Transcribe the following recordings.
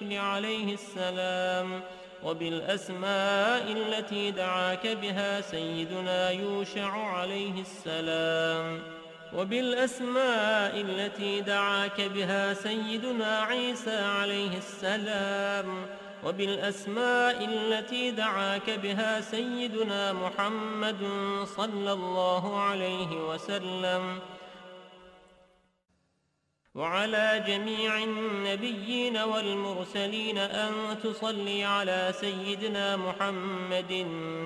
الطفل عليه السلام، وبالأسماء التي دعاك بها سيدنا يوشع عليه السلام، وبالأسماء التي دعاك بها سيدنا عيسى عليه السلام، وبالأسماء التي دعاك بها سيدنا محمد صلى الله عليه وسلم، وعلى جميع النبيين والمرسلين أن تصلي على سيدنا محمد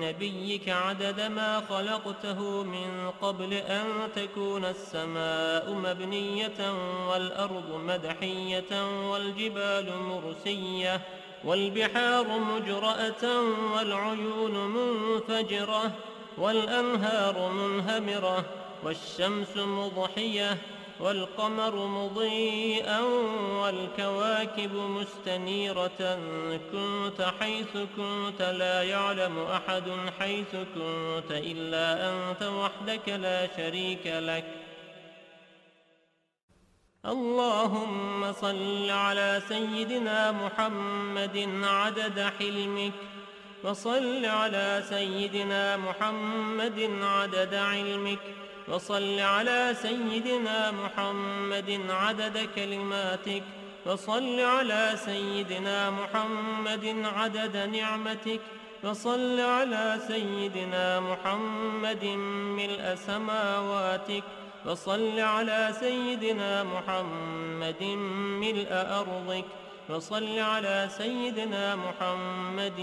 نبيك عدد ما خلقته من قبل أن تكون السماء مبنية والأرض مدحية والجبال مرسية والبحار مجرأة والعيون منفجرة والأنهار منهمرة والشمس مضحية والقمر مضيئا والكواكب مستنيرة. كنت حيث كنت لا يعلم أحد حيث كنت إلا أنت وحدك لا شريك لك. اللهم صل على سيدنا محمد عدد حلمك، وصل على سيدنا محمد عدد علمك، وصل على سيدنا محمد عدد كلماتك، وصل على سيدنا محمد عدد نعمتك، وصل على سيدنا محمد ملء سماواتك، وصل على سيدنا محمد ملء أرضك، وصل على سيدنا محمد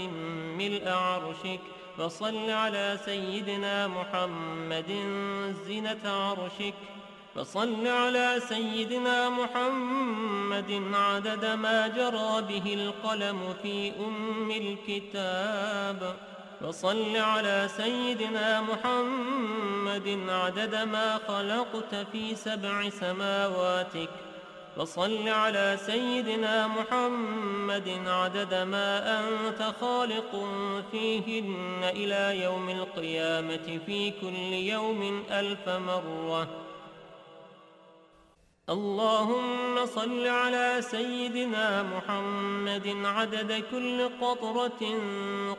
ملء عرشك، وصل على سيدنا محمد زينة عرشك، وصل على سيدنا محمد عدد ما جرى به القلم في أم الكتاب، وصل على سيدنا محمد عدد ما خلقت في 7 سماواتك، وصل على سيدنا محمد عدد ما أنت خالق فيهن إلى يوم القيامة في كل يوم 1000 مرة. اللهم صل على سيدنا محمد عدد كل قطرة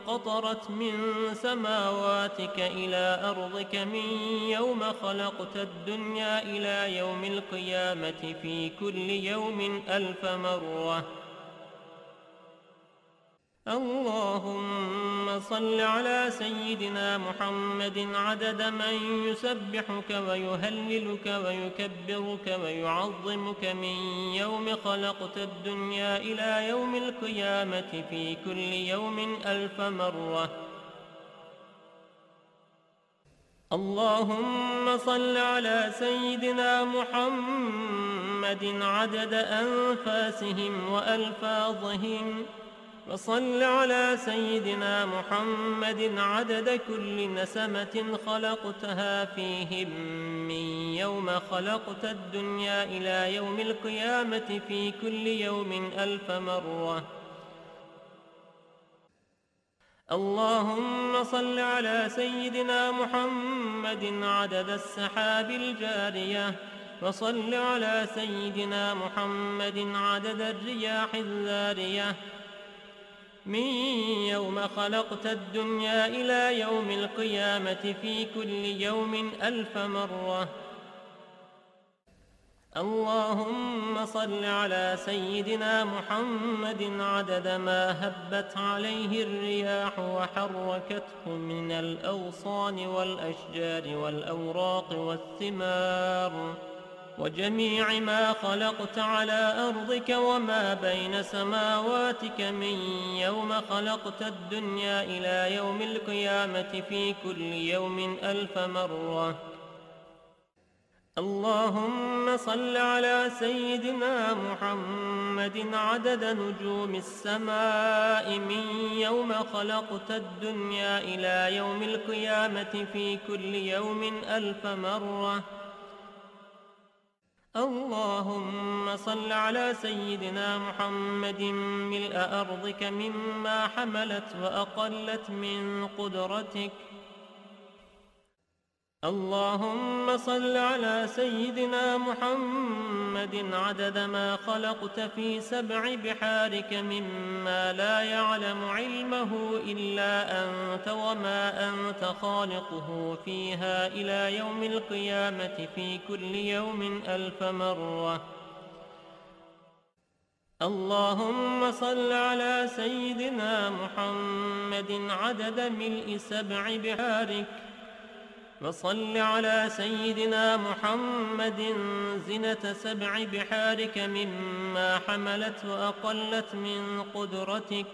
قطرت من سماواتك إلى أرضك من يوم خلقت الدنيا إلى يوم القيامة في كل يوم 1000 مرة. اللهم صل على سيدنا محمد عدد من يسبحك ويهللك ويكبرك ويعظمك من يوم خلقت الدنيا إلى يوم القيامة في كل يوم 1000 مرة. اللهم صل على سيدنا محمد عدد أنفاسهم وألفاظهم، وصل على سيدنا محمد عدد كل نسمة خلقتها فيهم من يوم خلقت الدنيا إلى يوم القيامة في كل يوم 1000 مرة. اللهم صل على سيدنا محمد عدد السحاب الجارية، وصل على سيدنا محمد عدد الرياح الذارية من يوم خلقت الدنيا إلى يوم القيامة في كل يوم 1000 مرة. اللهم صل على سيدنا محمد عدد ما هبت عليه الرياح وحركته من الأغصان والأشجار والأوراق والثمار وجميع ما خلقت على أرضك وما بين سماواتك من يوم خلقت الدنيا إلى يوم القيامة في كل يوم 1000 مرة. اللهم صل على سيدنا محمد عدد نجوم السماء من يوم خلقت الدنيا إلى يوم القيامة في كل يوم 1000 مرة. اللهم صل على سيدنا محمد ملء أرضك مما حملت وأقلت من قدرتك. اللهم صل على سيدنا محمد عدد ما خلقت في 7 بحارك مما لا يعلم علمه إلا أنت وما أنت خالقه فيها إلى يوم القيامة في كل يوم 1000 مرة. اللهم صل على سيدنا محمد عدد ملء 7 بحارك، وصل على سيدنا محمد زنة 7 بحارك مما حملت وأقلت من قدرتك.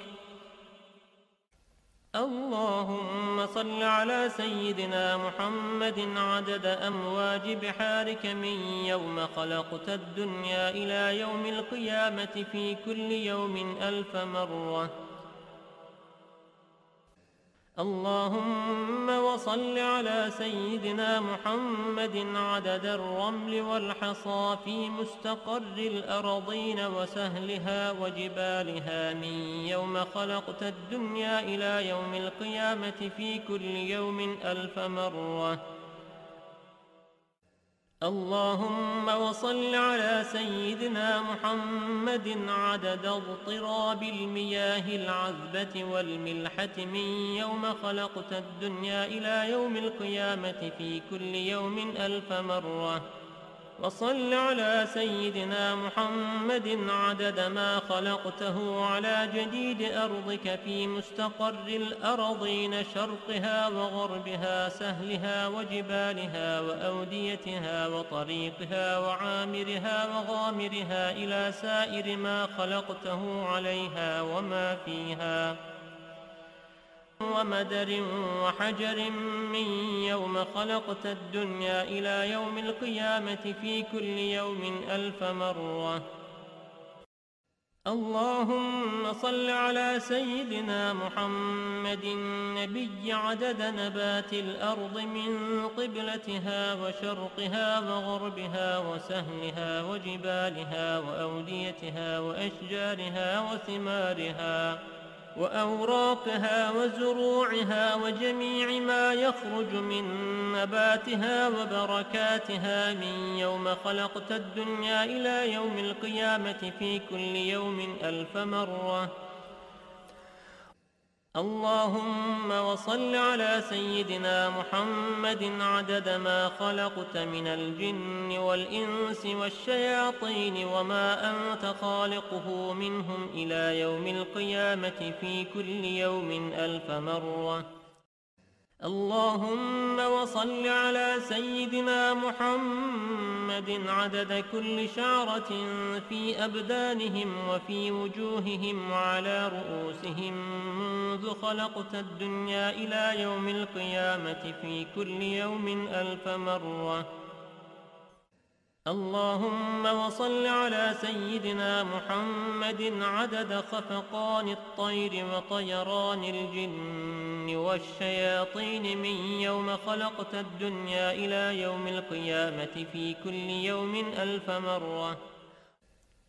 اللهم صل على سيدنا محمد عدد أمواج بحارك من يوم خلقت الدنيا إلى يوم القيامة في كل يوم 1000 مرة. اللهم وصل على سيدنا محمد عدد الرمل والحصى في مستقر الأرضين وسهلها وجبالها من يوم خلقت الدنيا إلى يوم القيامة في كل يوم 1000 مرة. اللهم وصل على سيدنا محمد عدد اضطراب المياه العذبة والملحة من يوم خلقت الدنيا إلى يوم القيامة في كل يوم 1000 مرة. وصل على سيدنا محمد عدد ما خلقته على جديد أرضك في مستقر الأرضين شرقها وغربها سهلها وجبالها وأوديتها وطريقها وعامرها وغامرها إلى سائر ما خلقته عليها وما فيها ومدر وحجر من يوم خلقت الدنيا إلى يوم القيامة في كل يوم 1000 مرة. اللهم صل على سيدنا محمد النبي عدد نبات الأرض من قبلتها وشرقها وغربها وسهلها وجبالها وأوديتها وأشجارها وثمارها وأوراقها وزروعها وجميع ما يخرج من نباتها وبركاتها من يوم خلقت الدنيا إلى يوم القيامة في كل يوم 1000 مرة. اللهم وصل على سيدنا محمد عدد ما خلقت من الجن والإنس والشياطين وما أنت خالقه منهم إلى يوم القيامة في كل يوم 1000 مرة. اللهم وصل على سيدنا محمد عدد كل شعرة في أبدانهم وفي وجوههم وعلى رؤوسهم منذ خلقت الدنيا إلى يوم القيامة في كل يوم 1000 مرة. اللهم وصل على سيدنا محمد عدد خفقان الطير وطيران الجن والشياطين من يوم خلقت الدنيا إلى يوم القيامة في كل يوم 1000 مرة.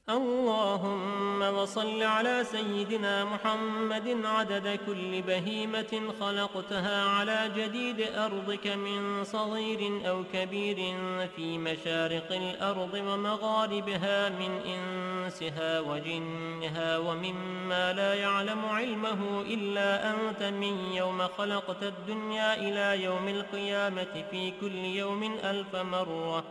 اللهم وصل على سيدنا محمد عدد كل بهيمة خلقتها على جديد أرضك من صغير أو كبير في مشارق الأرض ومغاربها من إنسها وجنها ومما لا يعلم علمه إلا أنت من يوم خلقت الدنيا إلى يوم القيامة في كل يوم 1000 مرة.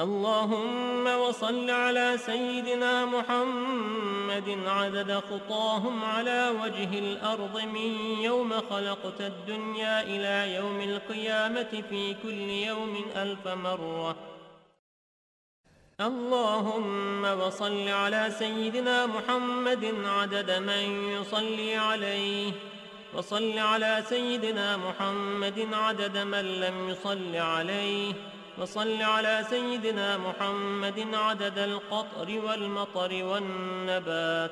اللهم وصل على سيدنا محمد عدد خطاهم على وجه الأرض من يوم خلقت الدنيا إلى يوم القيامة في كل يوم 1000 مرة. اللهم وصل على سيدنا محمد عدد من يصلي عليه، وصل على سيدنا محمد عدد من لم يصل عليه، وصل على سيدنا محمد عدد القطر والمطر والنبات،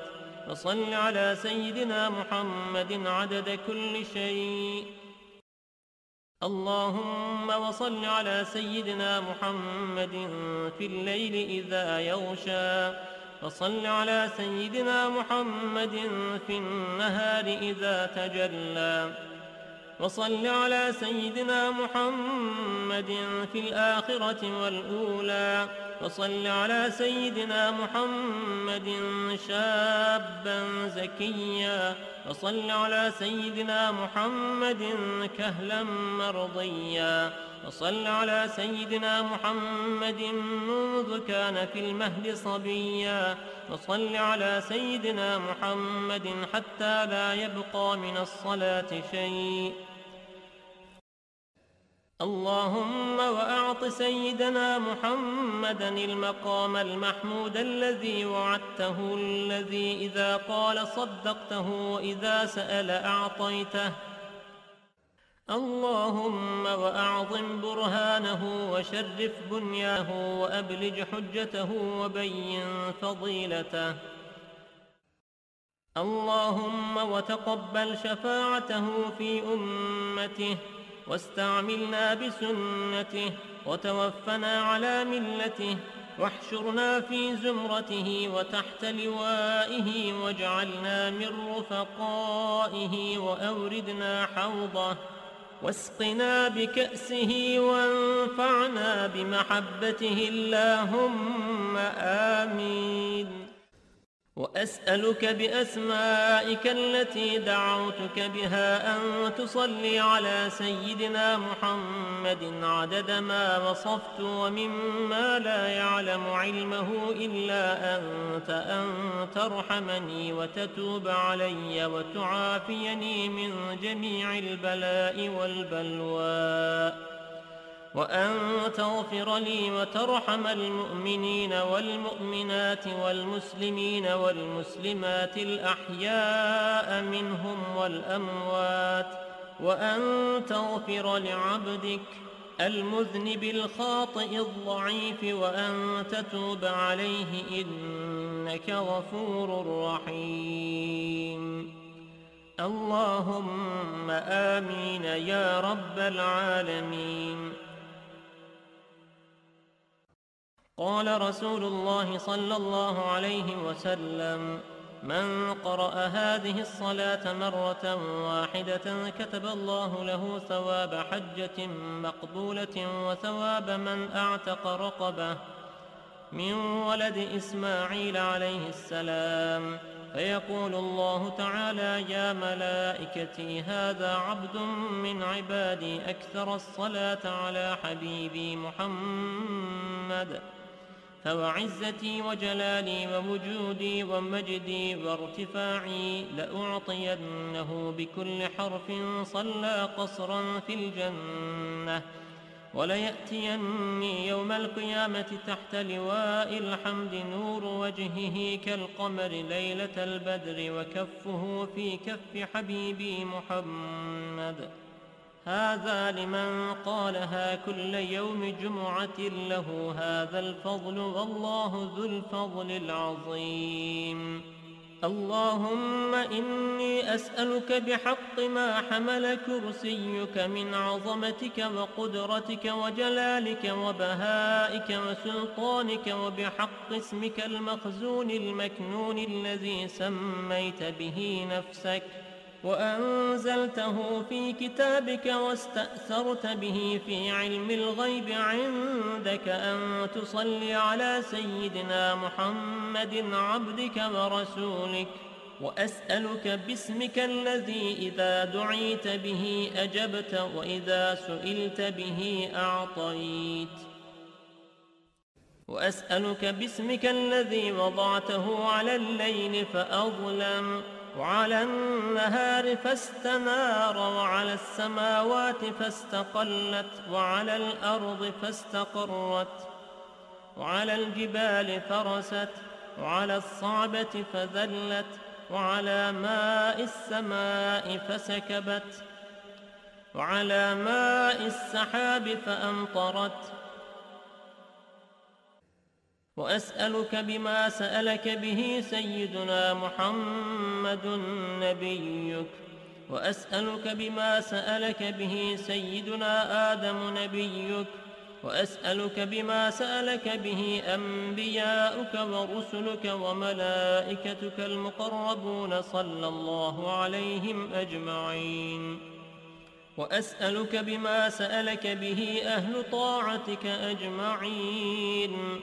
وصل على سيدنا محمد عدد كل شيء. اللهم وصل على سيدنا محمد في الليل إذا يغشى، وصل على سيدنا محمد في النهار إذا تجلى، وصل على سيدنا محمد في الآخرة والأولى وصل على سيدنا محمد شابا زكيا وصل على سيدنا محمد كهلا مرضيا وصل على سيدنا محمد منذ كان في المهد صبيا وصل على سيدنا محمد حتى لا يبقى من الصلاة شيء. اللهم وأعط سيدنا محمدا المقام المحمود الذي وعدته، الذي إذا قال صدقته وإذا سأل أعطيته. اللهم وأعظم برهانه وشرف بنياه وأبلج حجته وبين فضيلته. اللهم وتقبل شفاعته في أمته واستعملنا بسنته وتوفنا على ملته واحشرنا في زمرته وتحت لوائه واجعلنا من رفقائه وأوردنا حوضه واسقنا بكأسه وانفعنا بمحبته اللهم آمين. وأسألك بأسمائك التي دعوتك بها أن تصلي على سيدنا محمد عدد ما وصفت ومما لا يعلم علمه إلا أنت، أن ترحمني وتتوب علي وتعافيني من جميع البلاء والبلوى، وأن تغفر لي وترحم المؤمنين والمؤمنات والمسلمين والمسلمات الأحياء منهم والأموات، وأن تغفر لعبدك المذنب الخاطئ الضعيف وأن تتوب عليه إنك غفور رحيم. اللهم آمين يا رب العالمين. قال رسول الله صلى الله عليه وسلم: من قرأ هذه الصلاة مرة واحدة كتب الله له ثواب حجة مقبولة وثواب من أعتق رقبة من ولد إسماعيل عليه السلام. فيقول الله تعالى: يا ملائكتي هذا عبد من عبادي أكثر الصلاة على حبيبي محمد، فوعزتي وجلالي ووجودي ومجدي وارتفاعي لأعطينه بكل حرف صلى قصرا في الجنة، وليأتيني يوم القيامة تحت لواء الحمد نور وجهه كالقمر ليلة البدر وكفه في كف حبيبي محمد. هذا لمن قالها كل يوم جمعة له هذا الفضل، والله ذو الفضل العظيم. اللهم إني أسألك بحق ما حمل كرسيك من عظمتك وقدرتك وجلالك وبهائك وسلطانك، وبحق اسمك المخزون المكنون الذي سميت به نفسك وأنزلته في كتابك واستأثرت به في علم الغيب عندك، أن تصلي على سيدنا محمد عبدك ورسولك. وأسألك باسمك الذي إذا دعيت به أجبت وإذا سئلت به أعطيت. وأسألك باسمك الذي وضعته على الليل فأظلم وعلى النهار فاستنار وعلى السماوات فاستقلت وعلى الأرض فاستقرت وعلى الجبال فرست وعلى الصعبة فذلت وعلى ماء السماء فسكبت وعلى ماء السحاب فأمطرت. وأسألك بما سألك به سيدنا محمد نبيك، وأسألك بما سألك به سيدنا آدم نبيك، وأسألك بما سألك به أنبياؤك ورسلك وملائكتك المقربون صلى الله عليهم أجمعين. وأسألك بما سألك به أهل طاعتك أجمعين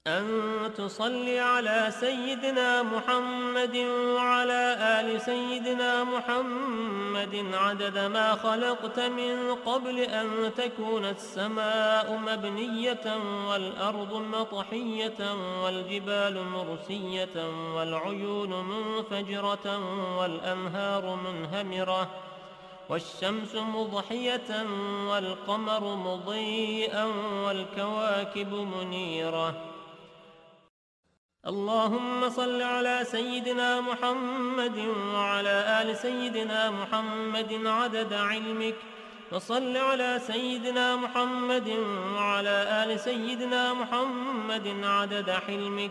أن تصلي على سيدنا محمد وعلى آل سيدنا محمد عدد ما خلقت من قبل أن تكون السماء مبنية والأرض مطحية والجبال مرسية والعيون منفجرة والأنهار منهمرة والشمس مضحية والقمر مضيئا والكواكب منيرة. اللهم صل على سيدنا محمد وعلى آل سيدنا محمد عدد علمك، وصل على سيدنا محمد وعلى آل سيدنا محمد عدد حلمك،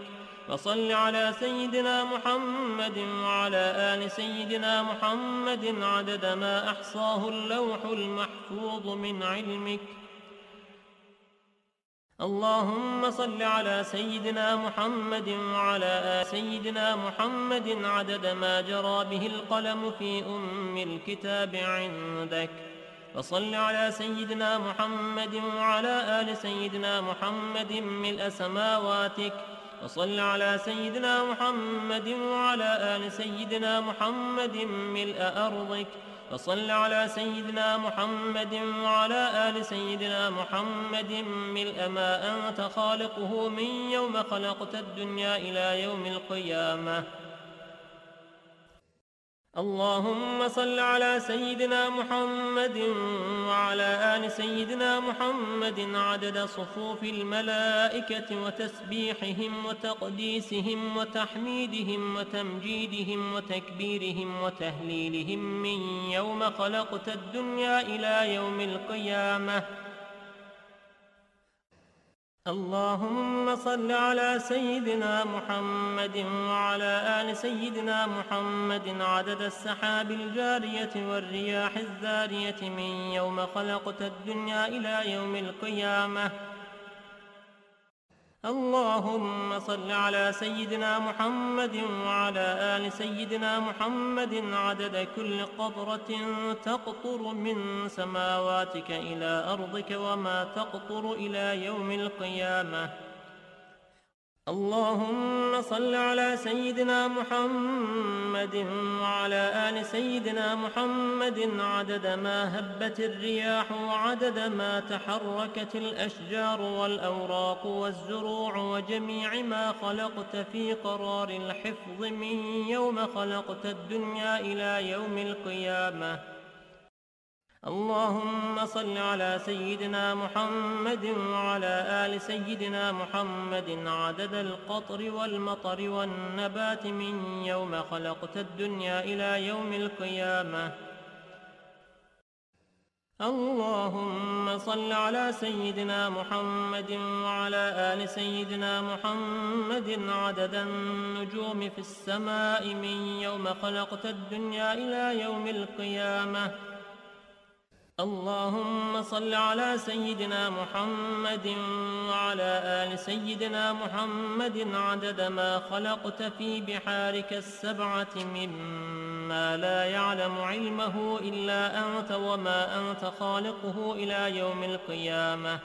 وصل على سيدنا محمد وعلى آل سيدنا محمد عدد ما أحصاه اللوح المحفوظ من علمك. اللهم صل على سيدنا محمد وعلى آل سيدنا محمد عدد ما جرى به القلم في أم الكتاب عندك، وصل على سيدنا محمد وعلى آل سيدنا محمد ملء سماواتك، وصل على سيدنا محمد وعلى آل سيدنا محمد ملء أرضك، وصل على سيدنا محمد وعلى آل سيدنا محمد ملء ما أنت خالقه من يوم خلقت الدنيا إلى يوم القيامة. اللهم صل على سيدنا محمد وعلى آل سيدنا محمد عدد صفوف الملائكة وتسبيحهم وتقديسهم وتحميدهم وتمجيدهم وتكبيرهم وتهليلهم من يوم خلقت الدنيا إلى يوم القيامة. اللهم صل على سيدنا محمد وعلى آل سيدنا محمد عدد السحاب الجارية والرياح الزارية من يوم خلقت الدنيا إلى يوم القيامة. اللهم صل على سيدنا محمد وعلى آل سيدنا محمد عدد كل قطرة تقطر من سماواتك إلى أرضك وما تقطر إلى يوم القيامة. اللهم صل على سيدنا محمد وعلى آل سيدنا محمد عدد ما هبت الرياح وعدد ما تحركت الأشجار والأوراق والزروع وجميع ما خلقت في قرار الحفظ من يوم خلقت الدنيا إلى يوم القيامة. اللهم صل على سيدنا محمد وعلى آل سيدنا محمد عدد القطر والمطر والنبات من يوم خلقت الدنيا إلى يوم القيامة. اللهم صل على سيدنا محمد وعلى آل سيدنا محمد عدد النجوم في السماء من يوم خلقت الدنيا إلى يوم القيامة. اللهم صل على سيدنا محمد وعلى آل سيدنا محمد عدد ما خلقت في بحارك السبعة مما لا يعلم علمه إلا أنت وما أنت خالقه إلى يوم القيامة.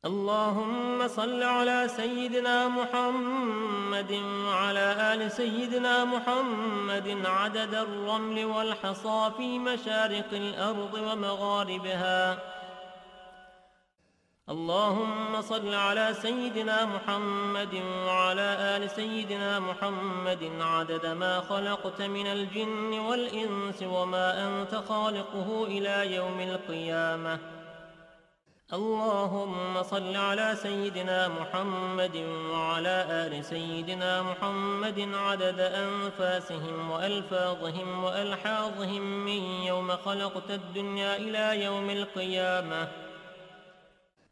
اللهم صل على سيدنا محمد وعلى آل سيدنا محمد عدد الرمل والحصى في مشارق الأرض ومغاربها. اللهم صل على سيدنا محمد وعلى آل سيدنا محمد عدد ما خلقت من الجن والإنس وما أنت خالقه إلى يوم القيامة. اللهم صل على سيدنا محمد وعلى آل سيدنا محمد عدد أنفاسهم وألفاظهم وألحاظهم من يوم خلقت الدنيا إلى يوم القيامة.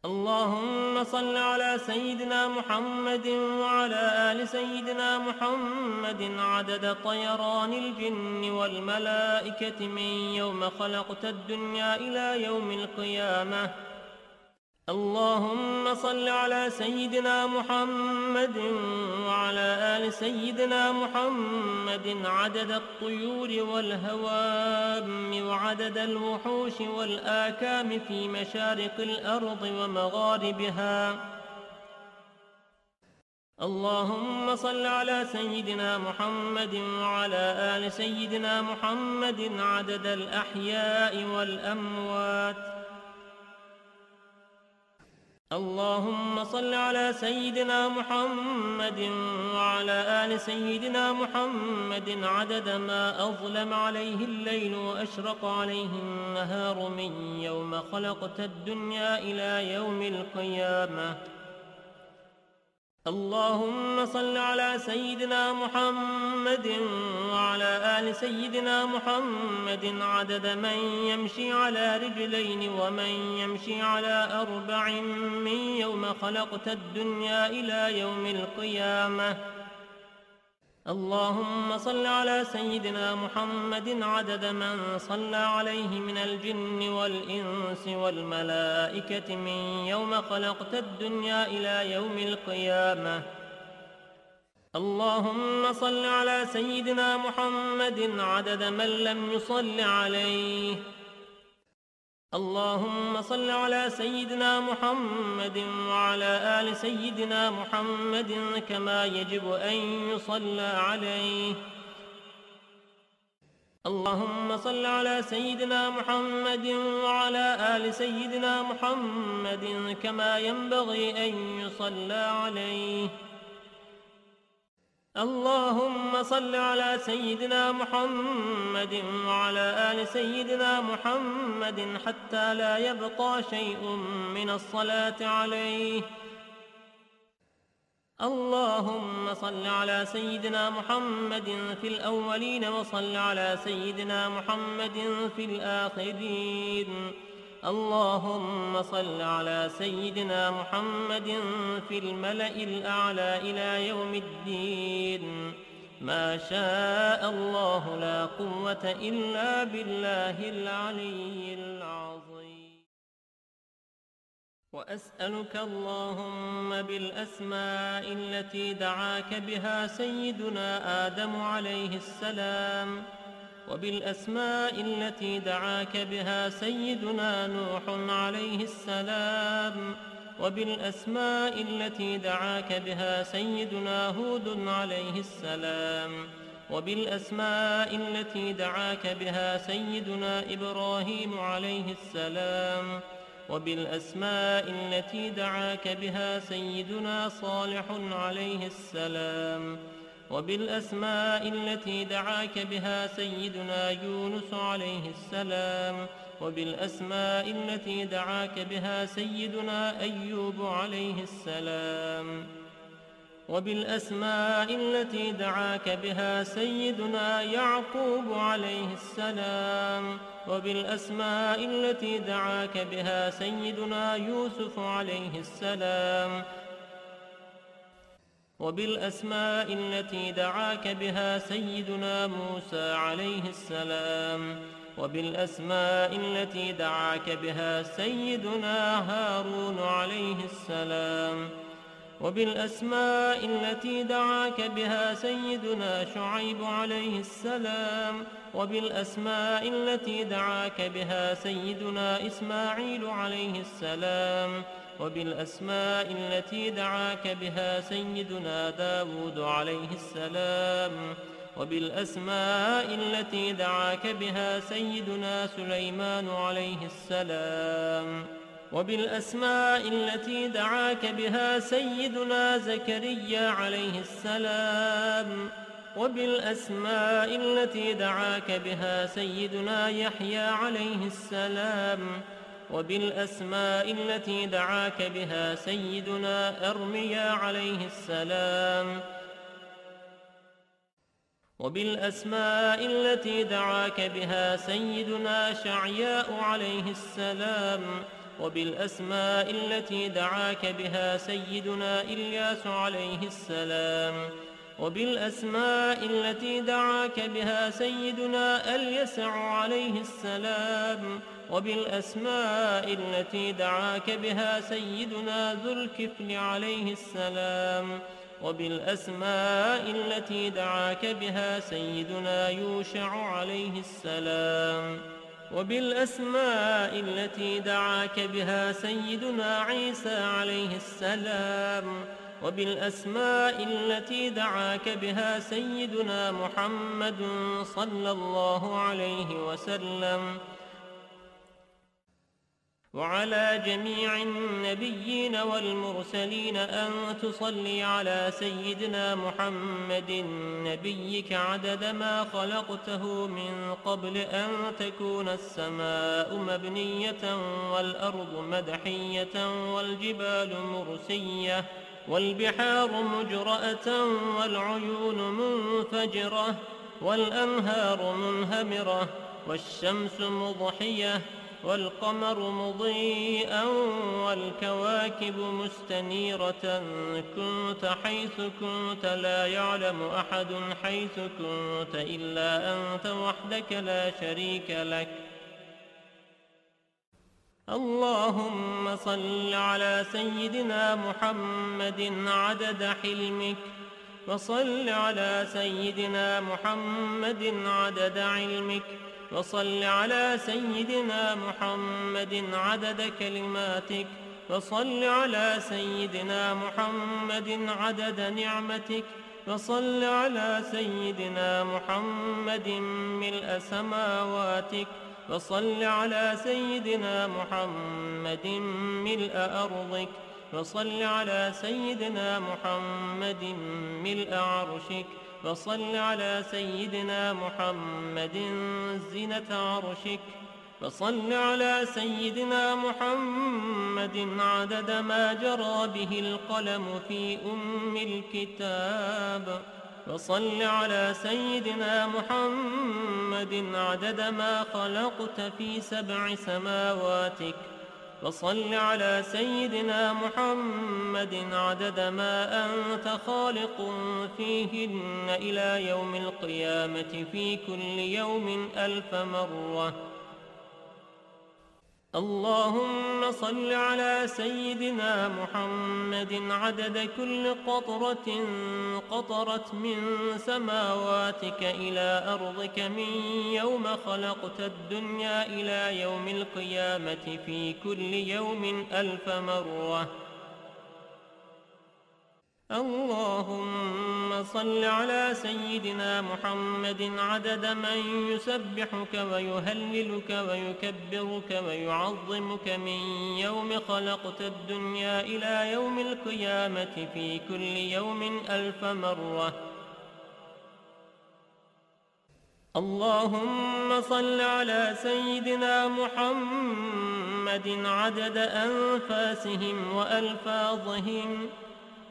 اللهم صل على سيدنا محمد وعلى آل سيدنا محمد عدد طيران الجن والملائكة من يوم خلقت الدنيا إلى يوم القيامة. اللهم صل على سيدنا محمد وعلى آل سيدنا محمد عدد الطيور والهوام وعدد الوحوش والآكام في مشارق الأرض ومغاربها. اللهم صل على سيدنا محمد وعلى آل سيدنا محمد عدد الأحياء والأموات. اللهم صل على سيدنا محمد وعلى آل سيدنا محمد عدد ما أظلم عليه الليل وأشرق عليه النهار من يوم خلقت الدنيا إلى يوم القيامة. اللهم صل على سيدنا محمد وعلى آل سيدنا محمد عدد من يمشي على رجلين ومن يمشي على أربع من يوم خلقت الدنيا إلى يوم القيامة. اللهم صل على سيدنا محمد عدد من صلى عليه من الجن والإنس والملائكة من يوم خلقت الدنيا إلى يوم القيامة. اللهم صل على سيدنا محمد عدد من لم يصل عليه. اللهم صل على سيدنا محمد وعلى آل سيدنا محمد كما يجب أن يصلى عليه. اللهم صل على سيدنا محمد وعلى آل سيدنا محمد كما ينبغي أن يصلى عليه. اللهم صل على سيدنا محمد وعلى آل سيدنا محمد حتى لا يبقى شيء من الصلاة عليه. اللهم صل على سيدنا محمد في الأولين وصل على سيدنا محمد في الآخرين. اللهم صل على سيدنا محمد في الملأ الأعلى إلى يوم الدين. ما شاء الله لا قوة إلا بالله العلي العظيم. وأسألك اللهم بالأسماء التي دعاك بها سيدنا آدم عليه السلام، وبالأسماء التي دعاك بها سيدنا نوح عليه السلام، وبالأسماء التي دعاك بها سيدنا هود عليه السلام، وبالأسماء التي دعاك بها سيدنا إبراهيم عليه السلام، وبالأسماء التي دعاك بها سيدنا صالح عليه السلام، وبالأسماء التي دعاك بها سيدنا يونس عليه السلام، وبالأسماء التي دعاك بها سيدنا أيوب عليه السلام، وبالأسماء التي دعاك بها سيدنا يعقوب عليه السلام، وبالأسماء التي دعاك بها سيدنا يوسف عليه السلام، وبالأسماء التي دعاك بها سيدنا موسى عليه السلام، وبالأسماء التي دعاك بها سيدنا هارون عليه السلام، وبالأسماء التي دعاك بها سيدنا شعيب عليه السلام، وبالأسماء التي دعاك بها سيدنا إسماعيل عليه السلام، وبالأسماء التي دعاك بها سيدنا داود عليه السلام، وبالأسماء التي دعاك بها سيدنا سليمان عليه السلام، وبالأسماء التي دعاك بها سيدنا زكريا عليه السلام، وبالأسماء التي دعاك بها سيدنا يحيى عليه السلام، وبالأسماء التي دعاك بها سيدنا أرميا عليه السلام، وبالأسماء التي دعاك بها سيدنا شعياء عليه السلام، وبالأسماء التي دعاك بها سيدنا إلياس عليه السلام، وبالأسماء التي دعاك بها سيدنا اليسع عليه السلام، وبالأسماء التي دعاك بها سيدنا ذو الكفل عليه السلام، وبالأسماء التي دعاك بها سيدنا يوشع عليه السلام، وبالأسماء التي دعاك بها سيدنا عيسى عليه السلام، وبالأسماء التي دعاك بها سيدنا محمد صلى الله عليه وسلم، وعلى جميع النبيين والمرسلين أن تصلي على سيدنا محمد نبيك عدد ما خلقته من قبل أن تكون السماء مبنية والأرض مدحية والجبال مرسية والبحار مجرأة والعيون منفجرة والأنهار منهمرة والشمس مضحية والقمر مضيئا والكواكب مستنيرة، كنت حيث كنت لا يعلم أحد حيث كنت إلا أنت وحدك لا شريك لك. اللهم صل على سيدنا محمد عدد حلمك، وصل على سيدنا محمد عدد علمك، وصل على سيدنا محمد عدد كلماتك، وصل على سيدنا محمد عدد نعمتك، وصل على سيدنا محمد ملء سماواتك، وصل على سيدنا محمد ملء أرضك، وصل على سيدنا محمد ملء عرشك، وصل على سيدنا محمد زينة عرشك، وصل على سيدنا محمد عدد ما جرى به القلم في الكتاب، وصل على سيدنا محمد عدد ما خلقت في 7 سماواتك، وصل على سيدنا محمد عدد ما أنت خالق فيهن إلى يوم القيامة في كل يوم 1000 مرة. اللهم صل على سيدنا محمد عدد كل قطرة قطرت من سماواتك إلى أرضك من يوم خلقت الدنيا إلى يوم القيامة في كل يوم 1000 مرة. اللهم صل على سيدنا محمد عدد من يسبحك ويهللك ويكبرك ويعظمك من يوم خلقت الدنيا إلى يوم القيامة في كل يوم 1000 مرة. اللهم صل على سيدنا محمد عدد أنفاسهم وألفاظهم،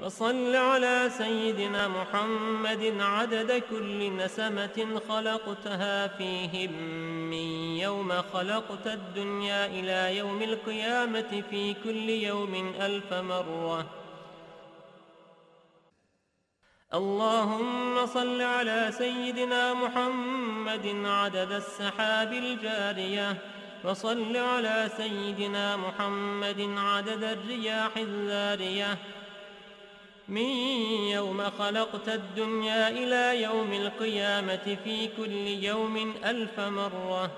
وصل على سيدنا محمد عدد كل نسمة خلقتها فيهم من يوم خلقت الدنيا إلى يوم القيامة في كل يوم 1000 مرة. اللهم صل على سيدنا محمد عدد السحاب الجارية، وصل على سيدنا محمد عدد الرياح الذارية من يوم خلقت الدنيا إلى يوم القيامة في كل يوم 1000 مرة.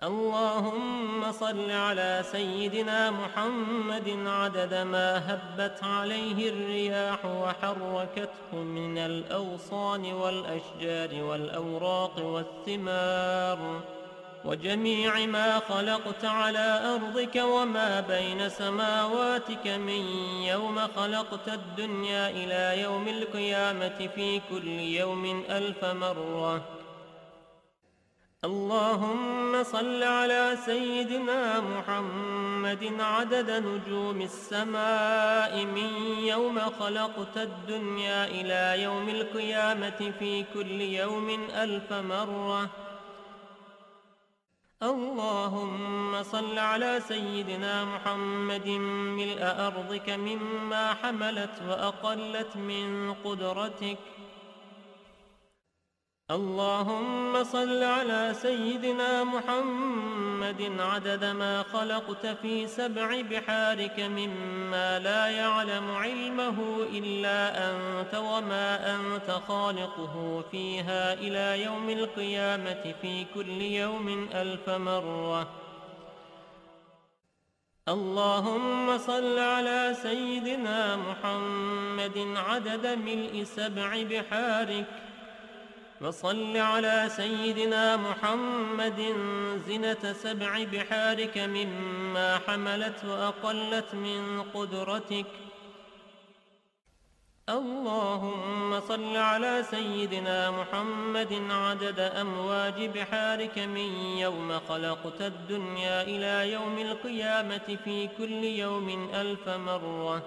اللهم صل على سيدنا محمد عدد ما هبت عليه الرياح وحركته من الأغصان والأشجار والأوراق والثمار وجميع ما خلقت على أرضك وما بين سماواتك من يوم خلقت الدنيا إلى يوم القيامة في كل يوم 1000 مرة. اللهم صل على سيدنا محمد عدد نجوم السماء من يوم خلقت الدنيا إلى يوم القيامة في كل يوم 1000 مرة. اللهم صل على سيدنا محمد ملء أرضك مما حملت وأقلت من قدرتك، اللهم صل على سيدنا محمد عدد ما خلقت في 7 بحارك مما لا يعلم علمه إلا أنت وما أنت خالقه فيها إلى يوم القيامة في كل يوم 1000 مرة. اللهم صل على سيدنا محمد عدد ملء 7 بحارك، وصل على سيدنا محمد زنة 7 بحارك مما حملت وأقلت من قدرتك. اللهم صل على سيدنا محمد عدد أمواج بحارك من يوم خلقت الدنيا إلى يوم القيامة في كل يوم 1000 مرة.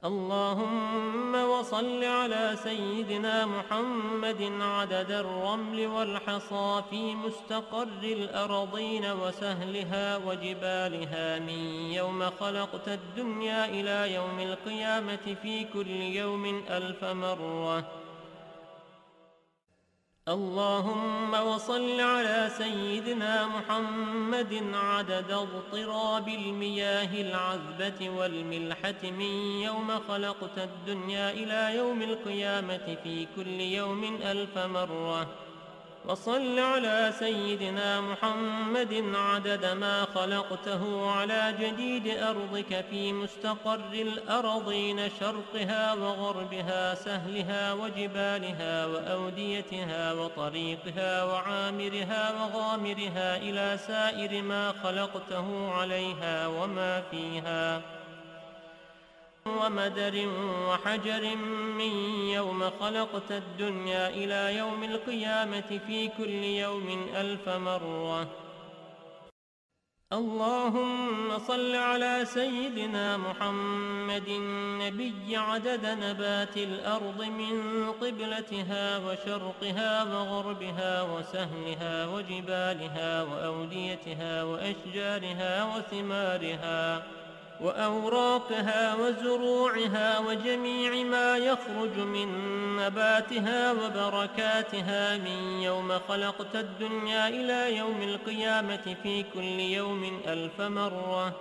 اللهم وصل على سيدنا محمد عدد الرمل والحصى في مستقر الأرضين وسهلها وجبالها من يوم خلقت الدنيا إلى يوم القيامة في كل يوم 1000 مرة. اللهم وصل على سيدنا محمد عدد اضطراب المياه العذبة والملحة من يوم خلقت الدنيا إلى يوم القيامة في كل يوم 1000 مرة. وصل على سيدنا محمد عدد ما خلقته على جديد أرضك في مستقر الأرضين شرقها وغربها سهلها وجبالها وأوديتها وطريقها وعامرها وغامرها إلى سائر ما خلقته عليها وما فيها ومدر وحجر من يوم خلقت الدنيا إلى يوم القيامة في كل يوم 1000 مرة. اللهم صل على سيدنا محمد النبي عدد نبات الأرض من قبلتها وشرقها وغربها وسهلها وجبالها وأوديتها وأشجارها وثمارها وأوراقها وزروعها وجميع ما يخرج من نباتها وبركاتها من يوم خلقت الدنيا إلى يوم القيامة في كل يوم 1000 مرة.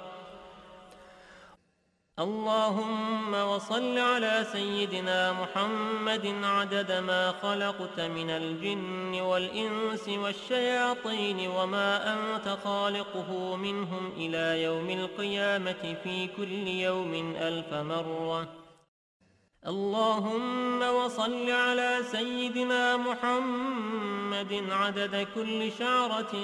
اللهم وصل على سيدنا محمد عدد ما خلقت من الجن والإنس والشياطين وما أنت خالقه منهم إلى يوم القيامة في كل يوم 1000 مرة. اللهم وصل على سيدنا محمد عدد كل شعرة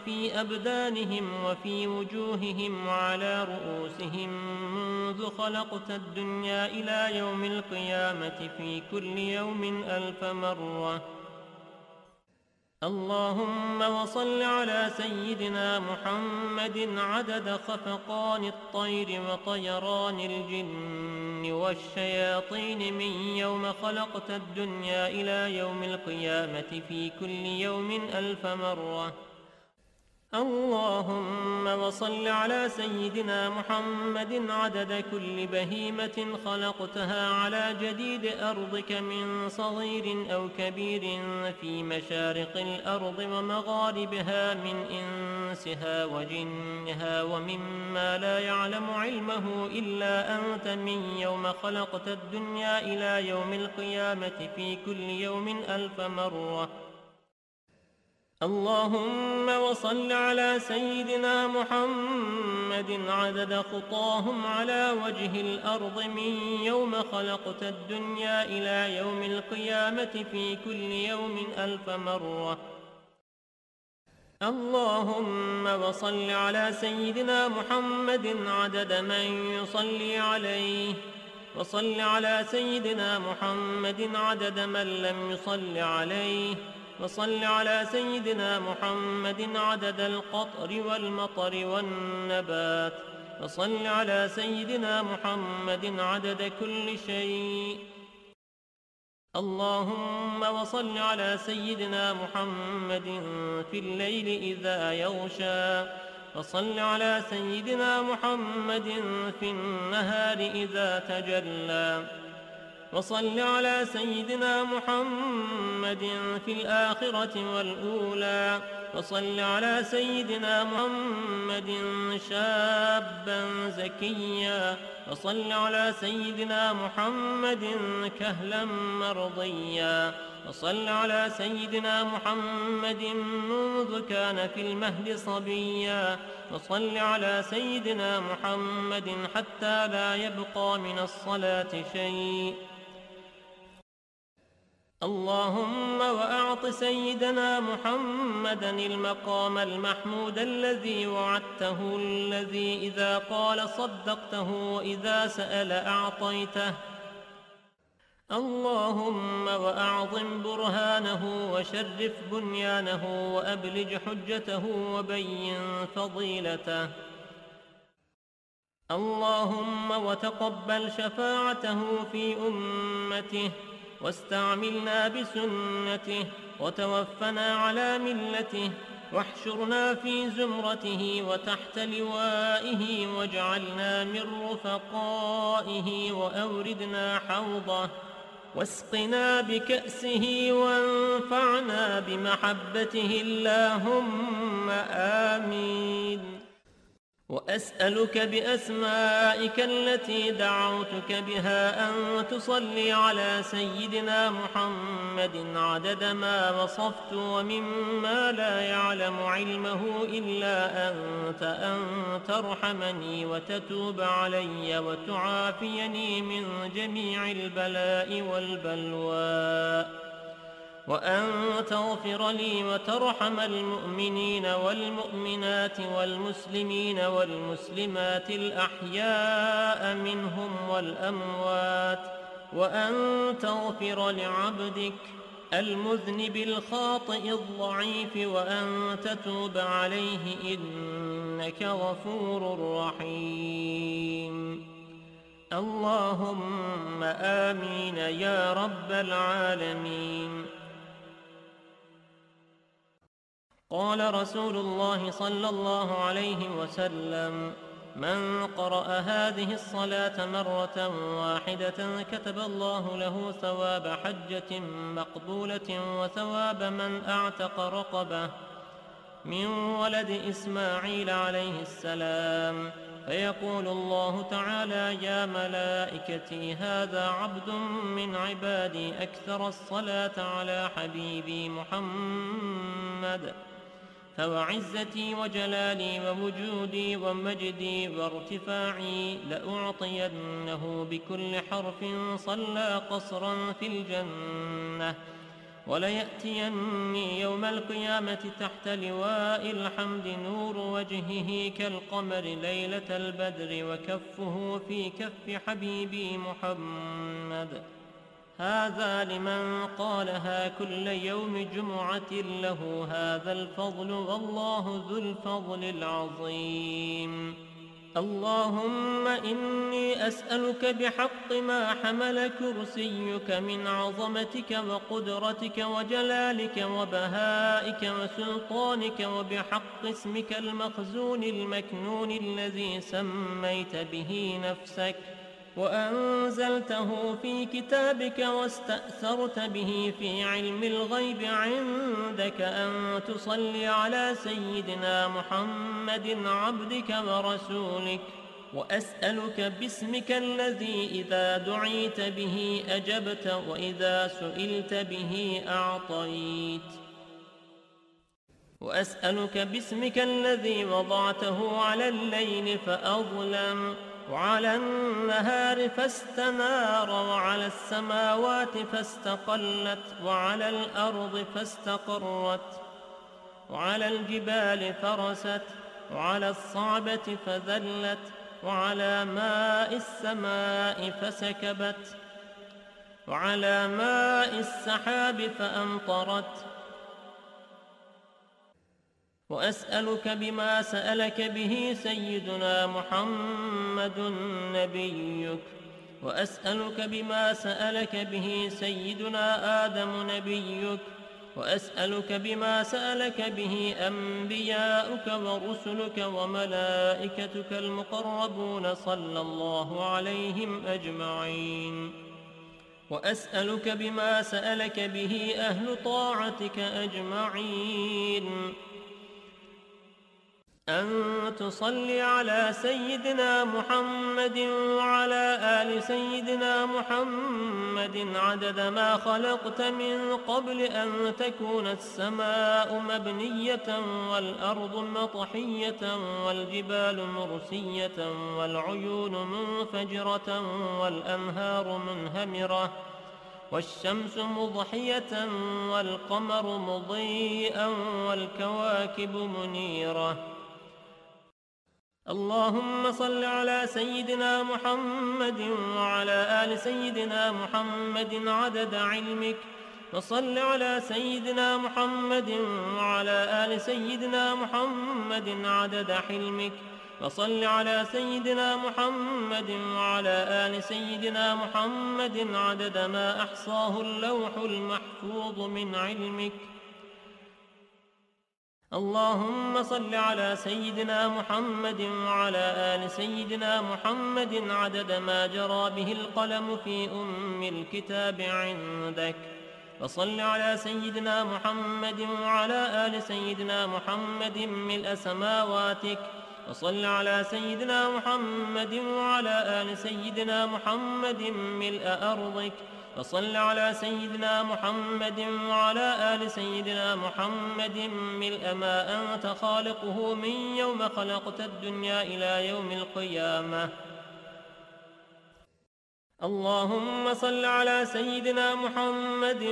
في أبدانهم وفي وجوههم وعلى رؤوسهم منذ خلقت الدنيا إلى يوم القيامة في كل يوم 1000 مرة. اللهم وصل على سيدنا محمد عدد خفقان الطير وطيران الجن والشياطين من يوم خلقت الدنيا إلى يوم القيامة في كل يوم 1000 مرة. اللهم وصل على سيدنا محمد عدد كل بهيمة خلقتها على جديد أرضك من صغير أو كبير في مشارق الأرض ومغاربها من إنسها وجنها ومما لا يعلم علمه إلا أنت من يوم خلقت الدنيا إلى يوم القيامة في كل يوم 1000 مرة. اللهم وصل على سيدنا محمد عدد خطاهم على وجه الأرض من يوم خلقت الدنيا إلى يوم القيامة في كل يوم 1000 مرة. اللهم وصل على سيدنا محمد عدد من يصلي عليه، وصل على سيدنا محمد عدد من لم يصل عليه، وصل على سيدنا محمد عدد القطر والمطر والنبات، وصل على سيدنا محمد عدد كل شيء. اللهم وصل على سيدنا محمد في الليل إذا يغشى، وصل على سيدنا محمد في النهار إذا تجلى، وصل على سيدنا محمد في الآخرة والأولى وصل على سيدنا محمد شابا زكيا وصل على سيدنا محمد كهلا مرضيا وصل على سيدنا محمد منذ كان في المهد صبيا وصل على سيدنا محمد حتى لا يبقى من الصلاة شيء. اللهم وأعط سيدنا محمدا المقام المحمود الذي وعدته، الذي إذا قال صدقته وإذا سأل أعطيته. اللهم وأعظم برهانه وشرف بنيانه وأبلج حجته وبين فضيلته. اللهم وتقبل شفاعته في أمته واستعملنا بسنته وتوفنا على ملته واحشرنا في زمرته وتحت لوائه واجعلنا من رفقائه وأوردنا حوضه واسقنا بكأسه وانفعنا بمحبته اللهم آمين. وأسألك بأسمائك التي دعوتك بها أن تصلي على سيدنا محمد عدد ما وصفت ومما لا يعلم علمه إلا أنت، أن ترحمني وتتوب علي وتعافيني من جميع البلاء والبلوى، وأن تغفر لي وترحم المؤمنين والمؤمنات والمسلمين والمسلمات الأحياء منهم والأموات، وأن تغفر لعبدك المذنب الخاطئ الضعيف وأن تتوب عليه إنك غفور رحيم. اللهم آمين يا رب العالمين. قال رسول الله صلى الله عليه وسلم: من قرأ هذه الصلاة مرة واحدة كتب الله له ثواب حجة مقبولة وثواب من أعتق رقبة من ولد إسماعيل عليه السلام. فيقول الله تعالى: يا ملائكتي هذا عبد من عبادي أكثر الصلاة على حبيبي محمد، فوعزتي وجلالي ووجودي ومجدي وارتفاعي لأعطينه بكل حرف صلى قصرا في الجنة، وليأتيني يوم القيامة تحت لواء الحمد نور وجهه كالقمر ليلة البدر وكفه في كف حبيبي محمد. هذا لمن قالها كل يوم جمعة له هذا الفضل، والله ذو الفضل العظيم. اللهم إني أسألك بحق ما حمل كرسيك من عظمتك وقدرتك وجلالك وبهائك وسلطانك، وبحق اسمك المخزون المكنون الذي سميت به نفسك وأنزلته في كتابك واستأثرت به في علم الغيب عندك، أن تصلي على سيدنا محمد عبدك ورسولك. وأسألك باسمك الذي إذا دعيت به أجبت وإذا سئلت به أعطيت. وأسألك باسمك الذي وضعته على الليل فأظلم، وعلى النهار فاستنار، وعلى السماوات فاستقلت، وعلى الأرض فاستقرت، وعلى الجبال فرست، وعلى الصعبة فذلت، وعلى ماء السماء فسكبت، وعلى ماء السحاب فأمطرت. وأسألك بما سألك به سيدنا محمد نبيك، وأسألك بما سألك به سيدنا آدم نبيك، وأسألك بما سألك به أنبياؤك ورسلك وملائكتك المقربون صلى الله عليهم أجمعين. وأسألك بما سألك به أهل طاعتك أجمعين أن تصلي على سيدنا محمد وعلى آل سيدنا محمد عدد ما خلقت من قبل أن تكون السماء مبنية والأرض مطحية والجبال مرسية والعيون منفجرة والأنهار منهمرة والشمس مضحية والقمر مضيئا والكواكب منيرة. اللهم صل على سيدنا محمد وعلى آل سيدنا محمد عدد علمك، وصل على سيدنا محمد وعلى آل سيدنا محمد عدد حلمك، وصل على سيدنا محمد وعلى آل سيدنا محمد عدد ما أحصاه اللوح المحفوظ من علمك. اللهم صل على سيدنا محمد وعلى آل سيدنا محمد عدد ما جرى به القلم في أم الكتاب عندك، وصل على سيدنا محمد وعلى آل سيدنا محمد ملء سماواتك، وصل على سيدنا محمد وعلى آل سيدنا محمد ملء أرضك، وصل على سيدنا محمد وعلى آل سيدنا محمد ملء ما أنت خالقه من يوم خلقت الدنيا إلى يوم القيامة. اللهم صل على سيدنا محمد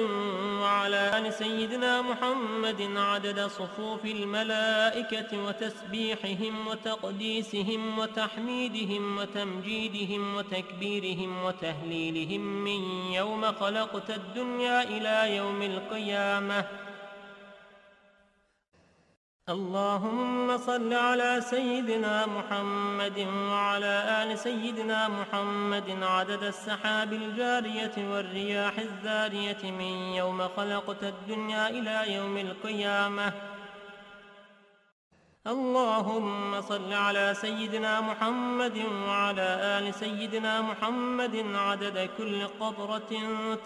وعلى آل سيدنا محمد عدد صفوف الملائكة وتسبيحهم وتقديسهم وتحميدهم وتمجيدهم وتكبيرهم وتهليلهم من يوم خلقت الدنيا إلى يوم القيامة. اللهم صل على سيدنا محمد وعلى آل سيدنا محمد عدد السحاب الجارية والرياح الزارية من يوم خلقت الدنيا إلى يوم القيامة. اللهم صل على سيدنا محمد وعلى آل سيدنا محمد عدد كل قطرة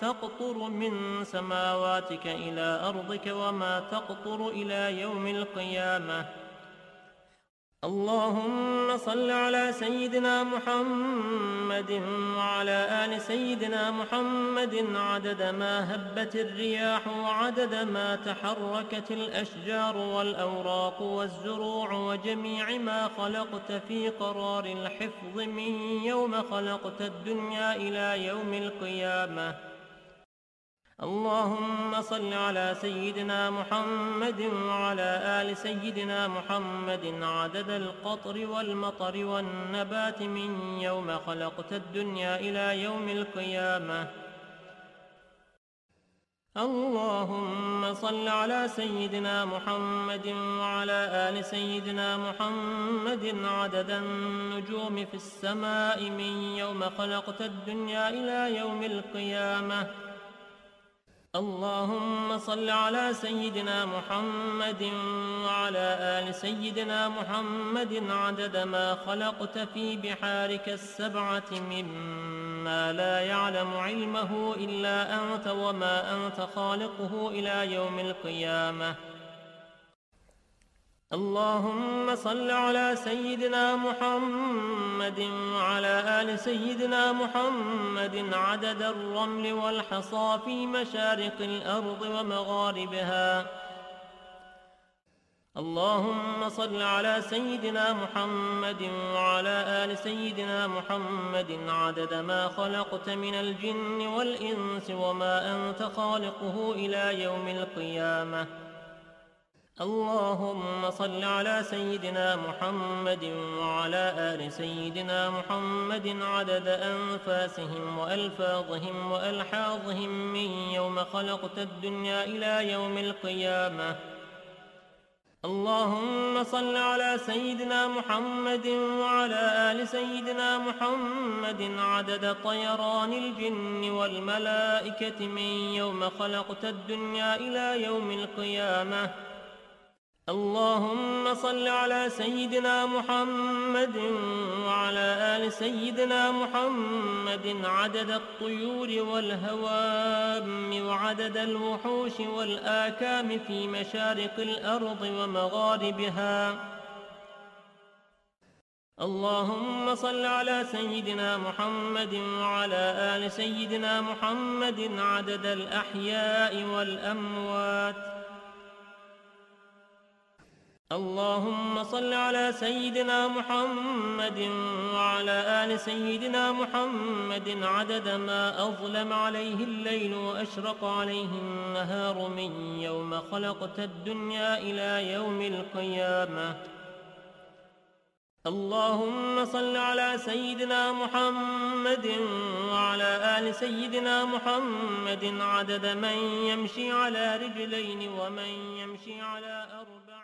تقطر من سماواتك إلى أرضك وما تقطر إلى يوم القيامة. اللهم صل على سيدنا محمد وعلى آل سيدنا محمد عدد ما هبت الرياح وعدد ما تحركت الأشجار والأوراق والزروع وجميع ما خلقت في قرار الحفظ من يوم خلقت الدنيا إلى يوم القيامة. اللهم صل على سيدنا محمد وعلى آل سيدنا محمد عدد القطر والمطر والنبات من يوم خلقت الدنيا إلى يوم القيامة. اللهم صل على سيدنا محمد وعلى آل سيدنا محمد عدد النجوم في السماء من يوم خلقت الدنيا إلى يوم القيامة. اللهم صل على سيدنا محمد وعلى آل سيدنا محمد عدد ما خلقت في بحارك السبعة مما لا يعلم علمه إلا أنت وما أنت خالقه إلى يوم القيامة. اللهم صل على سيدنا محمد وعلى آل سيدنا محمد عدد الرمل والحصى في مشارق الأرض ومغاربها. اللهم صل على سيدنا محمد وعلى آل سيدنا محمد عدد ما خلقت من الجن والإنس وما أنت خالقه إلى يوم القيامة. اللهم صل على سيدنا محمد وعلى آل سيدنا محمد عدد أنفاسهم وألفاظهم وألحاظهم من يوم خلقت الدنيا إلى يوم القيامة. اللهم صل على سيدنا محمد وعلى آل سيدنا محمد عدد طيران الجن والملائكة من يوم خلقت الدنيا إلى يوم القيامة. اللهم صل على سيدنا محمد وعلى آل سيدنا محمد عدد الطيور والهوام وعدد الوحوش والآكام في مشارق الأرض ومغاربها. اللهم صل على سيدنا محمد وعلى آل سيدنا محمد عدد الأحياء والأموات. اللهم صل على سيدنا محمد وعلى آل سيدنا محمد عدد ما أظلم عليه الليل وأشرق عليه النهار من يوم خلقت الدنيا إلى يوم القيامة. اللهم صل على سيدنا محمد وعلى آل سيدنا محمد عدد من يمشي على رجلين ومن يمشي على أربع.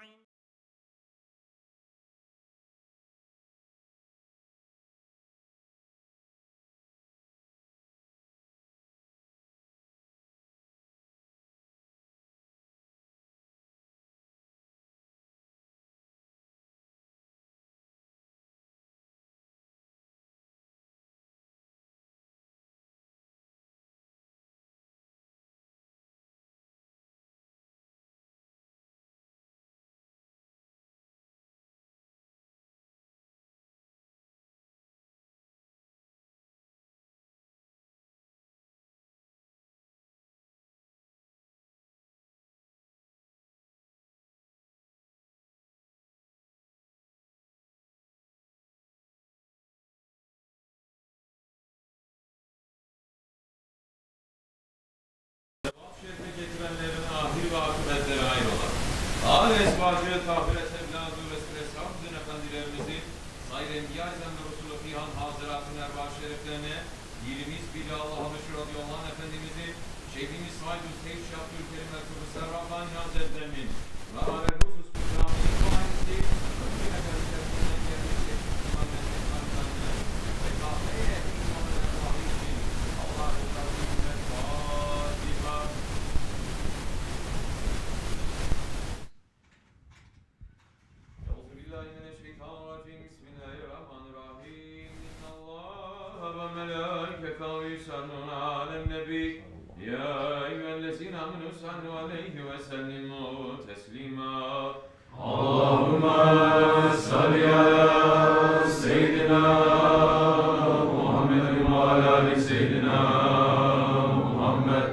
Getirenlerin ahir ve akıbetleri hayrola. Ağır esbacı, tahiret, evladı ve süresam bütün efendilerimizi, sayr enbiya izlemde Resulü Fihan Hazretlerinin erbaa şeriflerine, dilimiz bile Allah'a meşhur radıyallahu anh Efendimiz'i, Şeyhimiz Said-ül Seyf Şabdülkerim ve Kıbrıs Rabbani Hazretlerinin ve Avel Husus Kutramı'nın muayenesi, bütün efendilerinden gelmiş Şeyhimiz Hazretlerine ve kahveye İslam'ın erbahı için Allah'ın tavsiyle Fatiha. يصلون على النبي يا أيها الذين آمنوا صلوا عليه وسلموا تسليما اللهم صل على سيدنا محمد وعلى آل سيدنا محمد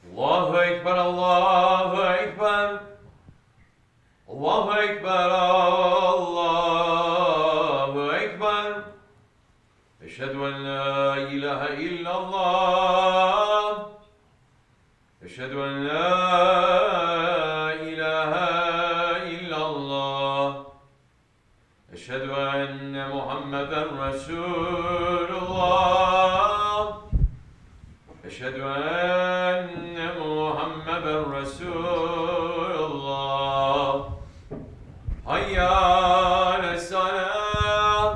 الله أكبر الله أكبر الله أكبر أشهد أن لا إله إلا الله أشهد أن لا إله إلا الله أشهد أن محمدا رسول الله أشهد أن محمدا رسول الله حي على الصلاة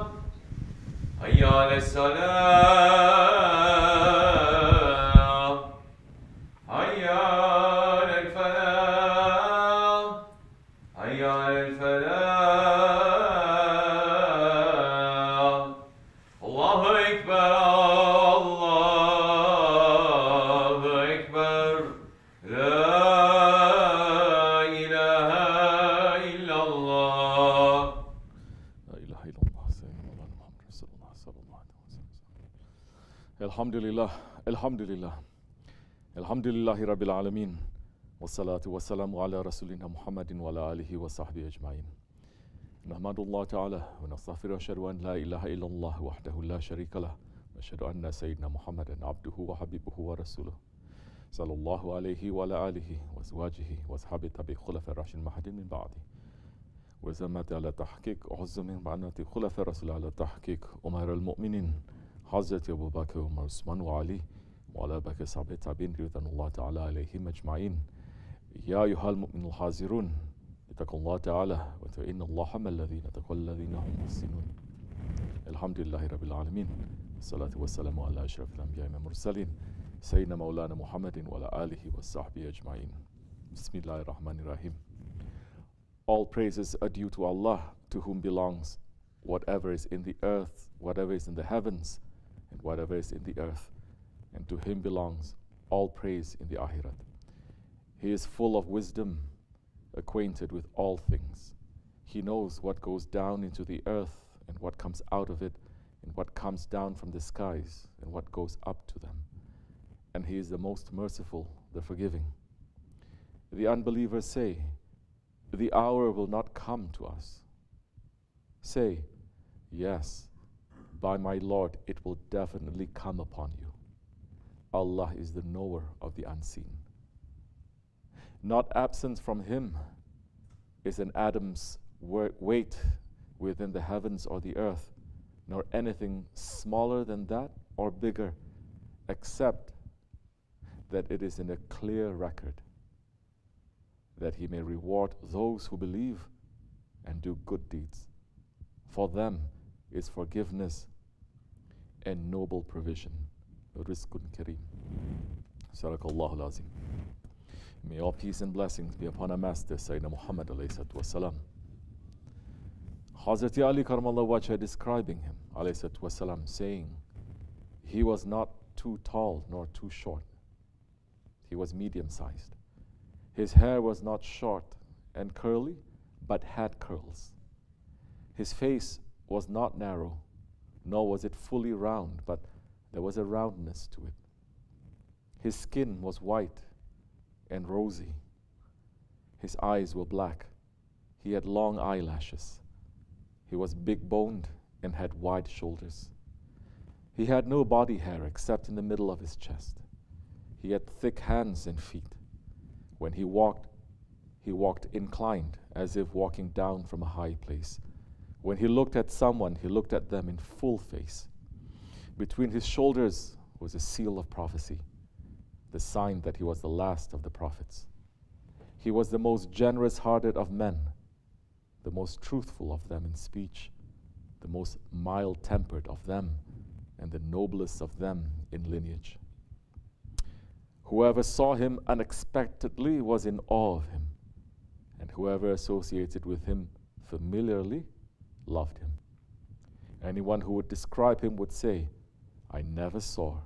حي على الصلاة حي على الفلاح حي على الفلاح الله أكبر الله أكبر لا إله إلا الله لا إله إلا الله سيدنا محمد رسول الله صلى الله عليه وسلم الحمد لله الحمد لله الحمد لله رب العالمين والصلاة والسلام على رسولنا محمد وعلى آله وصحبه أجمعين نحمد الله تعالى ونستغفر ونشهد أن لا إله إلا الله وحده لا شريك له ونشهد أن سيدنا محمدا عبده وحبيبه ورسوله صلى الله عليه وعلى آله وأزواجه وأصحابه تابعين خلفاء الراشدين المهديين من بعده وزمت على تحقيق أعز من بعنة خلفاء الرسول على تحقيق أمير المؤمنين حضرة أبو بكر وعمر وعثمان وعلي وعلى بقية صحابة التابعين رضوان الله تعالى عليهم أجمعين يا أيها المؤمنون الحاضرون اتقوا الله تعالى وإن الله حمى الذين اتقوا الذين هم محسنون الحمد لله رب العالمين والصلاة والسلام على أشرف الأنبياء والمرسلين Sayyidina Maulana Muhammadin wa ala alihi wa sahbihi ajma'in. Bismillahir Rahmanir Rahim. All praises are due to Allah, to whom belongs whatever is in the earth, whatever is in the heavens, and whatever is in the earth. And to him belongs all praise in the Akhirat. He is full of wisdom, acquainted with all things. He knows what goes down into the earth and what comes out of it, and what comes down from the skies and what goes up to them. And he is the most merciful, the forgiving. The unbelievers say, the hour will not come to us. Say, yes, by my Lord, it will definitely come upon you. Allah is the knower of the unseen. Not absent from him is an atom's weight within the heavens or the earth, nor anything smaller than that or bigger, except that it is in a clear record, that he may reward those who believe and do good deeds. For them is forgiveness and noble provision. Rizqun Kareem. Sadaqallahu al-Azim. May all peace and blessings be upon our Master, Sayyidina Muhammad alayhi salatu wasalam. Hazrati Ali Karamallahu Wajha describing him, alayhi salatu wasalam, saying, he was not too tall nor too short. He was medium-sized. His hair was not short and curly, but had curls. His face was not narrow, nor was it fully round, but there was a roundness to it. His skin was white and rosy. His eyes were black. He had long eyelashes. He was big-boned and had wide shoulders. He had no body hair except in the middle of his chest. He had thick hands and feet. When he walked inclined, as if walking down from a high place. When he looked at someone, he looked at them in full face. Between his shoulders was a seal of prophecy, the sign that he was the last of the prophets. He was the most generous-hearted of men, the most truthful of them in speech, the most mild-tempered of them, and the noblest of them in lineage. Whoever saw him unexpectedly was in awe of him, and whoever associated with him familiarly loved him. Anyone who would describe him would say, I never saw,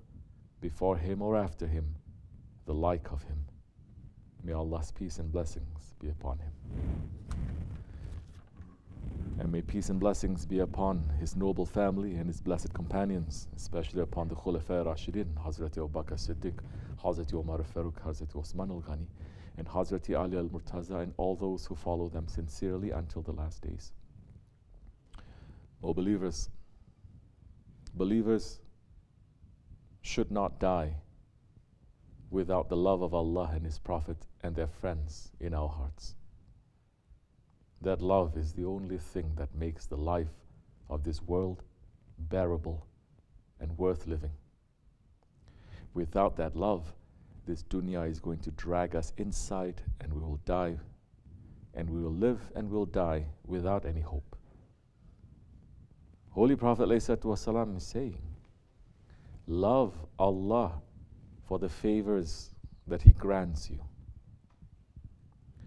before him or after him, the like of him. May Allah's peace and blessings be upon him. And may peace and blessings be upon his noble family and his blessed companions, especially upon the Khulafa Rashidin, Hazrati Abu Bakr Siddiq, Hazrati Umar al-Faruq, Hazrati Osmanlı Ghani, and Hazrati Ali al-Murtaza, and all those who follow them sincerely until the last days. O believers, believers should not die without the love of Allah and His Prophet and their friends in our hearts. That love is the only thing that makes the life of this world bearable and worth living. Without that love, this dunya is going to drag us inside, and we will die, and we will live and we'll die without any hope. Holy Prophet ﷺ is saying, love Allah for the favors that He grants you.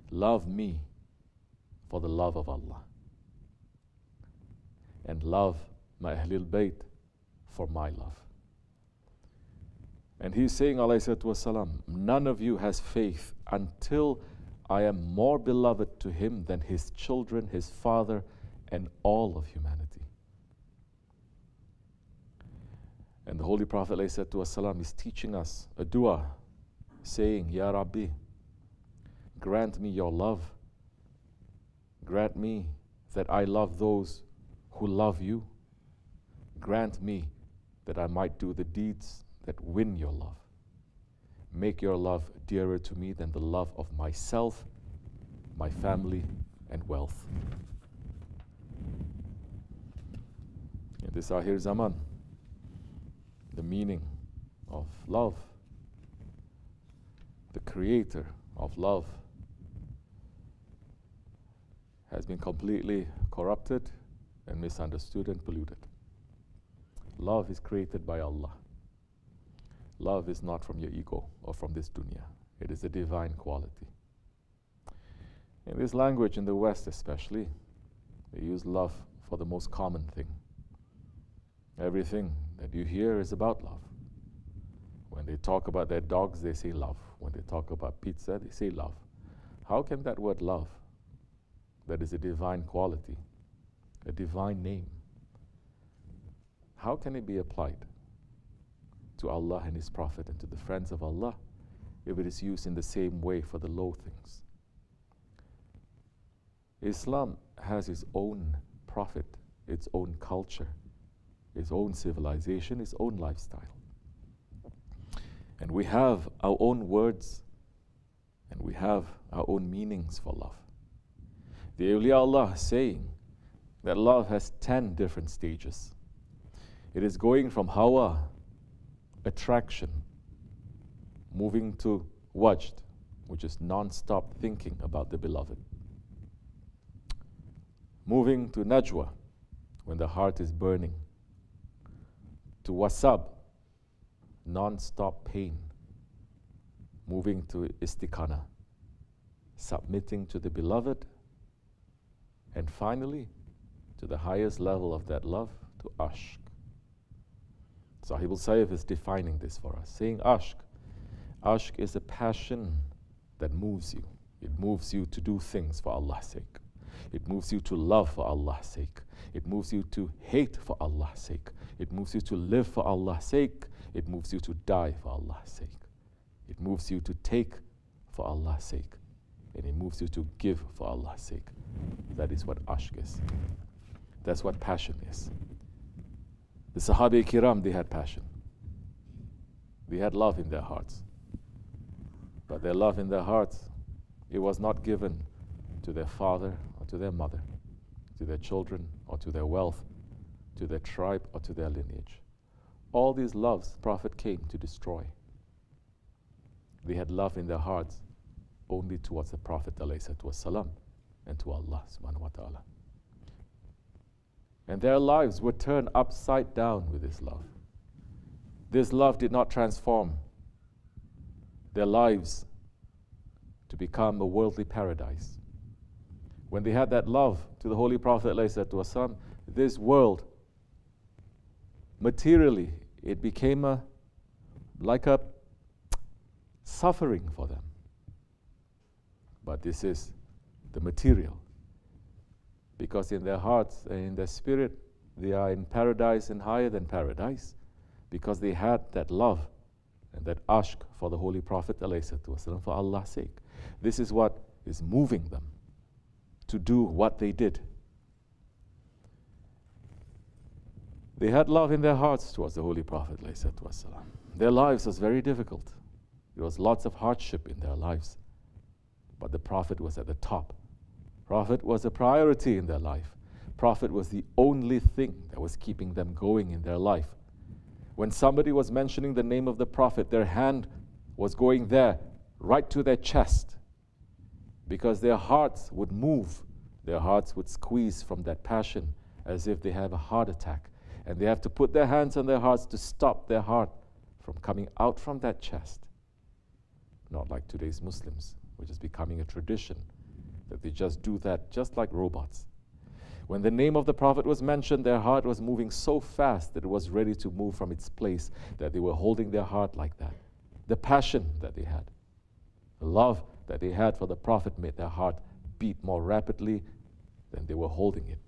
Love me for the love of Allah. And love my Ahlul Bayt for my love. And He's saying, alayhi salatu wasalam, none of you has faith until I am more beloved to him than his children, his father, and all of humanity. And the Holy Prophet ﷺ is teaching us a dua, saying, Ya Rabbi, grant me your love. Grant me that I love those who love you. Grant me that I might do the deeds that win your love. Make your love dearer to me than the love of myself, my family, and wealth. In this Akhir Zaman, the meaning of love, the creator of love, has been completely corrupted and misunderstood and polluted. Love is created by Allah. Love is not from your ego or from this dunya. It is a divine quality. In this language, in the West especially, they use love for the most common thing. Everything that you hear is about love. When they talk about their dogs, they say love. When they talk about pizza, they say love. How can that word love, that is a divine quality, a divine name, how can it be applied to Allah and His Prophet and to the friends of Allah if it is used in the same way for the low things? Islam has its own prophet, its own culture, its own civilization, its own lifestyle. And we have our own words and we have our own meanings for love. The awliya Allah saying that love has 10 different stages. It is going from hawa, attraction, moving to wajd, which is non-stop thinking about the beloved, moving to najwa, when the heart is burning, to wasab, non-stop pain, moving to istikana, submitting to the beloved, and finally, to the highest level of that love, to ashq. Sahib al-Sayf is defining this for us, saying ashq. Ashq is a passion that moves you. It moves you to do things for Allah's sake. It moves you to love for Allah's sake. It moves you to hate for Allah's sake. It moves you to live for Allah's sake. It moves you to die for Allah's sake. It moves you to take for Allah's sake. And it moves you to give for Allah's sake. That is what ashq is. That's what passion is. The Sahaba Kiram, they had passion. They had love in their hearts. But their love in their hearts, it was not given to their father or to their mother, to their children or to their wealth, to their tribe or to their lineage. All these loves, Prophet came to destroy. They had love in their hearts only towards the Prophet ﷺ and to Allah subhanahu wa ta'ala. And their lives were turned upside down with this love. This love did not transform their lives to become a worldly paradise. When they had that love to the Holy Prophet ﷺ, this world, materially, it became like a suffering for them. But this is the material. Because in their hearts and in their spirit, they are in paradise and higher than paradise. Because they had that love and that ashq for the Holy Prophet ﷺ for Allah's sake. This is what is moving them to do what they did. They had love in their hearts towards the Holy Prophet ﷺ. Their lives was very difficult. There was lots of hardship in their lives. But the Prophet was at the top. Prophet was a priority in their life. Prophet was the only thing that was keeping them going in their life. When somebody was mentioning the name of the Prophet, their hand was going there, right to their chest, because their hearts would move. Their hearts would squeeze from that passion as if they have a heart attack. And they have to put their hands on their hearts to stop their heart from coming out from that chest. Not like today's Muslims, which is becoming a tradition, that they just do that just like robots. When the name of the Prophet was mentioned, their heart was moving so fast that it was ready to move from its place, that they were holding their heart like that. The passion that they had, the love that they had for the Prophet made their heart beat more rapidly than they were holding it.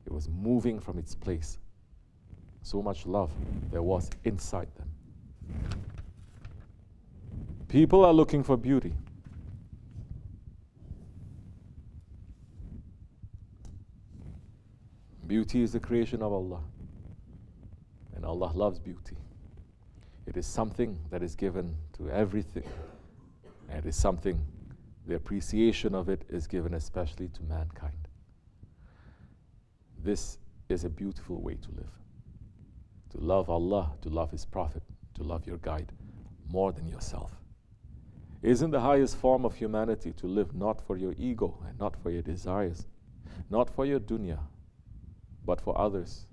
It was moving from its place. So much love there was inside them. People are looking for beauty. Beauty is the creation of Allah. And Allah loves beauty. It is something that is given to everything. And it is something, the appreciation of it is given especially to mankind. This is a beautiful way to live. To love Allah, to love His Prophet, to love your guide more than yourself. Isn't the highest form of humanity to live not for your ego and not for your desires, not for your dunya, but for others,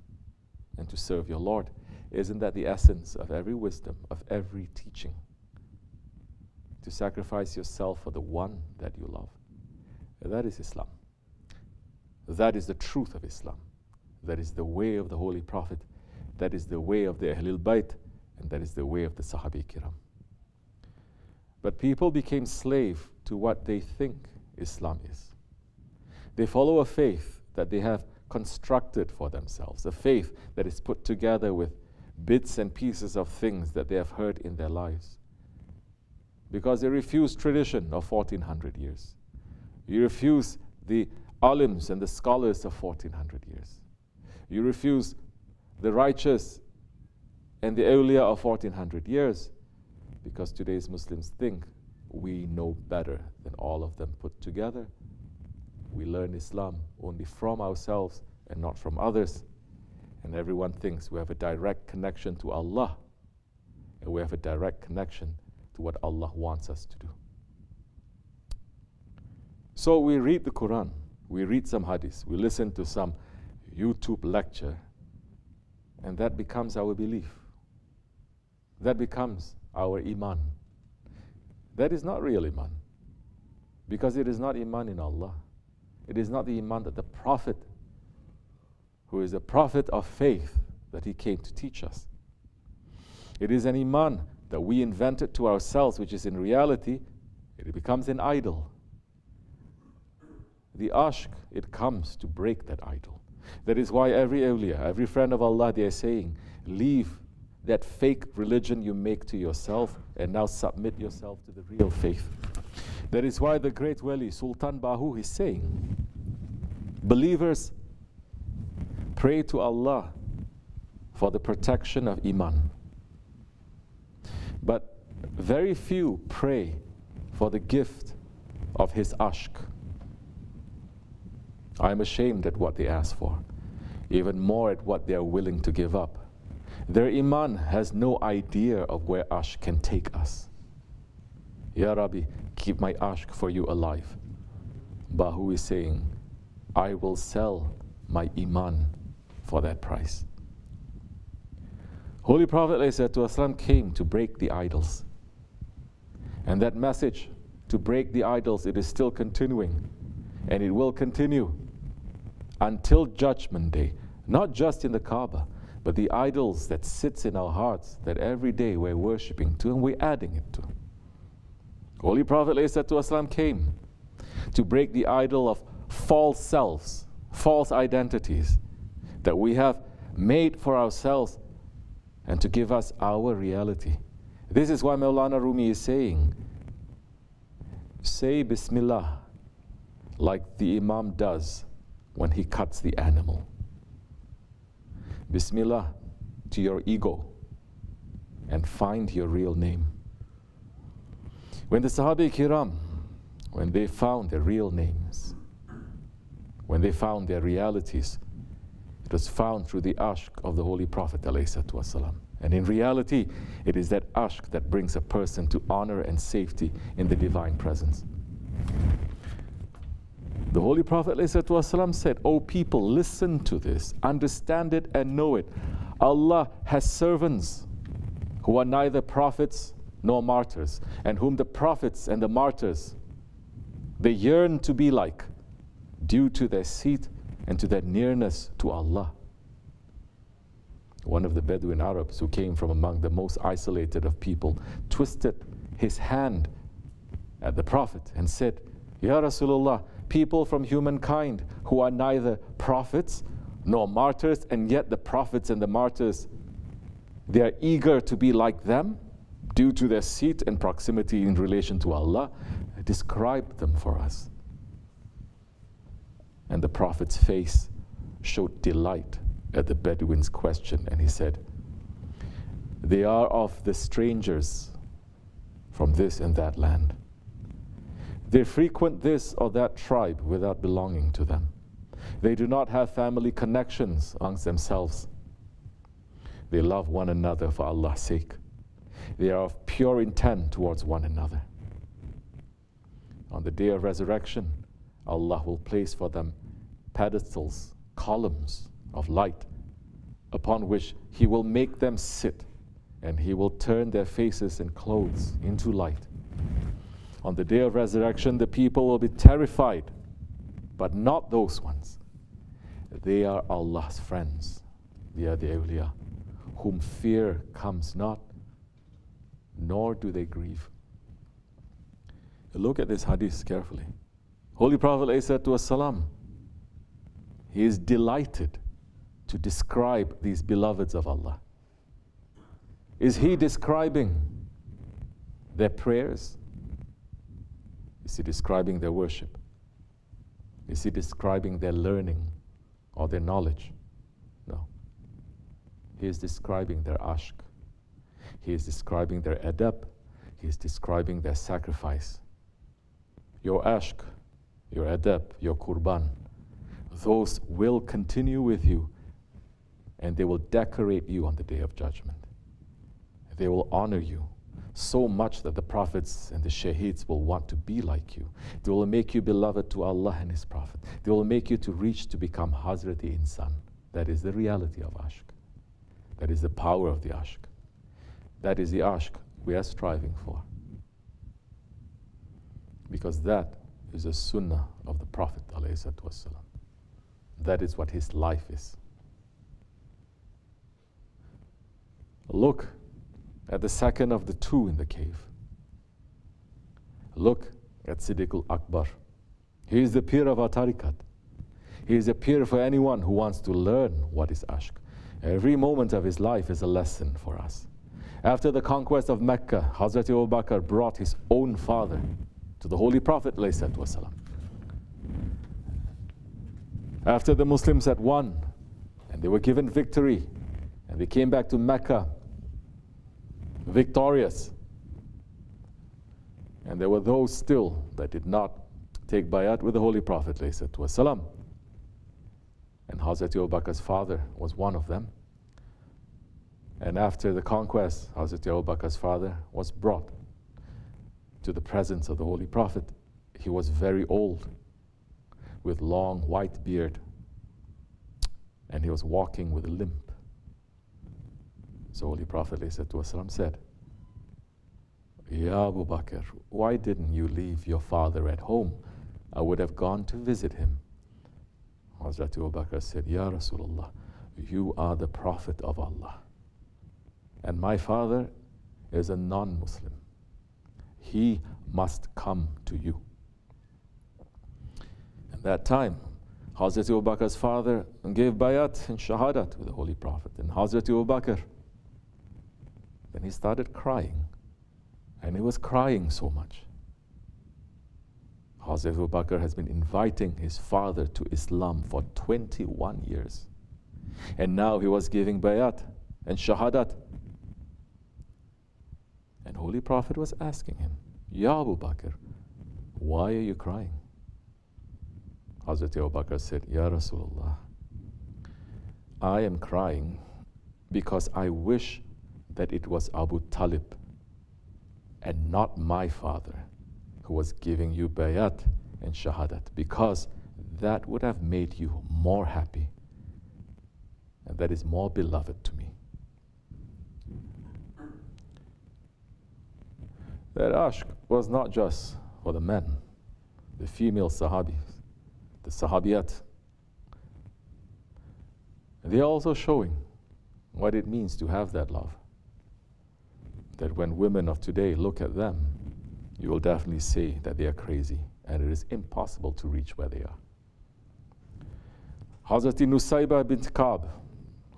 and to serve your Lord? Isn't that the essence of every wisdom, of every teaching? To sacrifice yourself for the one that you love. That is Islam. That is the truth of Islam. That is the way of the Holy Prophet. That is the way of the Ahlul Bayt. And that is the way of the Sahabi Kiram. But people became slave to what they think Islam is. They follow a faith that they have constructed for themselves, a faith that is put together with bits and pieces of things that they have heard in their lives. Because they refuse tradition of 1400 years. You refuse the alims and the scholars of 1400 years. You refuse the righteous and the awliya of 1400 years, because today's Muslims think we know better than all of them put together. We learn Islam only from ourselves and not from others. And everyone thinks we have a direct connection to Allah, and we have a direct connection to what Allah wants us to do. So we read the Quran, we read some hadith, we listen to some YouTube lecture, and that becomes our belief. That becomes our iman. That is not real iman, because it is not iman in Allah. It is not the iman that the Prophet, who is a prophet of faith, that he came to teach us. It is an iman that we invented to ourselves, which is in reality, it becomes an idol. The ashq, it comes to break that idol. That is why every awliya, every friend of Allah, they are saying, leave that fake religion you make to yourself and now submit yourself to the real faith. That is why the great wali, Sultan Bahu, is saying, believers, pray to Allah for the protection of iman. But very few pray for the gift of his ashq. I am ashamed at what they ask for, even more at what they are willing to give up. Their iman has no idea of where ashq can take us. Ya Rabbi, keep my ashq for you alive. Bahu is saying, I will sell my iman for that price. Holy Prophet ﷺ came to break the idols. And that message to break the idols, it is still continuing. And it will continue until Judgment Day. Not just in the Kaaba, but the idols that sits in our hearts, that every day we're worshipping to and we're adding it to. Holy Prophet ﷺ came to break the idol of false selves, false identities that we have made for ourselves, and to give us our reality. This is why Maulana Rumi is saying, say Bismillah like the Imam does when he cuts the animal. Bismillah to your ego and find your real name. When the Sahabi Kiram, when they found their real names, when they found their realities, it was found through the ashq of the Holy Prophet ﷺ. And in reality, it is that ashq that brings a person to honor and safety in the divine presence. The Holy Prophet ﷺ said, O people, listen to this, understand it and know it. Allah has servants who are neither prophets nor martyrs, and whom the prophets and the martyrs, they yearn to be like, due to their seat and to their nearness to Allah. One of the Bedouin Arabs who came from among the most isolated of people twisted his hand at the Prophet and said, Ya Rasulullah, people from humankind who are neither prophets nor martyrs, and yet the prophets and the martyrs, they are eager to be like them due to their seat and proximity in relation to Allah. Describe them for us. And the Prophet's face showed delight at the Bedouin's question, and he said, they are of the strangers from this and that land. They frequent this or that tribe without belonging to them. They do not have family connections amongst themselves. They love one another for Allah's sake. They are of pure intent towards one another. On the day of resurrection, Allah will place for them pedestals, columns of light, upon which he will make them sit, and he will turn their faces and clothes into light. On the day of resurrection, the people will be terrified, but not those ones. They are Allah's friends. They are the awliya, whom fear comes not, nor do they grieve. Look at this hadith carefully. Holy Prophet ﷺ, he is delighted to describe these beloveds of Allah. Is he describing their prayers? Is he describing their worship? Is he describing their learning or their knowledge? No. He is describing their ashq. He is describing their adab. He is describing their sacrifice. Your ashq, your adab, your qurban, those will continue with you, and they will decorate you on the Day of Judgment. They will honor you so much that the prophets and the shaheeds will want to be like you. They will make you beloved to Allah and His Prophet. They will make you to reach to become Hazrati Insan. That is the reality of ashq. That is the power of the ashq. That is the ashq we are striving for. Because that is the sunnah of the Prophet ﷺ. That is what his life is. Look at the second of the two in the cave. Look at Siddiq al-Akbar. He is the peer of our tariqat. He is a peer for anyone who wants to learn what is ashq. Every moment of his life is a lesson for us. After the conquest of Mecca, Hazrat Abu Bakr brought his own father to the Holy Prophet ﷺ. After the Muslims had won and they were given victory and they came back to Mecca victorious, and there were those still that did not take bayat with the Holy Prophet ﷺ. And Hazrat Abu Bakr's father was one of them. And after the conquest, Hazrat Abu Bakr's father was brought to the presence of the Holy Prophet. He was very old, with long white beard, and he was walking with a limp. So Holy Prophet ﷺ said, Ya Abu Bakr, why didn't you leave your father at home? I would have gone to visit him. Hazrat Abu Bakr said, Ya Rasulullah, you are the Prophet of Allah, and my father is a non-Muslim. He must come to you. At that time, Hazrat Abu Bakr's father gave bayat and shahadat with the Holy Prophet. And Hazrat Abu Bakr, then he started crying. And he was crying so much. Hazrat Abu Bakr has been inviting his father to Islam for 21 years. And now he was giving bayat and shahadat. And Holy Prophet was asking him, Ya Abu Bakr, why are you crying? Hazrat Abu Bakr said, Ya Rasulullah, I am crying because I wish that it was Abu Talib and not my father who was giving you bayat and shahadat, because that would have made you more happy, and that is more beloved to me. That ashq was not just for the men, the female sahabis, the sahabiyat. They are also showing what it means to have that love. That when women of today look at them, you will definitely say that they are crazy, and it is impossible to reach where they are. Hazrati Nusayba bint Ka'b,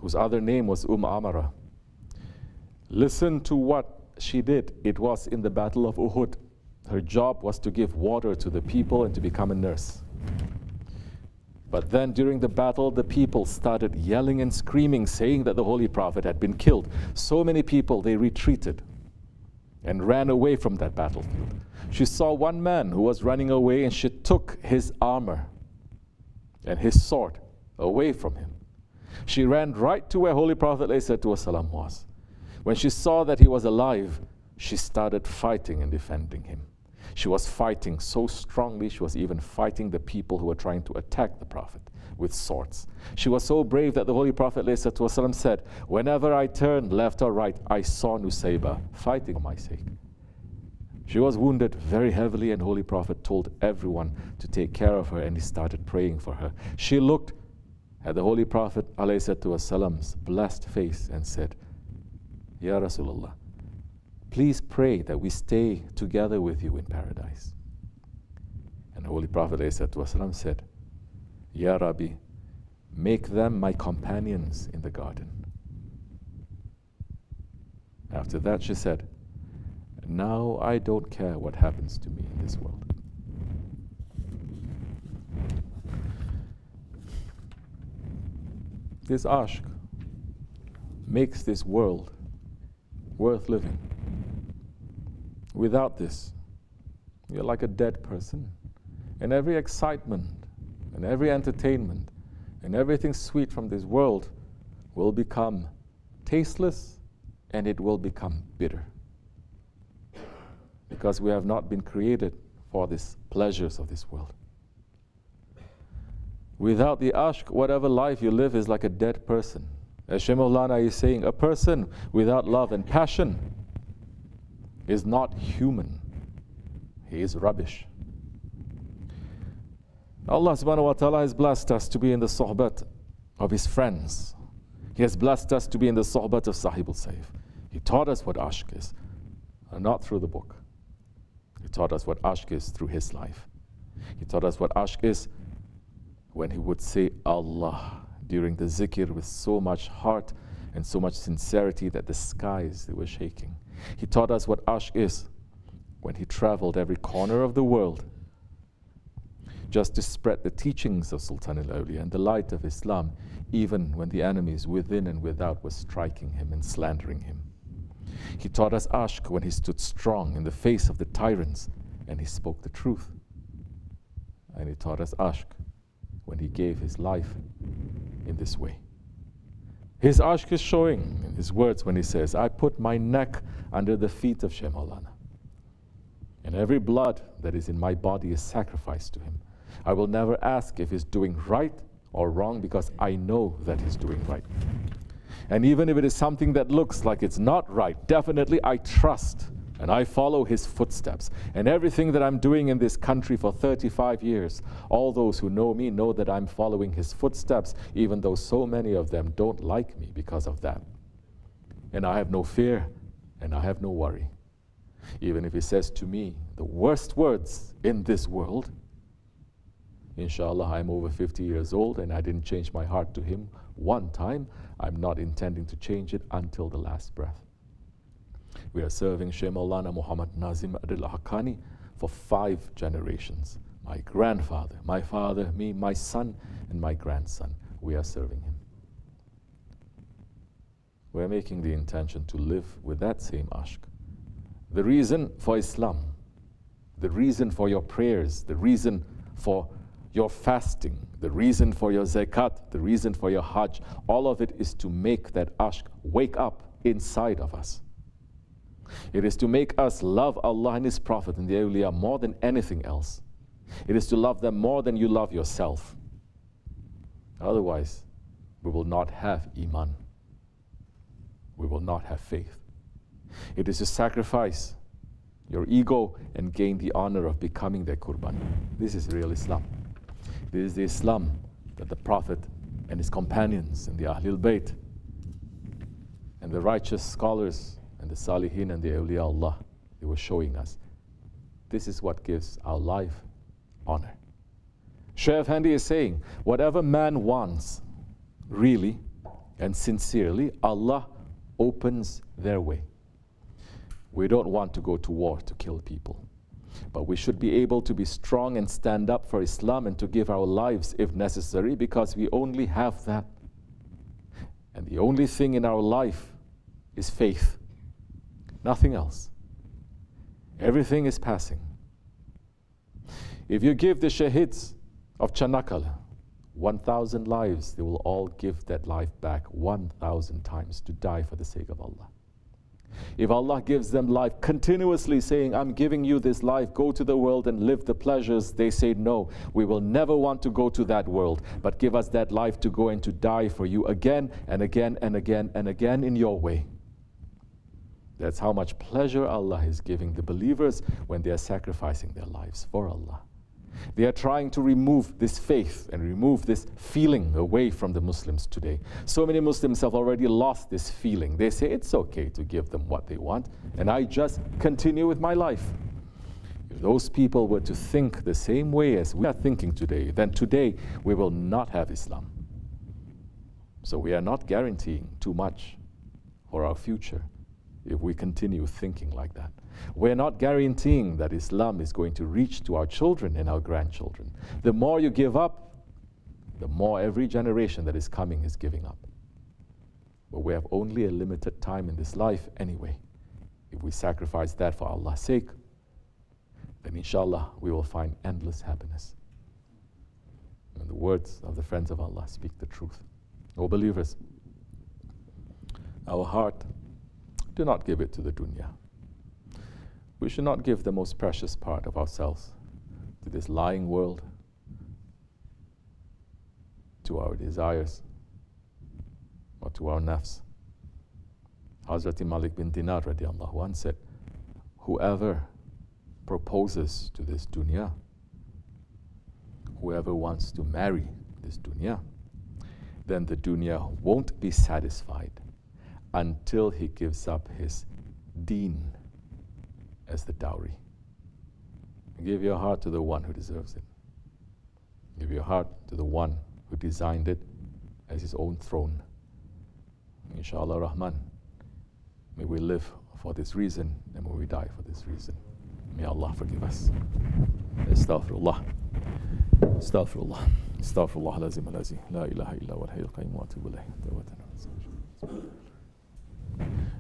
whose other name was Amara, listen to what she did. It was in the Battle of Uhud. Her job was to give water to the people and to become a nurse. But then during the battle, the people started yelling and screaming, saying that the Holy Prophet had been killed. So many people, they retreated and ran away from that battlefield. She saw one man who was running away, and she took his armor and his sword away from him. She ran right to where Holy Prophet ﷺ was. When she saw that he was alive, she started fighting and defending him. She was fighting so strongly, she was even fighting the people who were trying to attack the Prophet. with swords. She was so brave that the Holy Prophet ﷺ said, whenever I turned left or right, I saw Nusayba fighting for my sake. She was wounded very heavily, and Holy Prophet told everyone to take care of her, and he started praying for her. She looked at the Holy Prophet ﷺ's blessed face and said, Ya Rasulullah, please pray that we stay together with you in paradise. And the Holy Prophet ﷺ said, Ya Rabbi, make them my companions in the garden. After that she said, now I don't care what happens to me in this world. This ashq makes this world worth living. Without this, you're like a dead person. And every excitement and every entertainment and everything sweet from this world will become tasteless, and it will become bitter. Because we have not been created for these pleasures of this world. Without the ashq, whatever life you live is like a dead person. As Shaykh Maulana is saying, a person without love and passion is not human. He is rubbish. Allah subhanahu wa ta'ala has blessed us to be in the sohbat of His friends. He has blessed us to be in the sohbat of Sahibul Sayf. He taught us what ashq is, and not through the book. He taught us what ashq is through His life. He taught us what ashq is when he would say Allah during the zikr with so much heart and so much sincerity that the skies, they were shaking. He taught us what ashq is when he traveled every corner of the world just to spread the teachings of Sultan al-Awliya and the light of Islam, even when the enemies within and without were striking him and slandering him. He taught us ashq when he stood strong in the face of the tyrants and he spoke the truth. And he taught us ashq when he gave his life in this way. His ashq is showing in his words when he says, I put my neck under the feet of Shaykh Maulana, and every blood that is in my body is sacrificed to him. I will never ask if he's doing right or wrong, because I know that he's doing right. And even if it is something that looks like it's not right, definitely I trust and I follow his footsteps. And everything that I'm doing in this country for 35 years, all those who know me know that I'm following his footsteps, even though so many of them don't like me because of that. And I have no fear and I have no worry. Even if he says to me the worst words in this world, inshallah, I'm over 50 years old and I didn't change my heart to him one time. I'm not intending to change it until the last breath. We are serving Shaykh Maulana Muhammad Nazim Adil Hakkani for 5 generations. My grandfather, my father, me, my son, and my grandson. We are serving him. We are making the intention to live with that same ashq. The reason for Islam, the reason for your prayers, the reason for your fasting, the reason for your zakat, the reason for your hajj, all of it is to make that ashq wake up inside of us. It is to make us love Allah and His Prophet and the awliya more than anything else. It is to love them more than you love yourself. Otherwise, we will not have iman. We will not have faith. It is to sacrifice your ego and gain the honor of becoming their qurban. This is real Islam. This is the Islam that the Prophet and his companions and the Ahlul Bayt and the righteous scholars and the Salihin and the Awliya Allah, they were showing us. This is what gives our life honor. Shaykh Effendi is saying, whatever man wants, really and sincerely, Allah opens their way. We don't want to go to war to kill people, but we should be able to be strong and stand up for Islam and to give our lives if necessary, because we only have that. And the only thing in our life is faith. Nothing else. Everything is passing. If you give the shahids of Chanakala 1,000 lives, they will all give that life back 1,000 times to die for the sake of Allah. If Allah gives them life, continuously saying, I'm giving you this life, go to the world and live the pleasures, they say, no, we will never want to go to that world, but give us that life to go and to die for you again and again and again and again in your way. That's how much pleasure Allah is giving the believers when they are sacrificing their lives for Allah. They are trying to remove this faith and remove this feeling away from the Muslims today. So many Muslims have already lost this feeling. They say it's okay to give them what they want, and I just continue with my life. If those people were to think the same way as we are thinking today, then today we will not have Islam. So we are not guaranteeing too much for our future if we continue thinking like that. We're not guaranteeing that Islam is going to reach to our children and our grandchildren. The more you give up, the more every generation that is coming is giving up. But we have only a limited time in this life anyway. If we sacrifice that for Allah's sake, then inshallah we will find endless happiness. And the words of the friends of Allah speak the truth. O believers, our heart, do not give it to the dunya. We should not give the most precious part of ourselves to this lying world, to our desires, or to our nafs. Hazrat Malik bin Dinar radiallahu anh said, whoever proposes to this dunya, whoever wants to marry this dunya, then the dunya won't be satisfied until he gives up his deen as the dowry. Give your heart to the one who deserves it. Give your heart to the one who designed it as his own throne. Inshallah Rahman, may we live for this reason and may we die for this reason. May Allah forgive us. Astaghfirullah. Astaghfirullah. Astaghfirullah lazim alazi. La ilaha illa wal hayyul qayyum wa atubu ilayh.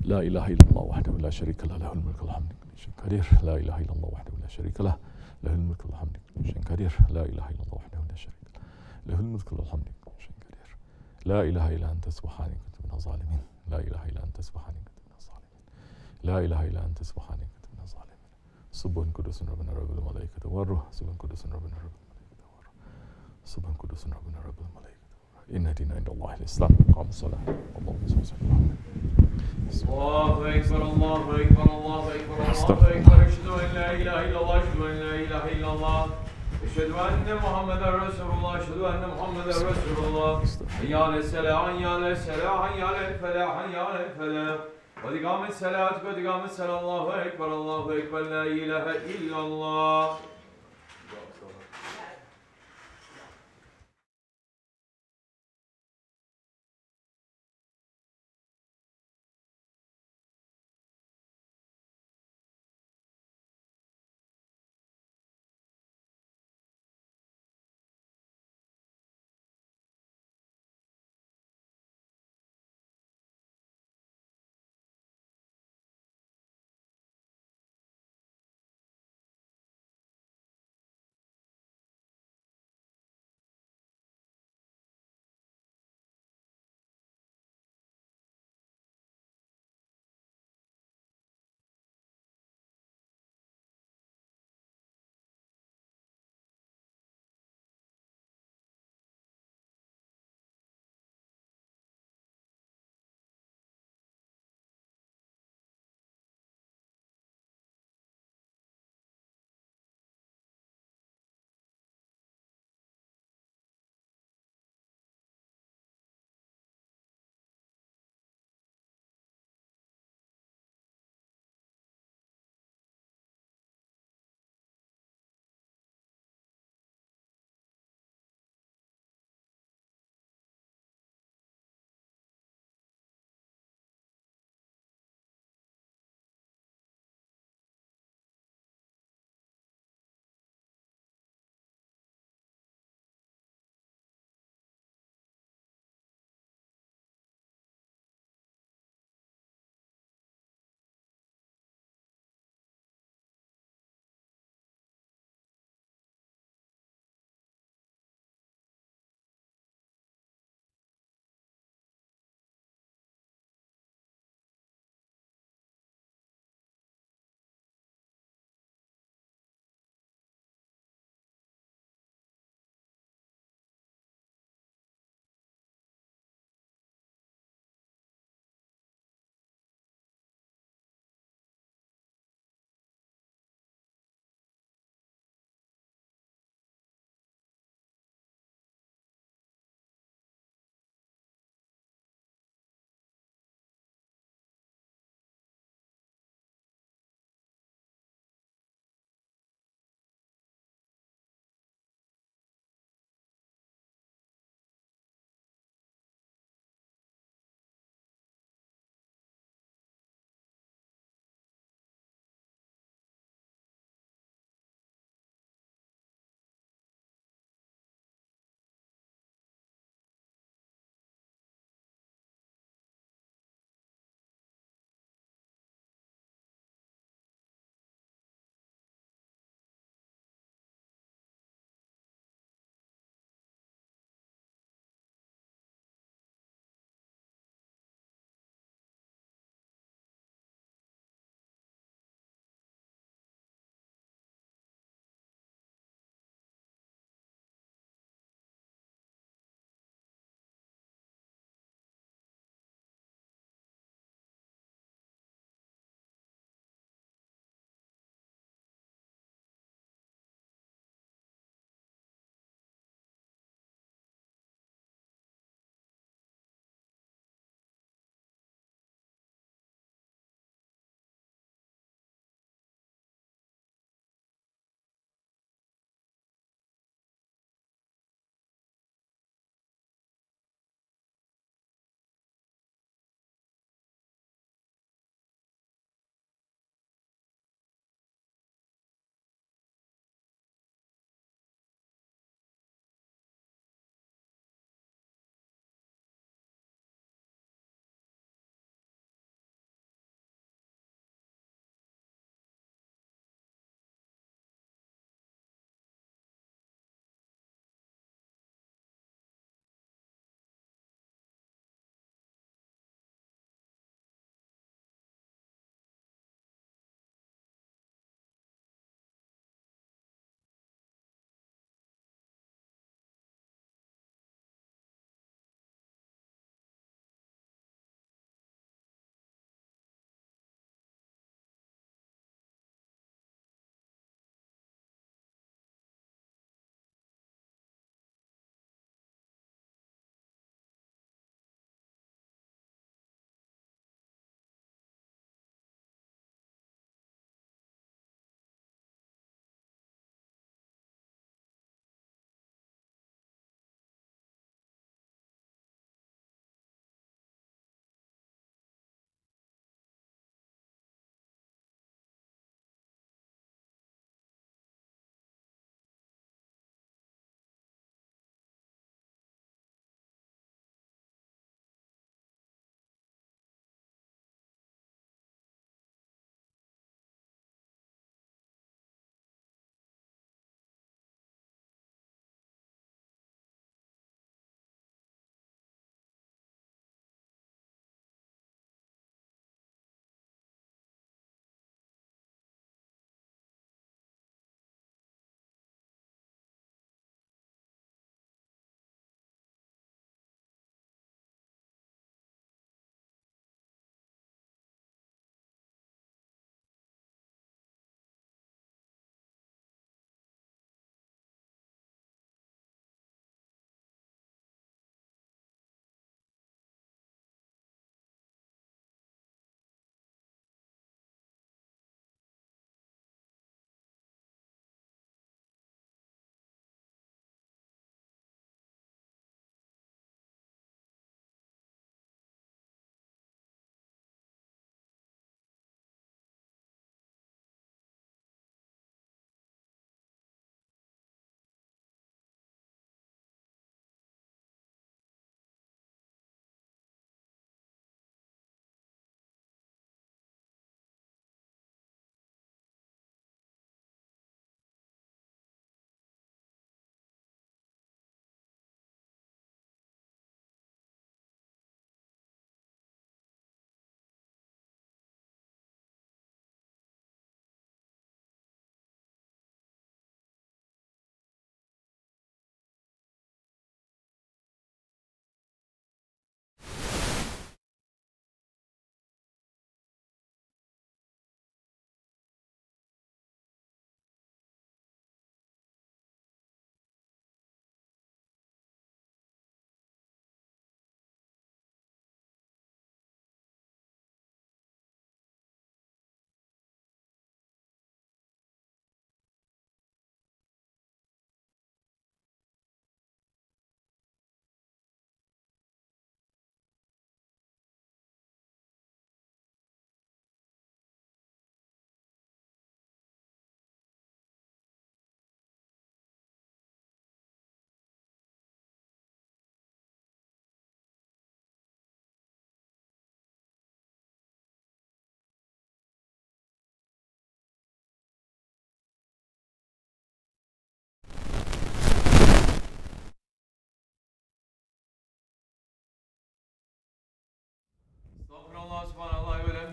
لا إله إلا الله وحده لا شريك له له الملك والحمد لله شيء قدير لا إله إلا الله وحده لا شريك له له الملك والحمد لله شيء قدير لا إله إلا الله وحده لا شريك له له الملك والحمد لله شيء قدير لا إله إلا أنت سبحانك كنت من الظالمين لا إله إلا أنت سبحانك كنت من الظالمين لا إله إلا أنت سبحانك كنت من الظالمين سبحان قدوس ربنا رب الملائكة والروح سبحان قدوس ربنا رب الملائكة والروح سبحان قدوس ربنا رب الملائكة إن دين عند الله الإسلام قام الصلاة اللهم صل وسلم الله أكبر الله أكبر الله أكبر الله أكبر أشهد أن لا إله إلا الله أشهد أن لا إله إلا الله أشهد أن محمدا رسول الله أشهد أن محمدا رسول الله حي على الصلاة حي على الصلاة حي على الفلاح حي على الفلاح قد قامت الصلاة قد قامت الصلاة الله أكبر لا إله إلا الله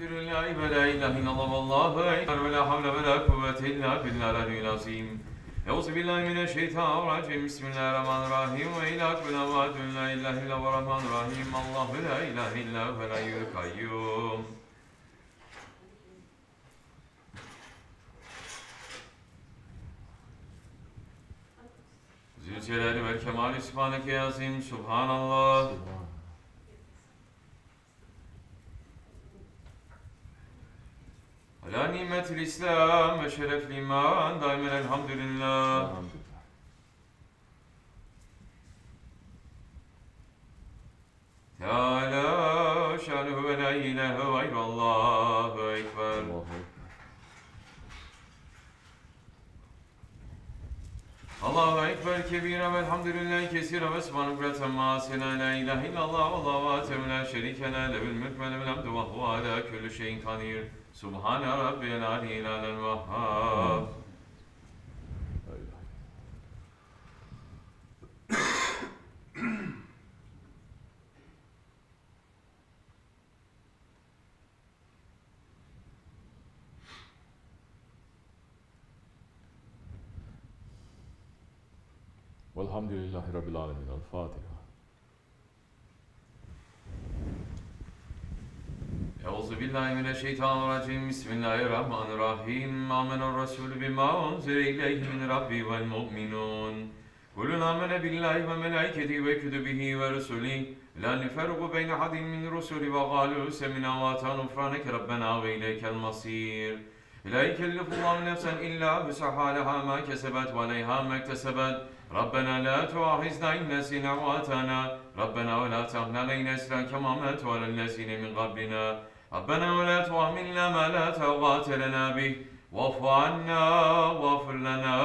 elhamdülillahi ve la ilahe illallah vallahu ekber ve la havle ve la kuvvete illa billahil azim. Euzubillahimineşşeytanirracim. Bismillahirrahmanirrahim. Ve ilâk ve nevâdün la ilahe illa ve rahmanirrahim. Allahu la ilahe illa ve la yukayyum. Zülcelali vel kemali sübhaneke yazim. Subhanallah. Ala nimetil İslam ve şerefli iman daimen elhamdülillah. Teala şanuhu ve la ilahe gayrallahu ekber. Allahu ekber kebira velhamdülillahi kesira ve subhanallah ma sena la ilahe illallah vallahu la şerike la lehul mulk ve lehul hamdu ve huve ala kulli şeyin kadir. Subhane rabbiyel aliyyil vehhab. Velhamdülillahi Rabbil alemin. El-Fatiha. Euzubillahimineşşeytanirracim. Bismillahirrahmanirrahim. Amener Resulü bima unzile ileyhi min Rabbi vel mu'minun. Kulun amene billahi ve melaiketi ve kütübihi ve rusulihi. La nüfergu beyne hadin min rusuli ve galu semina ve atanu franeke Rabbena ve ileykel masir. La yükellifullahu nefsen illa vus'aha ma kesebet ve aleyha ma iktesebet. ربنا لا تؤاخذنا إن نسينا وأخطأنا ربنا ولا تحمل علينا إصرا كما حملته على الذين من قبلنا ربنا ولا تحملنا ما لا طاقة لنا به واعف عنا واغفر لنا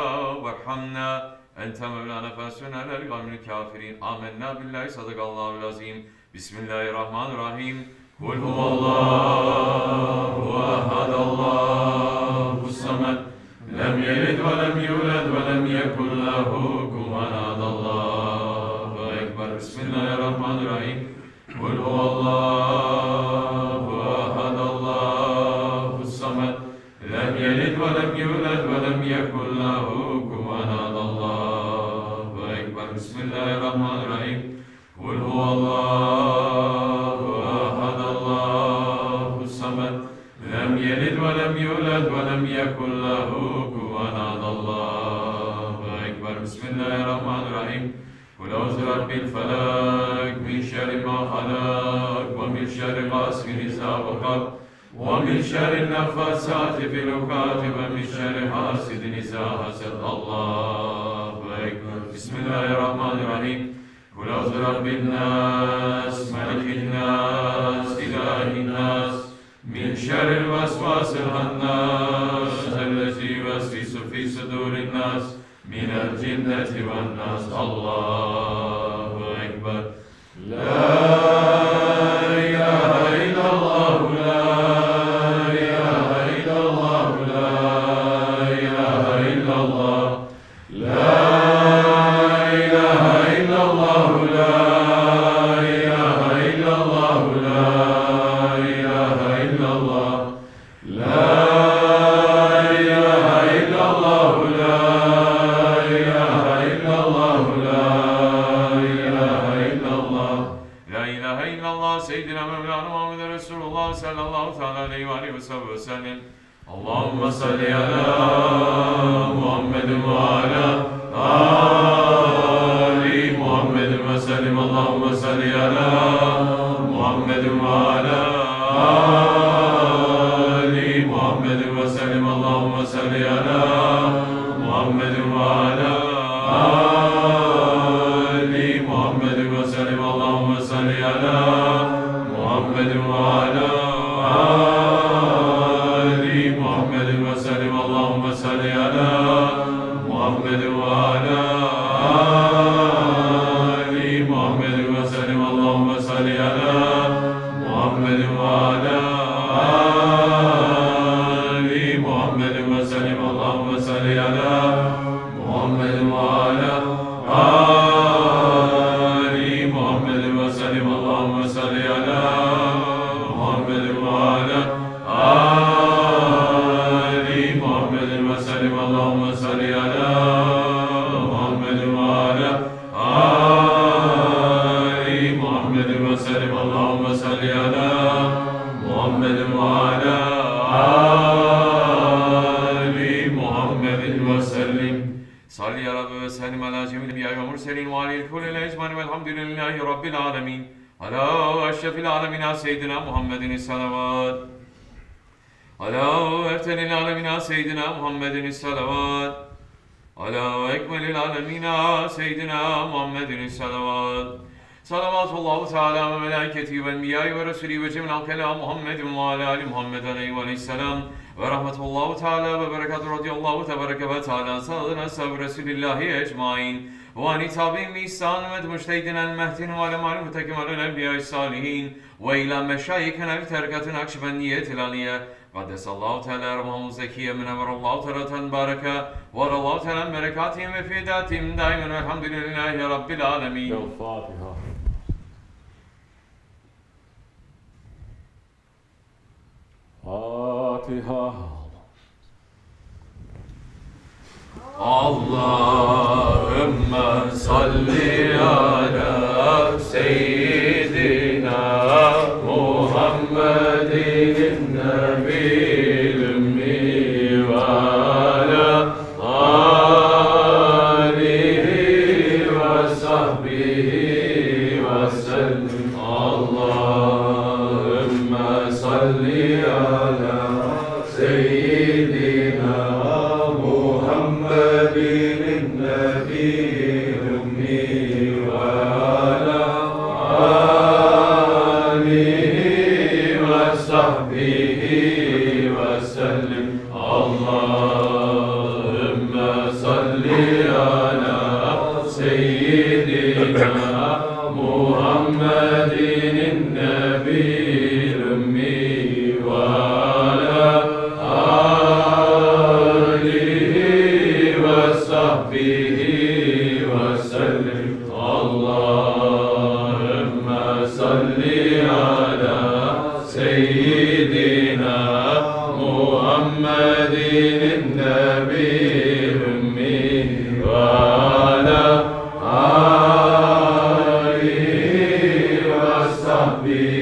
وارحمنا أنت مولانا فانصرنا على القوم الكافرين آمنا بالله صدق الله العظيم بسم الله الرحمن الرحيم قل هو الله أحد الله الصمد لم يلد ولم يولد ولم يكن له كفوا أحد الله أكبر بسم الله الرحمن الرحيم قل هو الله أحد الله الصمد لم يلد ولم يولد ولم يكن له كفوا أحد الله أكبر بسم الله الرحمن الرحيم قل هو الله أحد الله الصمد لم يلد ولم يولد ولم يكن له بسم الله الرحمن الرحيم قل أعوذ برب الفلق من شر ما خلق ومن شر غاسق إذا وقب ومن شر النفاثات في العقد ومن شر حاسد إذا حسد الله أكبر بسم الله الرحمن الرحيم قل أعوذ برب الناس ملك الناس إله الناس من شر الوسواس الخناس الذي يوسوس في صدور الناس من الجنة والناس الله أكبر لا إله إلا الله لا إله إلا الله لا إله إلا الله لا إله إلا الله لا إله إلا الله لا إله إلا الله لا وسلم اللهم صل على محمد وعلى آل محمد وسلم اللهم صل على محمد وعلى آل محمد وسلم اللهم صل على محمد وعلى آل محمد وسلم اللهم صل على محمد وعلى صل على محمد وعلى آل محمد وسلم اللهم صل المرسلين وعلى الكل الأجمعين والحمد لله رب العالمين على أشرف العالمين سيدنا محمد الصلوات على أفضل العالمين سيدنا محمد الصلوات على أكمل العالمين سيدنا محمد الصلوات صلوات الله تعالى وملائكته والأنبياء ورسله وجميع الكلام محمد وعلى آل محمد عليه السلام ورحمة الله تعالى وبركاته رضي الله تبارك وتعالى صلى على رسول الله أجمعين وعن تابعين بإحسان ومجتهدين المهتين وعلى معلوم تكمل الأنبياء الصالحين وإلى مشايخنا بتركة نقشبندية العليا قدس الله تعالى أرواحهم زكية منور الله تعالى باركة ورى الله تعالى بركاتهم وفيداتهم دائما والحمد لله رب العالمين. الفاتحة. فاتحة. اللهم صل على سيدنا محمد النبي الأمي وعلى آله وصحبه وسلم. اللهم صل على سيدنا محمد النبي الأمي وعلى آله وصحبه وسلم. اللهم صل على سيدنا محمد النبي الأمي وعلى آله وصحبه وسلم. اللهم صل على سيدنا محمد النبي الأمي وعلى آله وصحبه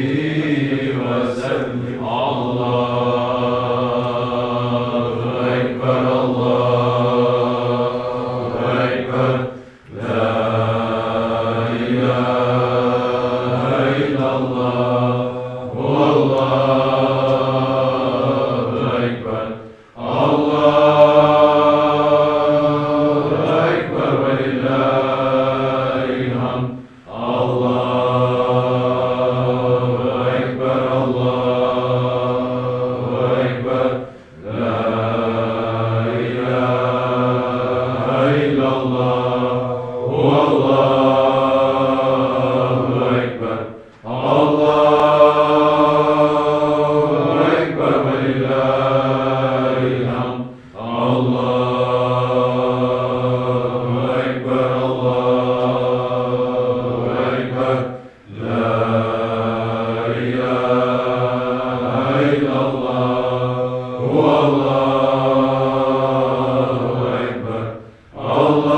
وسلم. الله أكبر الله أكبر لا إله إلا الله والله أكبر الله أكبر ولله الحمد. الله أكبر الله أكبر لا إله إلا الله والله أكبر الله أكبر ولله الحمد. الله أكبر الله أكبر لا إله إلا الله والله أكبر. الله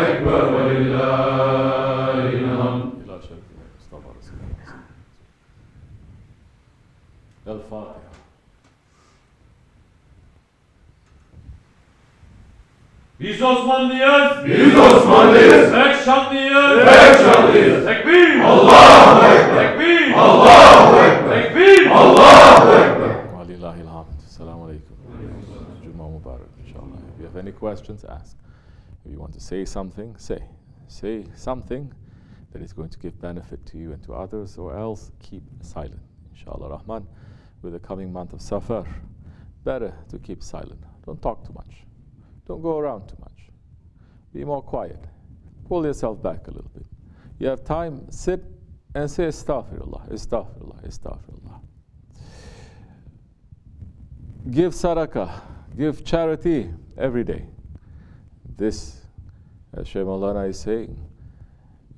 أكبر ولله الحمد. إلى شرف المصطفى رسول الله. الفاتحة. Biz Osmanlıyız. Biz Osmanlıyız. Pek şanlıyız. Pek şanlıyız. Tekbir. Allahu Ekber. Tekbir. Allahu Ekber. Tekbir. Allahu Ekber. Walillahi alhamd. Assalamu alaikum. Jummah Mubarak, inshallah. If you have any questions, ask. If you want to say something, say. Say something that is going to give benefit to you and to others, or else keep silent. Inshallah Rahman, with the coming month of Safar, better to keep silent. Don't talk too much. Don't go around too much. Be more quiet. Pull yourself back a little bit. You have time, sit and say Astaghfirullah, Astaghfirullah, Astaghfirullah. Give sadaqah, give charity every day. This, as Shaykh Maulana is saying,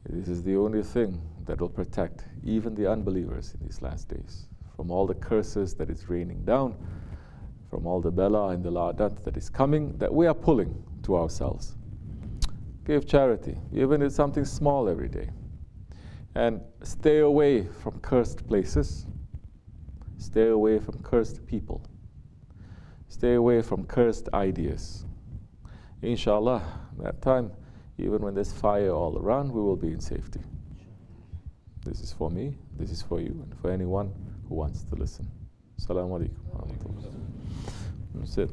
this is the only thing that will protect even the unbelievers in these last days from all the curses that is raining down, from all the bala and the la'adat that is coming, that we are pulling to ourselves. Give charity, even if it's something small every day. And stay away from cursed places. Stay away from cursed people. Stay away from cursed ideas. Inshallah, that time, even when there's fire all around, we will be in safety. This is for me, this is for you, and for anyone who wants to listen. Assalamu alaikum. That's it.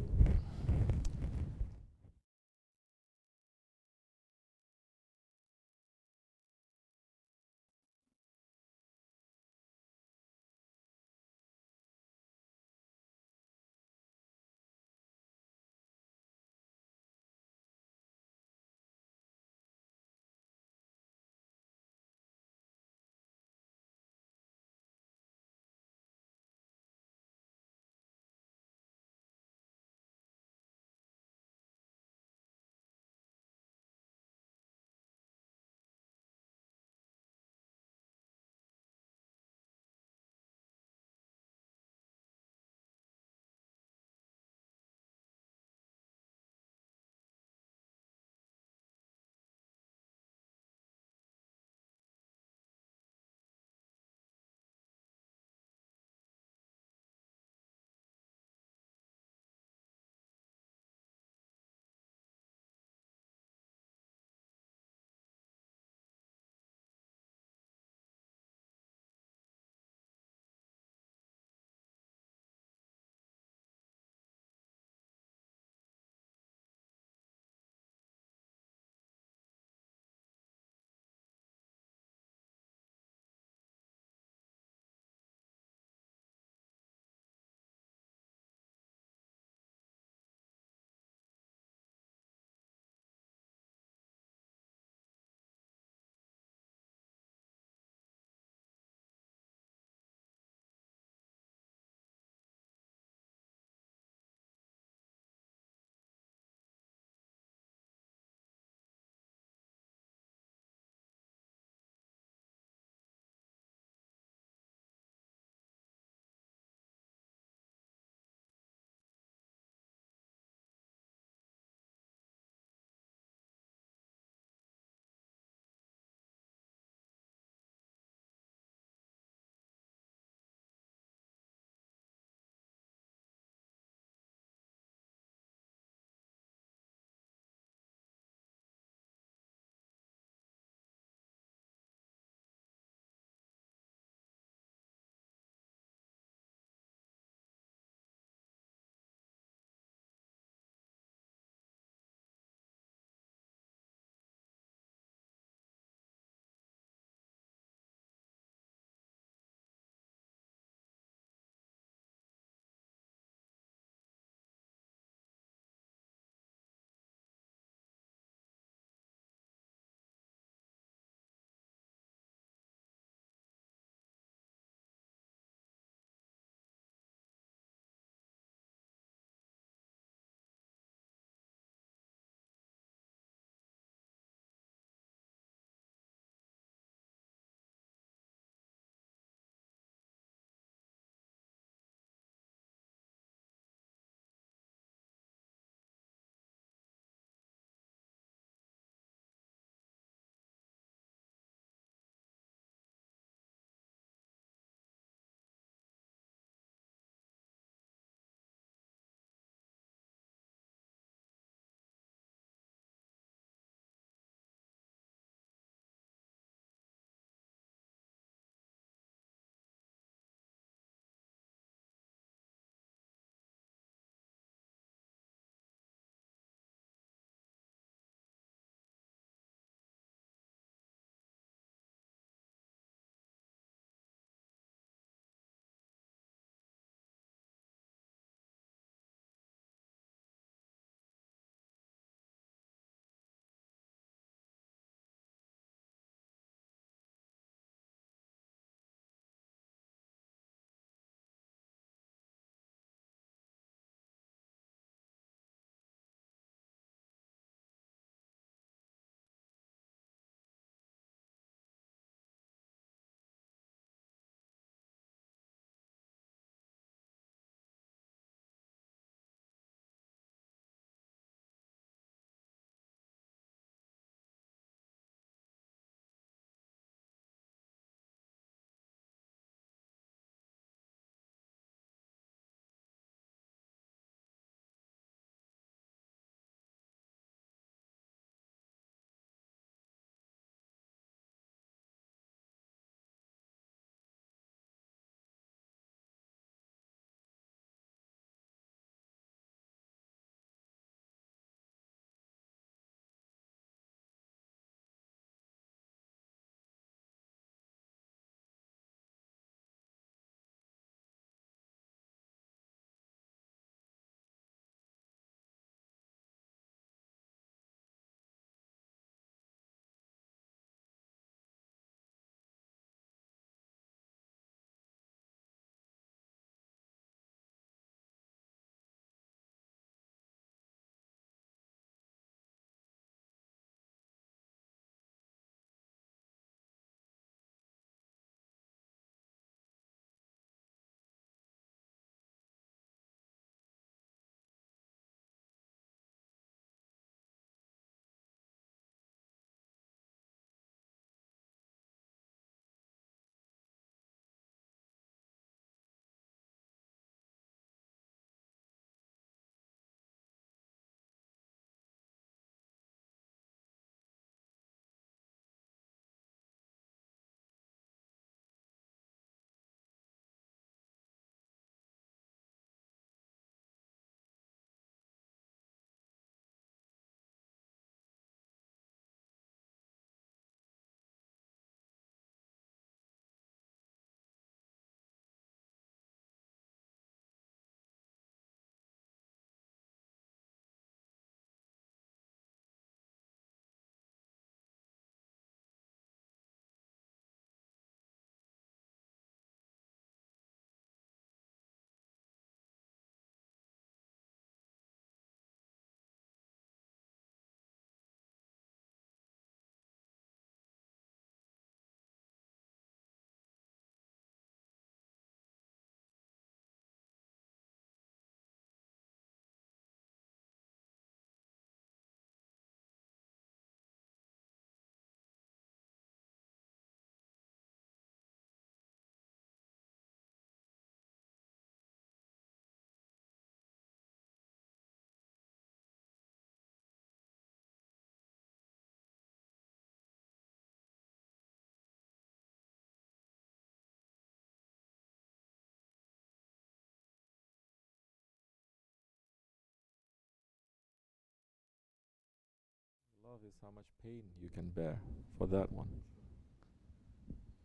is how much pain you can bear for that one.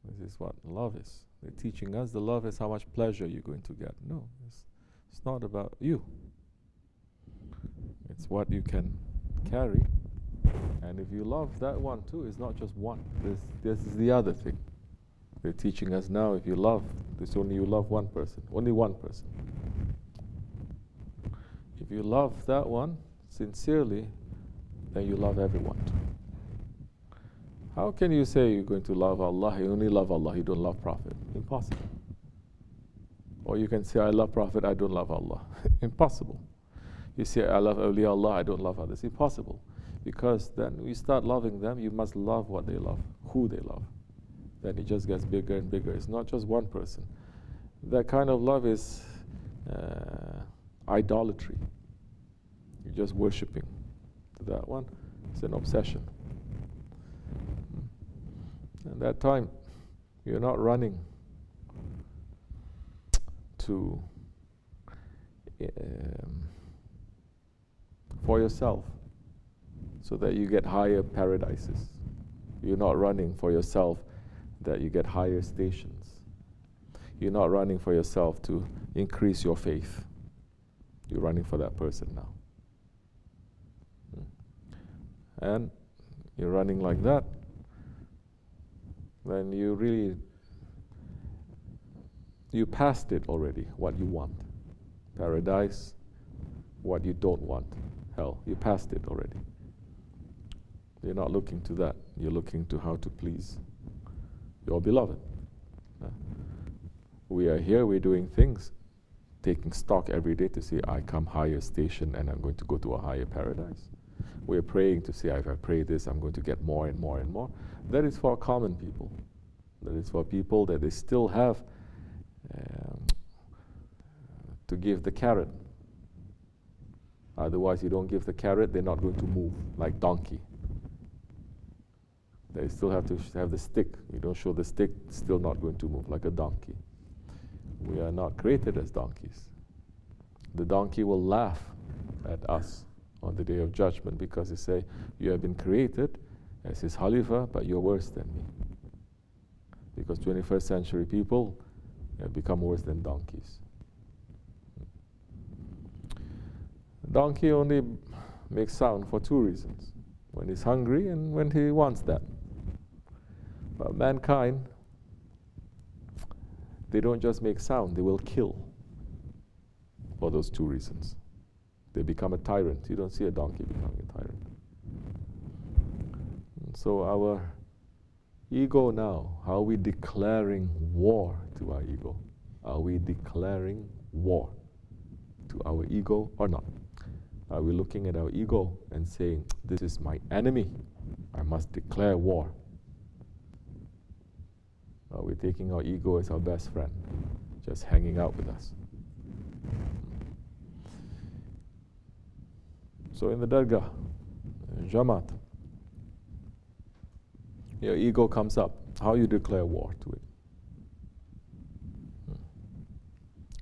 This is what love is. They're teaching us the love is how much pleasure you're going to get. No, it's not about you. It's what you can carry. And if you love that one too, it's not just one. This is the other thing. They're teaching us now, if you love, it's only you love one person. Only one person. If you love that one sincerely, then you love everyone too. How can you say you're going to love Allah, you only love Allah, you don't love Prophet? Impossible. Or you can say, I love Prophet, I don't love Allah. Impossible. You say, I love awliya Allah, I don't love others. Impossible. Because then we start loving them, you must love what they love, who they love. Then it just gets bigger and bigger. It's not just one person. That kind of love is idolatry. You're just worshipping that one. It's an obsession. And that time, you're not running to for yourself so that you get higher paradises. You're not running for yourself that you get higher stations. You're not running for yourself to increase your faith. You're running for that person now. And you're running like that, then you passed it already, what you want. Paradise, what you don't want. Hell, you passed it already. You're not looking to that. You're looking to how to please your beloved. We are here, we're doing things, taking stock every day to say, I come higher station and I'm going to go to a higher paradise. We're praying to say, if I pray this, I'm going to get more and more and more. That is for common people. That is for people that they still have to give the carrot. Otherwise, you don't give the carrot, they're not going to move, like donkey. They still have to have the stick. You don't show the stick, it's still not going to move, like a donkey. We are not created as donkeys. The donkey will laugh at us on the day of judgment because they say, you have been created as his Khalifa, but you're worse than me. Because 21st century people have become worse than donkeys. The donkey only makes sound for two reasons. When he's hungry and when he wants that. But mankind, they don't just make sound, they will kill for those two reasons. They become a tyrant. You don't see a donkey becoming a tyrant. And so our ego now, how are we declaring war to our ego? Are we declaring war to our ego or not? Are we looking at our ego and saying, this is my enemy, I must declare war? Are we taking our ego as our best friend, just hanging out with us? So in the Dergah, Jamaat, your ego comes up. How you declare war to it?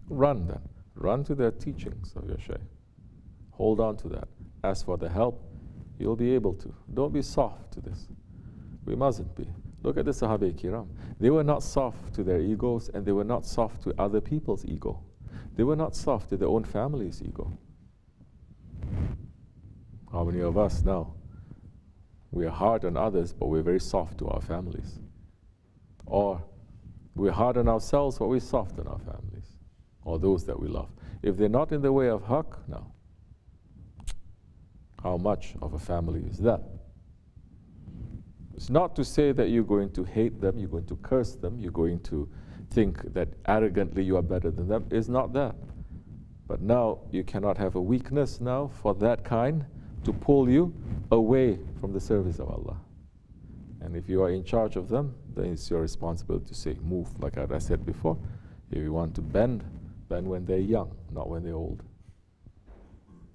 Run then. Run to the teachings of your Shaykh. Hold on to that. As for the help, you'll be able to. Don't be soft to this. We mustn't be. Look at the Sahaba Kiram. They were not soft to their egos, and they were not soft to other people's ego. They were not soft to their own family's ego. How many of us now? We are hard on others, but we're very soft to our families. Or we're hard on ourselves, but we're soft on our families, or those that we love. If they're not in the way of haqq, no. How much of a family is that? It's not to say that you're going to hate them, you're going to curse them, you're going to think that arrogantly you are better than them. It's not that. But now you cannot have a weakness now for that kind to pull you away from the service of Allah. And if you are in charge of them, then it's your responsibility to say, move. Like I said before, if you want to bend when they're young, not when they're old.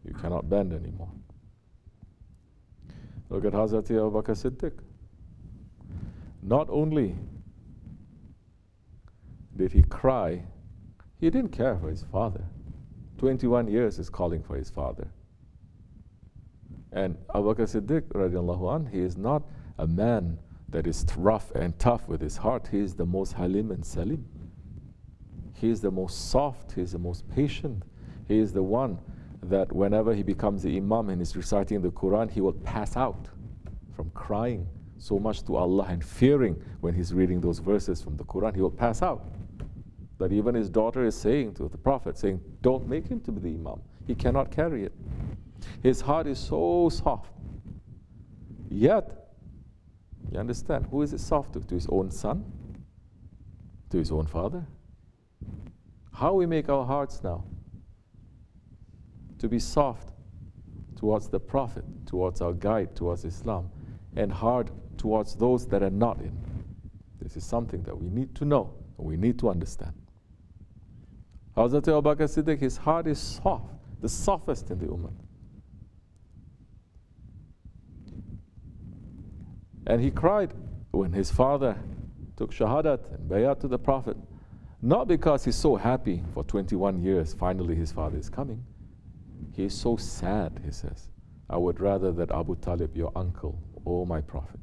You cannot bend anymore. Look at Hazrat Abu Bakr Siddiq. Not only did he cry, he didn't care for his father. 21 years is calling for his father. And Abu Bakr Siddiq, radiallahu anh, he is not a man that is rough and tough with his heart. He is the most halim and salim. He is the most soft, he is the most patient. He is the one that whenever he becomes the imam and is reciting the Quran, he will pass out from crying so much to Allah and fearing when he's reading those verses from the Quran. He will pass out. That even his daughter is saying to the Prophet, saying, don't make him to be the imam. He cannot carry it. His heart is so soft. Yet, you understand, who is it soft to? To his own son? To his own father? How we make our hearts now to be soft towards the Prophet, towards our guide, towards Islam, and hard towards those that are not in. This is something that we need to know, we need to understand. Hazrat Abu Bakr Siddiq, his heart is soft, the softest in the Ummah. And he cried when his father took shahadat and bayat to the Prophet, not because he's so happy for 21 years, finally his father is coming. He is so sad, he says. I would rather that Abu Talib, your uncle, oh my Prophet,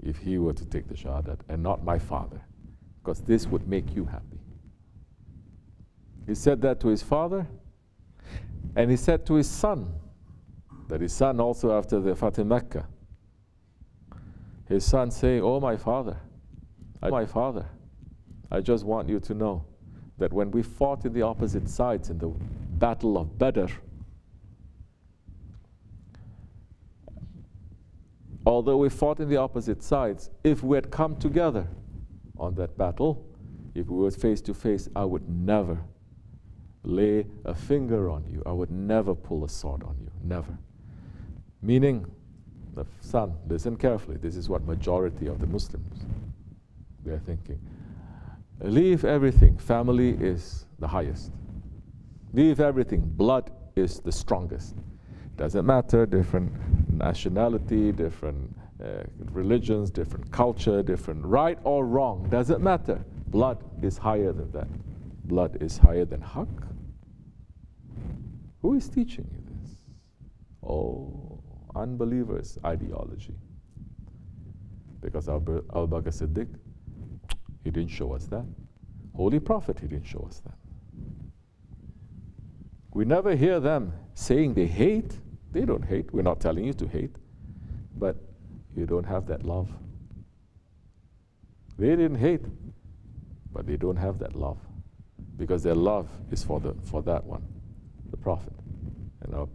if he were to take the shahadat and not my father, because this would make you happy. He said that to his father, and he said to his son, that his son also after the Fatih Mecca, his son saying, oh my father, I just want you to know that when we fought in the opposite sides in the Battle of Badr, although we fought in the opposite sides, if we had come together on that battle, if we were face to face, I would never lay a finger on you. I would never pull a sword on you, never. Meaning, the son, listen carefully, this is what majority of the Muslims, they are thinking. Leave everything, family is the highest. Leave everything, blood is the strongest. Doesn't matter, different nationality, different religions, different culture, different right or wrong, doesn't matter. Blood is higher than that. Blood is higher than haqq. Who is teaching you this? Oh, unbelievers' ideology. Because Abu Bakr Siddiq, he didn't show us that. Holy Prophet, he didn't show us that. We never hear them saying they hate. They don't hate. We're not telling you to hate. But you don't have that love. They didn't hate, but they don't have that love. Because their love is for that one, the Prophet, and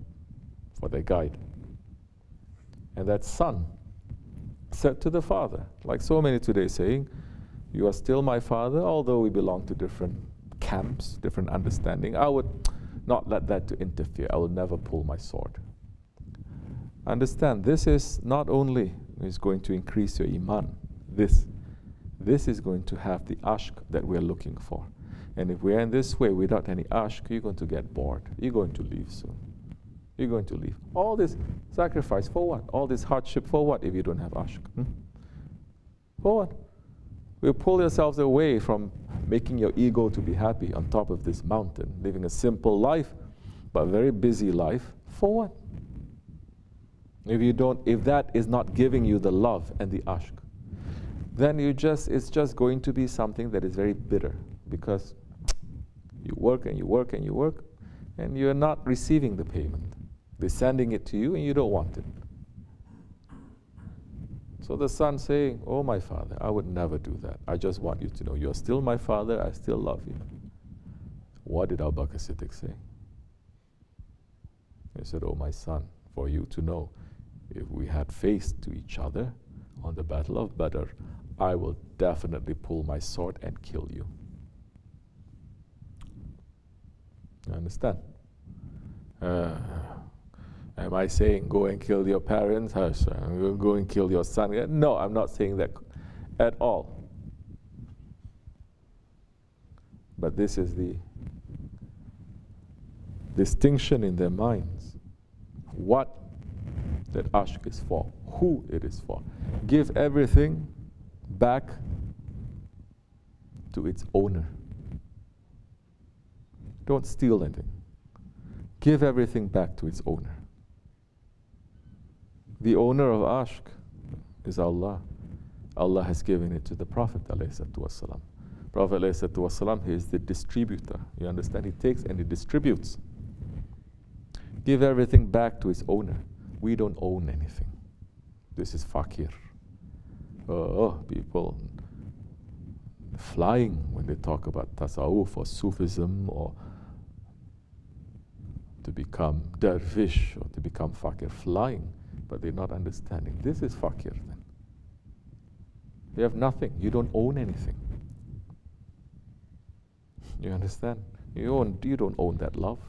for their guide. And that son said to the father, like so many today saying, you are still my father, although we belong to different camps, different understanding. I would not let that to interfere. I will never pull my sword. Understand, this is not only is going to increase your iman, this is going to have the ashq that we're looking for. And if we're in this way without any ashq, you're going to get bored. You're going to leave soon. You're going to leave. All this sacrifice for what? All this hardship for what if you don't have ashq? For what? We'll pull yourselves away from making your ego to be happy on top of this mountain, living a simple life, but very busy life. For what? If that is not giving you the love and the ashq, then it's just going to be something that is very bitter, because you work and you work and you work, and you're not receiving the payment. They're sending it to you and you don't want it. So the son saying, oh my father, I would never do that. I just want you to know you're still my father, I still love you. What did Abu Bakr Siddiq say? He said, oh my son, for you to know, if we had faced to each other on the Battle of Badr, I will definitely pull my sword and kill you. You understand? Am I saying go and kill your parents? Go and kill your son? No, I'm not saying that at all. But this is the distinction in their minds. What that ashq is for, who it is for. Give everything back to its owner. Don't steal anything. Give everything back to its owner. The owner of Ashq is Allah. Allah has given it to the Prophet ﷺ. Prophet ﷺ, he is the distributor. You understand? He takes and he distributes. Give everything back to its owner. We don't own anything. This is fakir. People flying when they talk about tasawwuf or Sufism or to become dervish or to become fakir, flying, but they're not understanding. This is fakir then. You have nothing. You don't own anything. You understand? You don't own that love.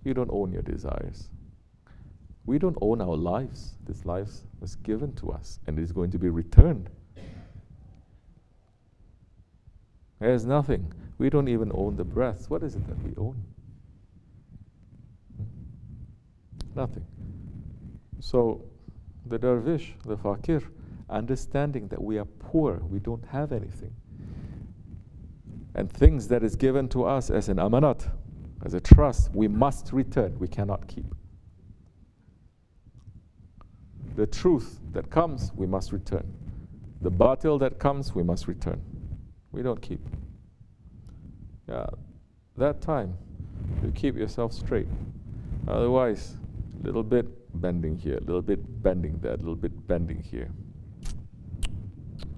You don't own your desires. We don't own our lives. This life was given to us and is going to be returned. There's nothing. We don't even own the breath. What is it that we own? Nothing. So the dervish, the fakir, understanding that we are poor, we don't have anything. And things that is given to us as an amanat, as a trust, we must return. We cannot keep. The truth that comes, we must return. The batil that comes, we must return. We don't keep. Yeah, that time, you keep yourself straight. Otherwise, a little bit bending here, a little bit bending there, a little bit bending here.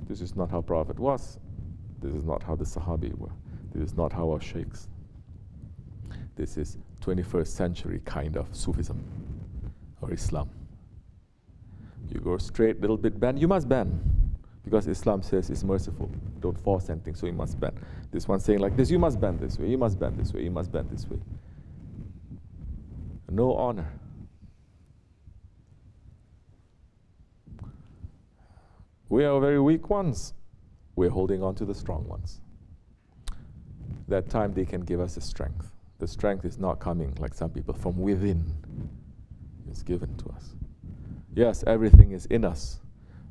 This is not how Prophet was. This is not how the Sahabi were. This is not how our sheikhs. This is 21st century kind of Sufism or Islam. You go straight, little bit bend. You must bend because Islam says it's merciful. Don't force anything, so you must bend. This one saying like this, you must bend this way, you must bend this way, you must bend this way. No honor. We are very weak ones. We're holding on to the strong ones. That time they can give us the strength. The strength is not coming like some people from within. It's given to us. Yes, everything is in us,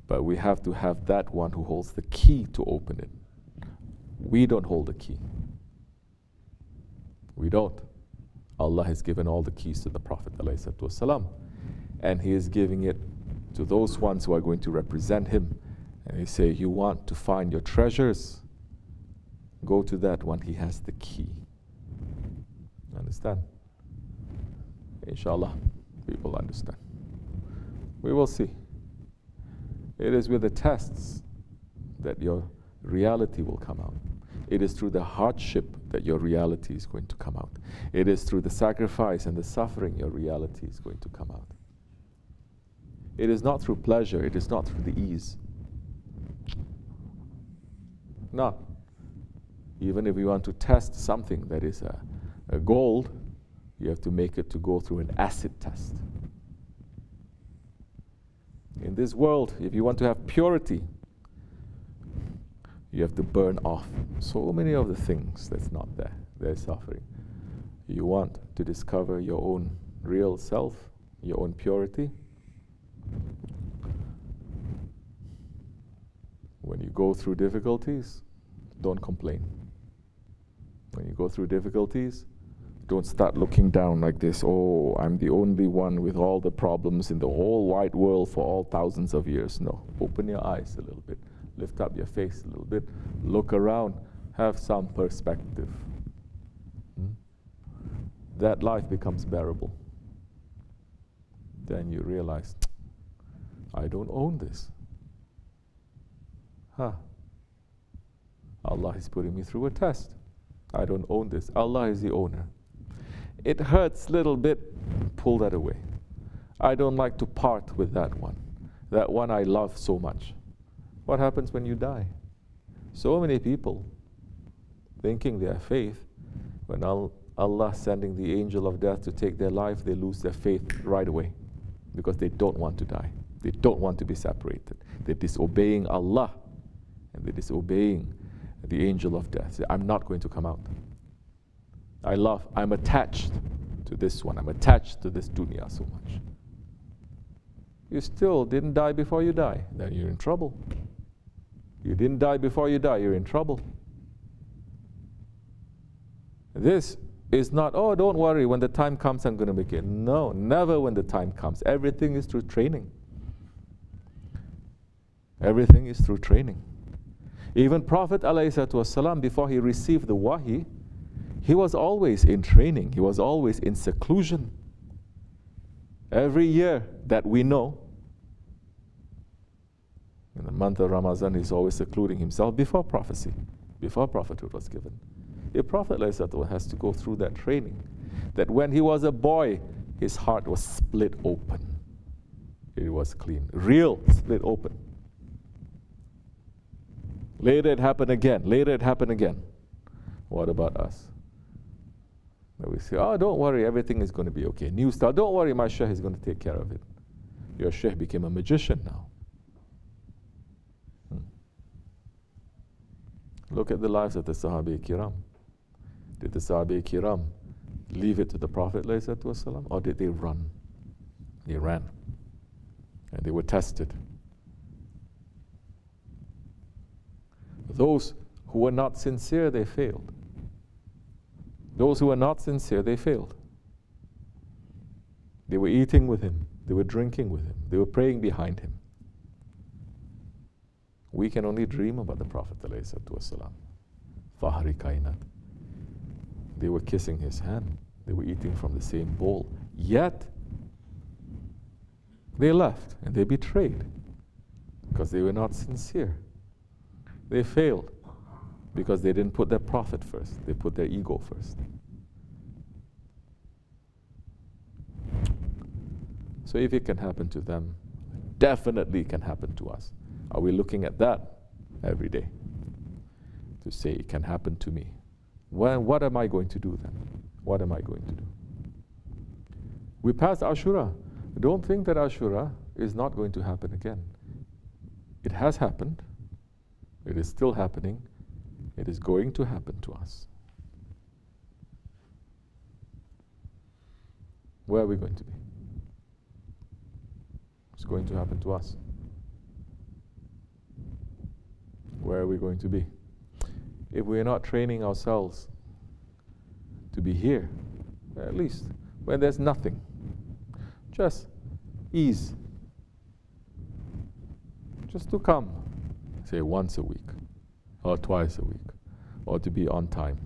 but we have to have that one who holds the key to open it. We don't hold the key. We don't. Allah has given all the keys to the Prophet ﷺ, and He is giving it to those ones who are going to represent Him. And He say, you want to find your treasures? Go to that one. He has the key. Understand? Inshallah, people understand. We will see. It is with the tests that your reality will come out. It is through the hardship that your reality is going to come out. It is through the sacrifice and the suffering your reality is going to come out. It is not through pleasure. It is not through the ease. Not. Even if you want to test something that is a gold, you have to make it to go through an acid test. In this world, if you want to have purity, you have to burn off so many of the things that's not there. There's suffering. You want to discover your own real self, your own purity. When you go through difficulties, don't complain. When you go through difficulties, don't start looking down like this. Oh, I'm the only one with all the problems in the whole wide world for all thousands of years. No, open your eyes a little bit. Lift up your face a little bit. Look around. Have some perspective. That life becomes bearable. Then you realize, I don't own this. Allah is putting me through a test. I don't own this. Allah is the owner. It hurts a little bit. Pull that away. I don't like to part with that one. That one I love so much. What happens when you die? So many people thinking they have faith, when Allah sending the angel of death to take their life, they lose their faith right away because they don't want to die. They don't want to be separated. They're disobeying Allah and they're disobeying the angel of death. Say, I'm not going to come out. I'm attached to this one. I'm attached to this dunya so much. You still didn't die before you die, then you're in trouble. You didn't die before you die, you're in trouble. This is not, oh, don't worry, when the time comes I'm going to make it. No, never when the time comes. Everything is through training. Everything is through training. Even Prophet ﷺ, before he received the wahi, he was always in training. He was always in seclusion. Every year that we know, in the month of Ramadan, he's always secluding himself before prophecy, before prophethood was given. A Prophet ﷺ has to go through that training, that when he was a boy, his heart was split open. It was clean, real split open. Later it happened again. Later it happened again. What about us? We say, oh, don't worry, everything is going to be okay. New style, don't worry, my sheikh is going to take care of it. Your sheikh became a magician now. Look at the lives of the Sahabi Kiram. Did the Sahabi Kiram leave it to the Prophet ﷺ, or did they run? They ran. And they were tested. Those who were not sincere, they failed. Those who were not sincere, they failed. They were eating with him. They were drinking with him. They were praying behind him. We can only dream about the Prophet ﷺ. Fahri Kainat. They were kissing his hand. They were eating from the same bowl. Yet, they left and they betrayed because they were not sincere. They failed because they didn't put their Prophet first. They put their ego first. So if it can happen to them, definitely can happen to us. Are we looking at that every day? To say it can happen to me. Well, what am I going to do then? What am I going to do? We passed Ashura. Don't think that Ashura is not going to happen again. It has happened. It is still happening. It is going to happen to us. Where are we going to be? It's going to happen to us. Where are we going to be? If we are not training ourselves to be here, at least when there's nothing, just ease. Just to come, say once a week, or twice a week, or to be on time.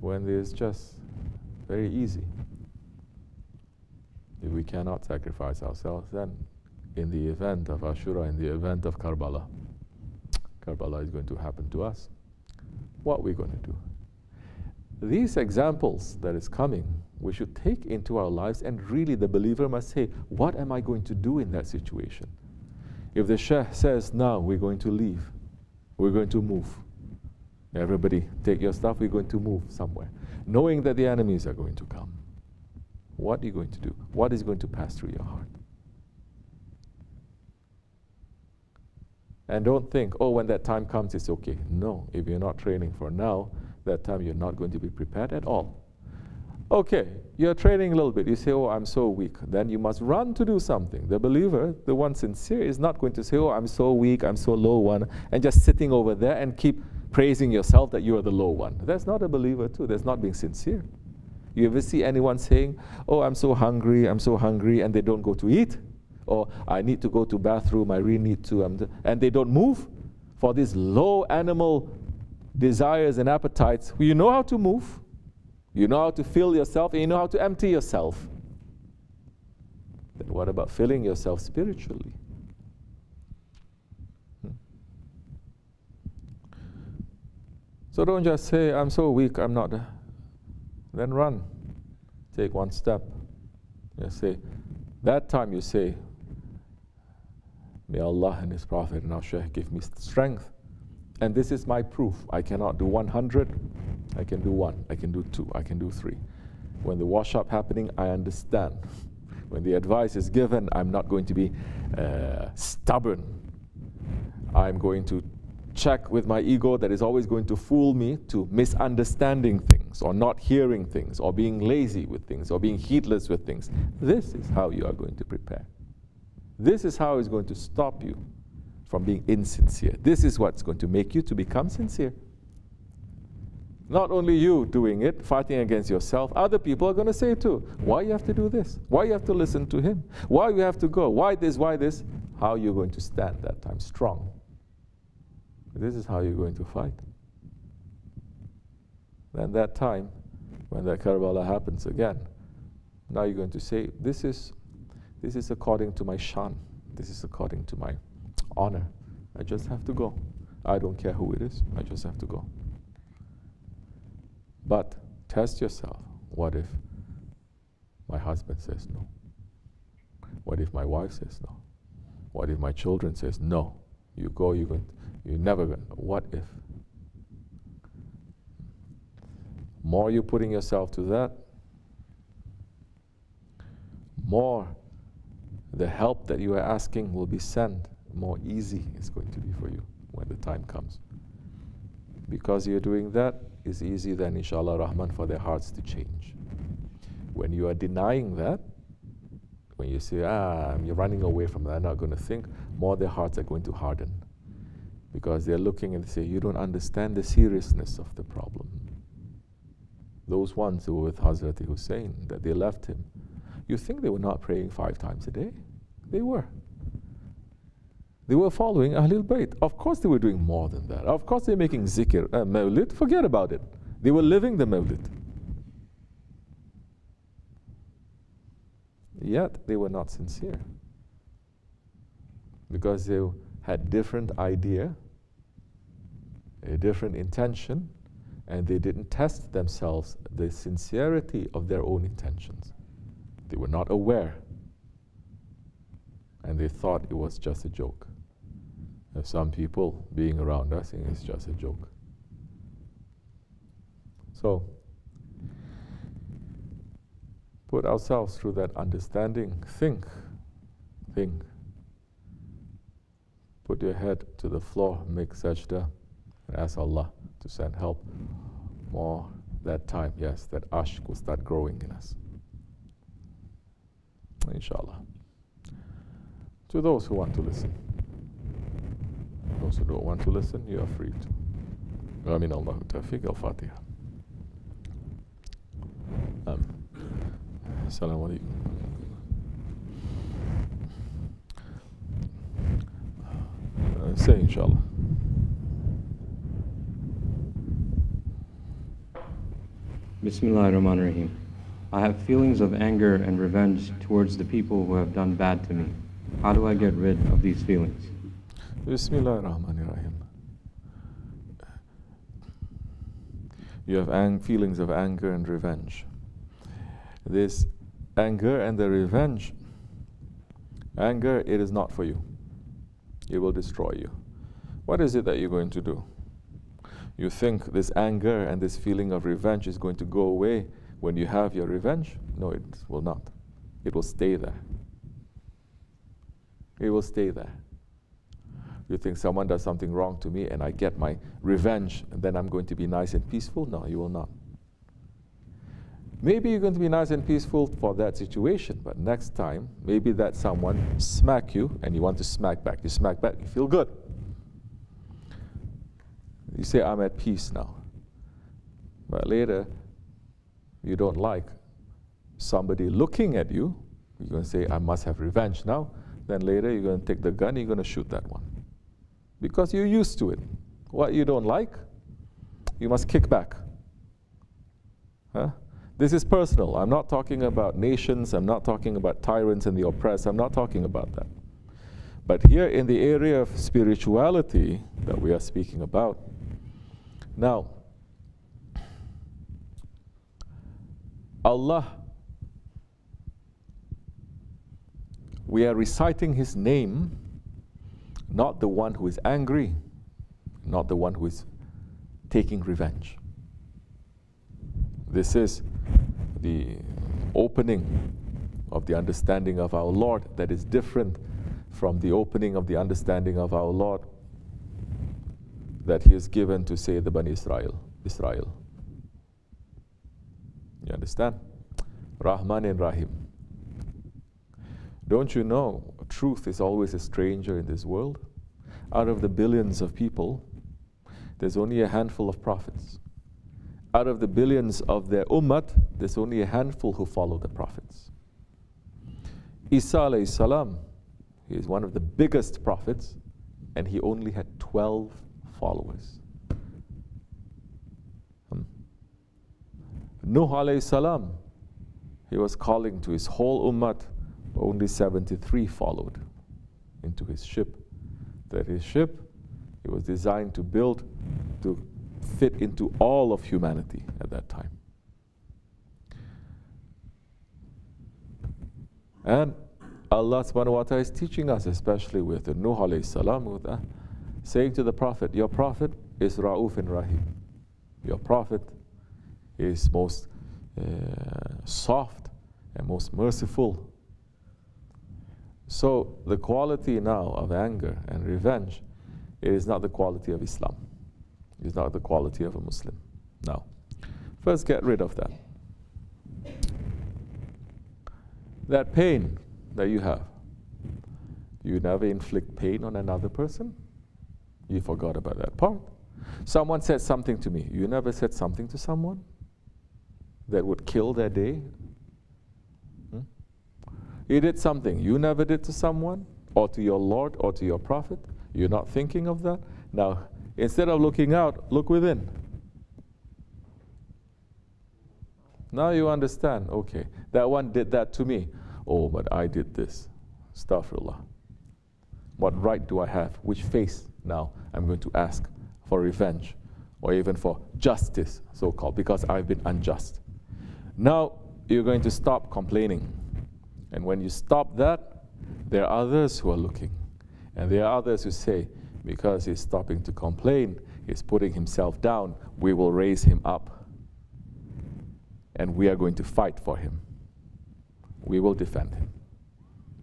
When there's just very easy. If we cannot sacrifice ourselves, then in the event of Ashura, in the event of Karbala, Karbala is going to happen to us. What are we going to do? These examples that is coming, we should take into our lives, and really the believer must say, what am I going to do in that situation? If the Sheikh says, now we're going to leave, we're going to move. Everybody take your stuff, we're going to move somewhere. Knowing that the enemies are going to come. What are you going to do? What is going to pass through your heart? And don't think, oh, when that time comes, it's okay. No, if you're not training for now, that time you're not going to be prepared at all. Okay, you're training a little bit. You say, oh, I'm so weak. Then you must run to do something. The believer, the one sincere, is not going to say, oh, I'm so weak, I'm so low one, and just sitting over there and keep praising yourself that you are the low one. That's not a believer too. That's not being sincere. You ever see anyone saying, oh, I'm so hungry, and they don't go to eat? Or I need to go to bathroom, I really need to, and they don't move for these low animal desires and appetites. You know how to move. You know how to fill yourself, and you know how to empty yourself. Then what about filling yourself spiritually? So don't just say, I'm so weak, I'm not. Then run. Take one step. You say, that time you say, may Allah and His Prophet and our Shaykh give me strength. And this is my proof. I cannot do 100. I can do 1. I can do 2. I can do 3. When the wash-up happening, I understand. When the advice is given, I'm not going to be stubborn. I'm going to check with my ego that is always going to fool me to misunderstanding things, or not hearing things, or being lazy with things, or being heedless with things. This is how you are going to prepare. This is how it's going to stop you from being insincere. This is what's going to make you to become sincere. Not only you doing it, fighting against yourself, other people are going to say too, why you have to do this? Why you have to listen to him? Why you have to go? Why this? Why this? How are you going to stand that time? Strong. This is how you're going to fight. Then that time, when that Karbala happens again, now you're going to say, this is according to my shan. This is according to my honor. I just have to go. I don't care who it is. I just have to go. But test yourself. What if my husband says no? What if my wife says no? What if my children says no? You go, you're never going. What if? More you're putting yourself to that, more the help that you are asking will be sent. More easy it's going to be for you when the time comes. Because you're doing that, it's easy then, inshallah rahman, for their hearts to change. When you are denying that, when you say, you're running away from that, I'm not going to think, more their hearts are going to harden. Because they're looking and they say, you don't understand the seriousness of the problem. Those ones who were with Hazrat Hussein, that they left him, you think they were not praying 5 times a day? They were. They were following Ahlul Bayt. Of course they were doing more than that. Of course they were making zikr, mawlid, forget about it. They were living the mawlid. Yet they were not sincere. Because they had different idea, a different intention, and they didn't test themselves the sincerity of their own intentions. They were not aware. And they thought it was just a joke. There's some people being around us think it's just a joke. So, put ourselves through that understanding. Think. Put your head to the floor, make sajda, and ask Allah to send help. More that time, yes, that ashq will start growing in us. Inshallah. To those who want to listen. Those who don't want to listen, you are free to. Amin Allahu Tawfiq al-Fatiha. Assalamu alaikum. Say inshallah. Bismillahirrahmanirrahim. I have feelings of anger and revenge towards the people who have done bad to me. How do I get rid of these feelings? Bismillahirrahmanirrahim. You have feelings of anger and revenge. This anger and the revenge, anger, it is not for you. It will destroy you. What is it that you're going to do? You think this anger and this feeling of revenge is going to go away when you have your revenge? No, it will not. It will stay there. It will stay there. You think someone does something wrong to me and I get my revenge and then I'm going to be nice and peaceful? No, you will not. Maybe you're going to be nice and peaceful for that situation, but next time, maybe that someone smack you and you want to smack back. You smack back, you feel good. You say, I'm at peace now. But later, you don't like somebody looking at you. You're going to say, I must have revenge now. Then later, you're going to take the gun, you're going to shoot that one. Because you're used to it. What you don't like, you must kick back. Huh? This is personal. I'm not talking about nations. I'm not talking about tyrants and the oppressed. I'm not talking about that. But here in the area of spirituality that we are speaking about, now, Allah, we are reciting His name, not the one who is angry, not the one who is taking revenge. This is the opening of the understanding of our Lord that is different from the opening of the understanding of our Lord that He has given to say the Bani Israel. You understand? Rahman and Rahim. Don't you know truth is always a stranger in this world? Out of the billions of people, there's only a handful of prophets. out of the billions of their ummah, there's only a handful who follow the prophets. Isa alayhi salam, he is one of the biggest prophets, and he only had 12 followers. Nuh alayhi salam, he was calling to his whole ummah, but only 73 followed into his ship. That his ship, it was designed to build to fit into all of humanity at that time. And Allah subhanahu wa ta'ala is teaching us, especially with the Nuh alayhi salam, saying to the Prophet, your Prophet is Ra'uf and Rahim. Your Prophet is most soft and most merciful. So the quality now of anger and revenge, it is not the quality of Islam. It is not the quality of a Muslim. Now, first get rid of that. That pain that you have, you never inflict pain on another person. You forgot about that part. Someone said something to me. You never said something to someone that would kill their day? You did something you never did to someone, or to your Lord, or to your Prophet. You're not thinking of that? Now, instead of looking out, look within. Now you understand, okay, that one did that to me. Oh, but I did this. Astaghfirullah. What right do I have? Which face now I'm going to ask for revenge, or even for justice, so-called, because I've been unjust. Now you're going to stop complaining. And when you stop that, there are others who are looking. And there are others who say, because he's stopping to complain, he's putting himself down, we will raise him up. And we are going to fight for him. We will defend him.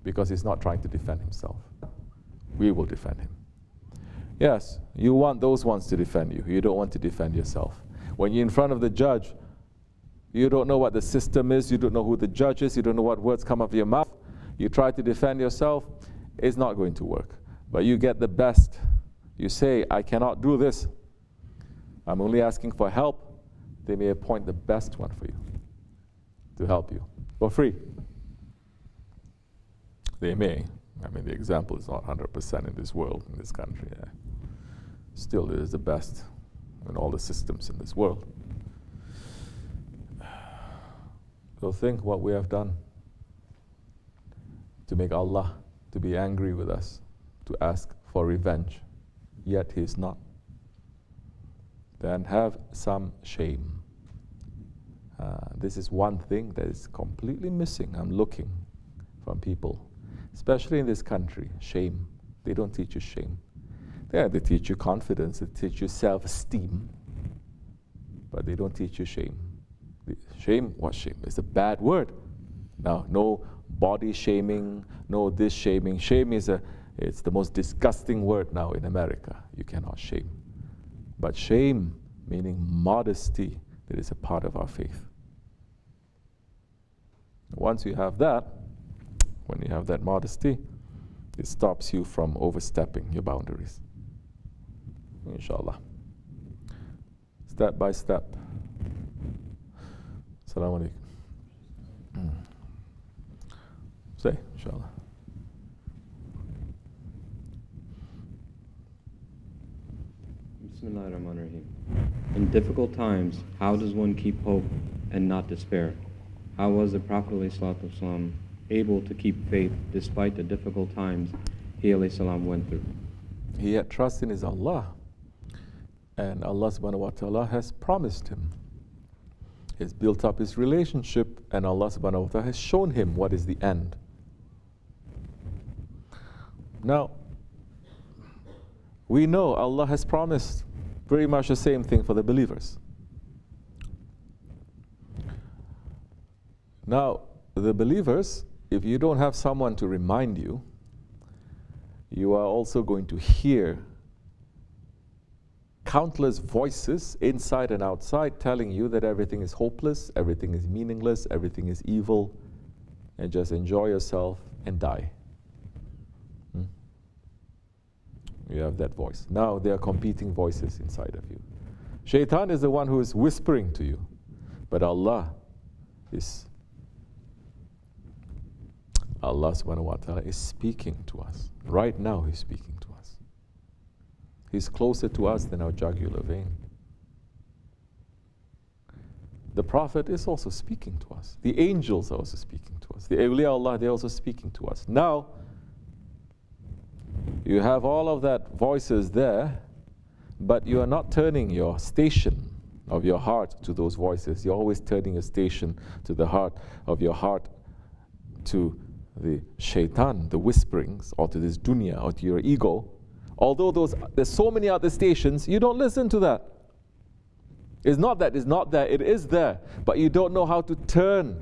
Because he's not trying to defend himself. We will defend him. Yes, you want those ones to defend you. You don't want to defend yourself. When you're in front of the judge, you don't know what the system is, you don't know who the judge is, you don't know what words come out of your mouth. You try to defend yourself, it's not going to work. But you get the best. You say, I cannot do this. I'm only asking for help. They may appoint the best one for you to help you for free. They may. I mean, the example is not 100% in this world, in this country. Yeah. Still, it is the best in all the systems in this world. So think what we have done to make Allah to be angry with us, to ask for revenge, yet He is not. Then have some shame. This is one thing that is completely missing. I'm looking from people, especially in this country, shame. They don't teach you shame. They teach you confidence, they teach you self-esteem, but they don't teach you shame. Shame, what shame? It's a bad word. Now, no body shaming, no this shaming. Shame is it's the most disgusting word now in America. You cannot shame. But shame, meaning modesty, that is a part of our faith. Once you have that, when you have that modesty, it stops you from overstepping your boundaries. Inshallah. Step by step. Assalamu alaikum. Say, inshallah. Bismillahirrahmanirrahim. In difficult times, how does one keep hope and not despair? How was the Prophet ﷺ able to keep faith despite the difficult times he ﷺ went through? He had trust in his Allah, and Allah subhanahu wa ta'ala has promised him. He's built up his relationship, and Allah subhanahu wa ta'ala has shown him what is the end. Now, we know Allah has promised very much the same thing for the believers. Now, the believers, if you don't have someone to remind you, you are also going to hear countless voices inside and outside telling you that everything is hopeless, everything is meaningless, everything is evil, and just enjoy yourself and die. You have that voice. Now there are competing voices inside of you. Shaitan is the one who is whispering to you. But Allah subhanahu wa ta'ala is speaking to us. Right now He's speaking to us. He's closer to us than our jugular vein. The Prophet is also speaking to us. The angels are also speaking to us. The awliya Allah, they're also speaking to us. Now, you have all of that voices there, but you are not turning your station of your heart to those voices. You're always turning your station to the heart of your heart to the shaitan, the whisperings, or to this dunya, or to your ego. Although there's so many other stations, you don't listen to that. It's not that it's not there, it is there. But you don't know how to turn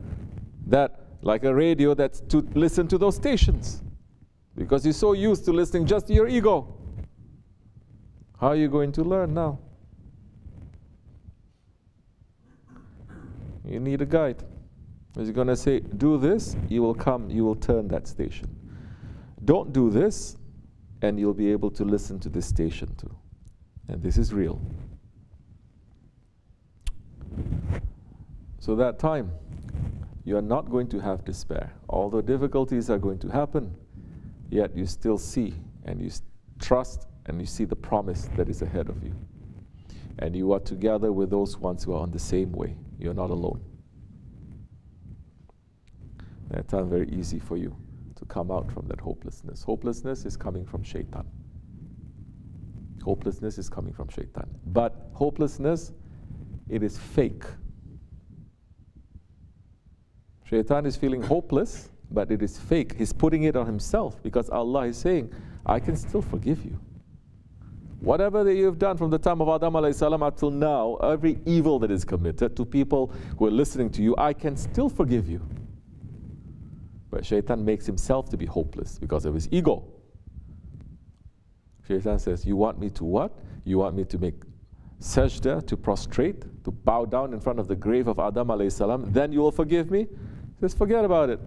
that, like a radio, that's to listen to those stations. Because you're so used to listening just to your ego. How are you going to learn now? You need a guide. He's going to say, do this, you will come, you will turn that station. Don't do this, and you'll be able to listen to this station too. And this is real. So that time, you are not going to have despair. Although difficulties are going to happen, yet you still see and you trust and you see the promise that is ahead of you. And you are together with those ones who are on the same way. You're not alone. That time very easy for you to come out from that hopelessness. Hopelessness is coming from shaitan. Hopelessness is coming from shaitan. But hopelessness, it is fake. Shaitan is feeling hopeless, but it is fake. He's putting it on himself because Allah is saying, I can still forgive you. Whatever that you have done from the time of Adam alayhi salam up till now, every evil that is committed to people who are listening to you, I can still forgive you. But shaitan makes himself to be hopeless because of his ego. Shaitan says, you want me to what? You want me to make sajda, to prostrate, to bow down in front of the grave of Adam alayhi salam, then you will forgive me? He says, forget about it.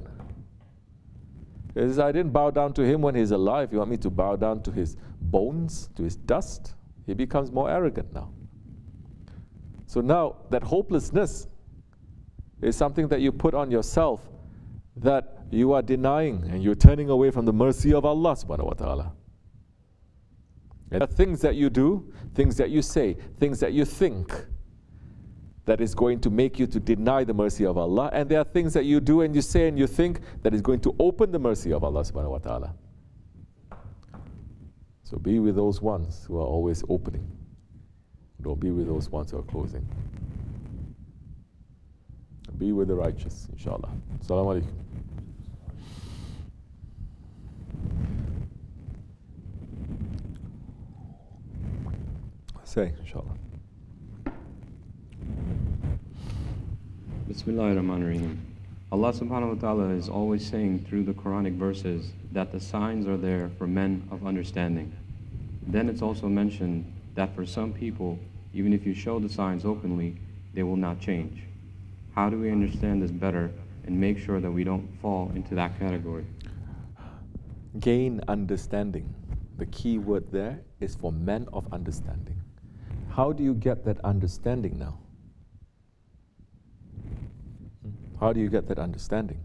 He says, I didn't bow down to him when he's alive. You want me to bow down to his bones, to his dust? He becomes more arrogant now. So now, that hopelessness is something that you put on yourself, that you are denying and you're turning away from the mercy of Allah subhanahu wa ta'ala. And the things that you do, things that you say, things that you think, that is going to make you to deny the mercy of Allah. And there are things that you do and you say and you think that is going to open the mercy of Allah subhanahu wa ta'ala. So be with those ones who are always opening. Don't be with those ones who are closing. Be with the righteous, inshallah. Assalamu alaikum. Say, inshallah. Bismillahirrahmanirrahim. Allah subhanahu wa ta'ala is always saying through the Quranic verses that the signs are there for men of understanding. Then it's also mentioned that for some people, even if you show the signs openly, they will not change. How do we understand this better and make sure that we don't fall into that category? Gain understanding. The key word there is for men of understanding. How do you get that understanding now? How do you get that understanding?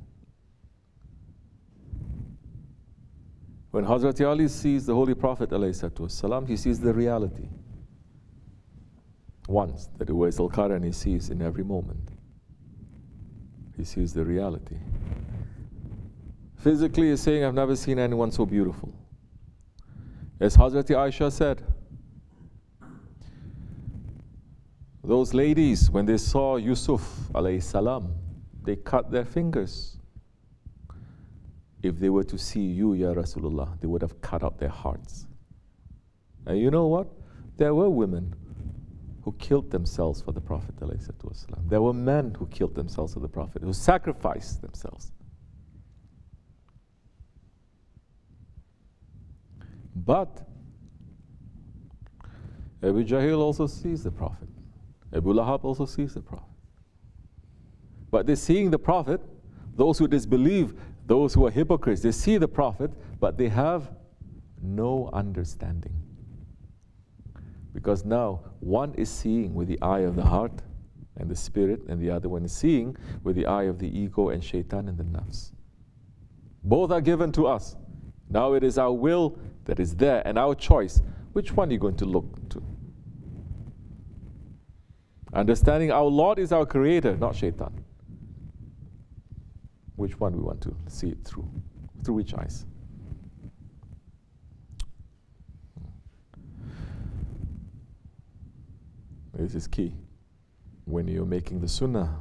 When Hazrat Ali sees the Holy Prophet ﷺ, he sees the reality. Once, that Uwais al-Qarani sees in every moment. He sees the reality. Physically, he's saying, I've never seen anyone so beautiful. As Hazrat Aisha said, those ladies, when they saw Yusuf alayhi salam, they cut their fingers. If they were to see you, Ya Rasulullah, they would have cut out their hearts. And you know what? There were women who killed themselves for the Prophet ﷺ. There were men who killed themselves for the Prophet, who sacrificed themselves. But Abu Jahl also sees the Prophet. Abu Lahab also sees the Prophet. But they're seeing the Prophet, those who disbelieve, those who are hypocrites, they see the Prophet, but they have no understanding. Because now one is seeing with the eye of the heart and the spirit, and the other one is seeing with the eye of the ego and shaitan and the nafs. Both are given to us. Now it is our will that is there and our choice. Which one are you going to look to? Understanding our Lord is our creator, not shaitan. Which one we want to see it through? Through which eyes? This is key. When you're making the sunnah,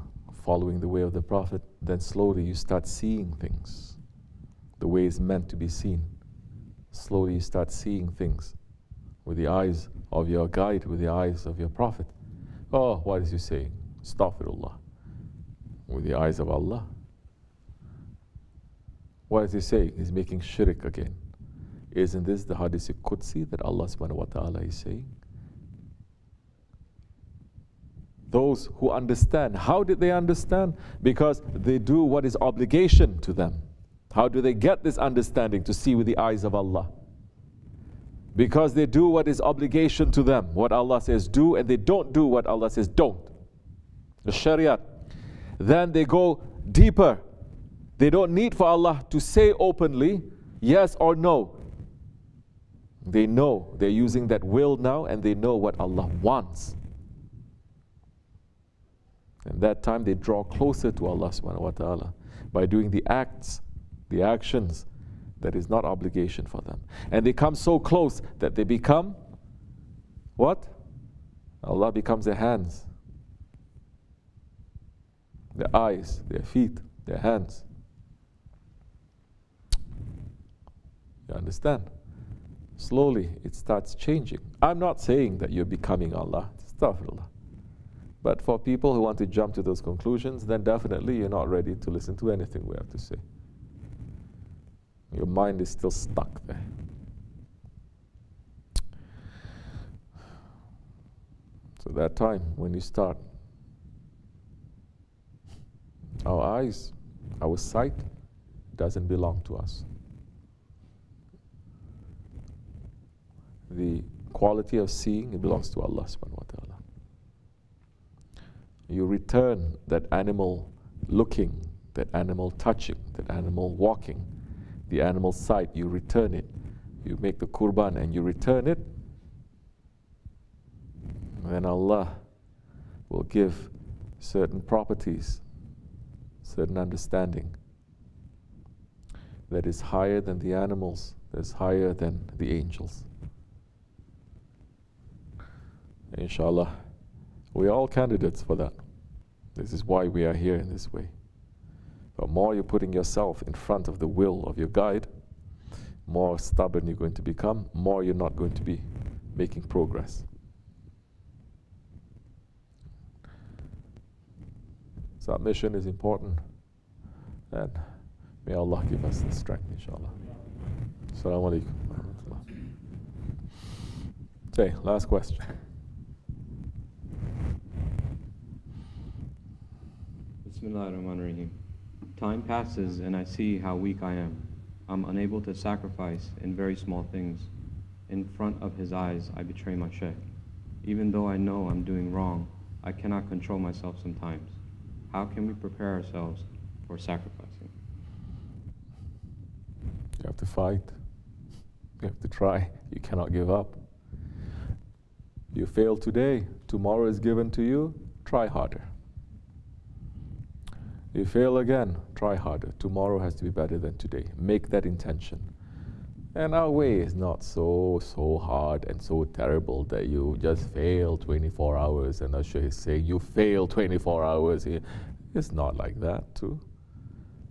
following the way of the Prophet, then slowly you start seeing things the way it's meant to be seen. Slowly you start seeing things with the eyes of your guide, with the eyes of your Prophet. Oh, what is he saying? Astaghfirullah. With the eyes of Allah. What is he saying? He's making shirk again. Isn't this the hadith Qudsi that Allah subhanahu wa ta'ala is saying? Those who understand, how did they understand? Because they do what is obligation to them. How do they get this understanding to see with the eyes of Allah? Because they do what is obligation to them, what Allah says do, and they don't do what Allah says don't. The Shariat. Then they go deeper. They don't need for Allah to say openly yes or no. They know, they're using that will now, and they know what Allah wants. And that time they draw closer to Allah subhanahu wa ta'ala by doing the acts, the actions that is not obligation for them. And they come so close that they become what? Allah becomes their hands, their eyes, their feet, their hands. You understand? Slowly it starts changing. I'm not saying that you're becoming Allah. Astaghfirullah. But for people who want to jump to those conclusions, then definitely you're not ready to listen to anything we have to say. Your mind is still stuck there. So that time when you start, our eyes, our sight doesn't belong to us. The quality of seeing, it belongs to Allah subhanahu wa ta'ala. You return that animal looking, that animal touching, that animal walking, the animal sight, you return it. You make the qurban and you return it. Then Allah will give certain properties, certain understanding that is higher than the animals, that is higher than the angels. Inshallah, we are all candidates for that. This is why we are here in this way. The more you're putting yourself in front of the will of your guide, more stubborn you're going to become, more you're not going to be making progress. Submission is important, and may Allah give us the strength, inshallah. Assalamu alaikum. Okay, last question. Bismillahirrahmanirrahim. Time passes and I see how weak I am. I'm unable to sacrifice in very small things. In front of his eyes, I betray my shaykh. Even though I know I'm doing wrong, I cannot control myself sometimes. How can we prepare ourselves for sacrificing? You have to fight. You have to try. You cannot give up. You fail today, tomorrow is given to you, try harder. You fail again, try harder. Tomorrow has to be better than today. Make that intention. And our way is not so hard and so terrible that you just fail 24 hours and Ashur is saying you fail 24 hours. It's not like that too.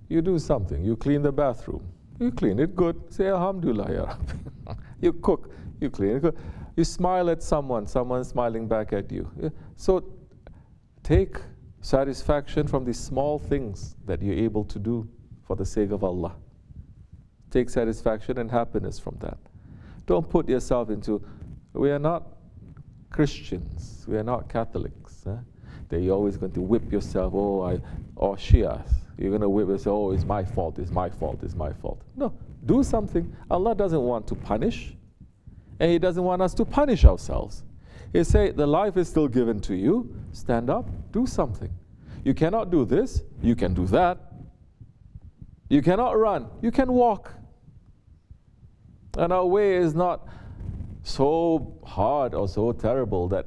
You do something, you clean the bathroom. You clean it good, say Alhamdulillah Ya Rabbi. You cook, you clean it good. You smile at someone, someone's smiling back at you. So take satisfaction from the small things that you're able to do for the sake of Allah. Take satisfaction and happiness from that. Don't put yourself into, we are not Christians, we are not Catholics. That you're always going to whip yourself, or Shias. You're going to whip yourself, oh, it's my fault, it's my fault, it's my fault. No, do something. Allah doesn't want to punish, and He doesn't want us to punish ourselves. He say, the life is still given to you. Stand up, do something. You cannot do this, you can do that. You cannot run, you can walk. And our way is not so hard or so terrible that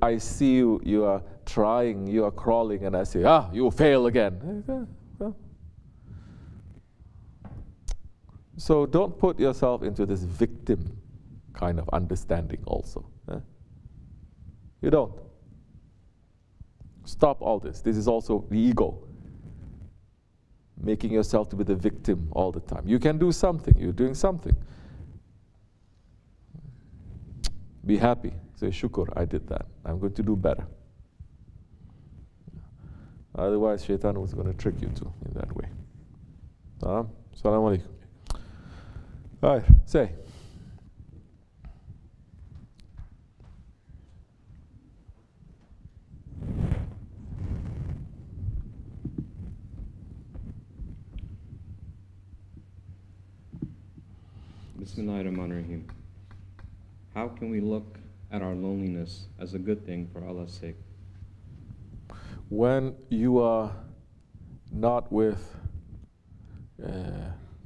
I see you are trying, you are crawling, and I say, you fail again. So don't put yourself into this victim kind of understanding also. You don't. Stop all this. This is also the ego. Making yourself to be the victim all the time. You can do something. You're doing something. Be happy. Say, shukr, I did that. I'm going to do better. Otherwise, shaitan was going to trick you too in that way. Assalamu alaikum. All right, say. Bismillahirrahmanirrahim. How can we look at our loneliness as a good thing for Allah's sake? When you are not with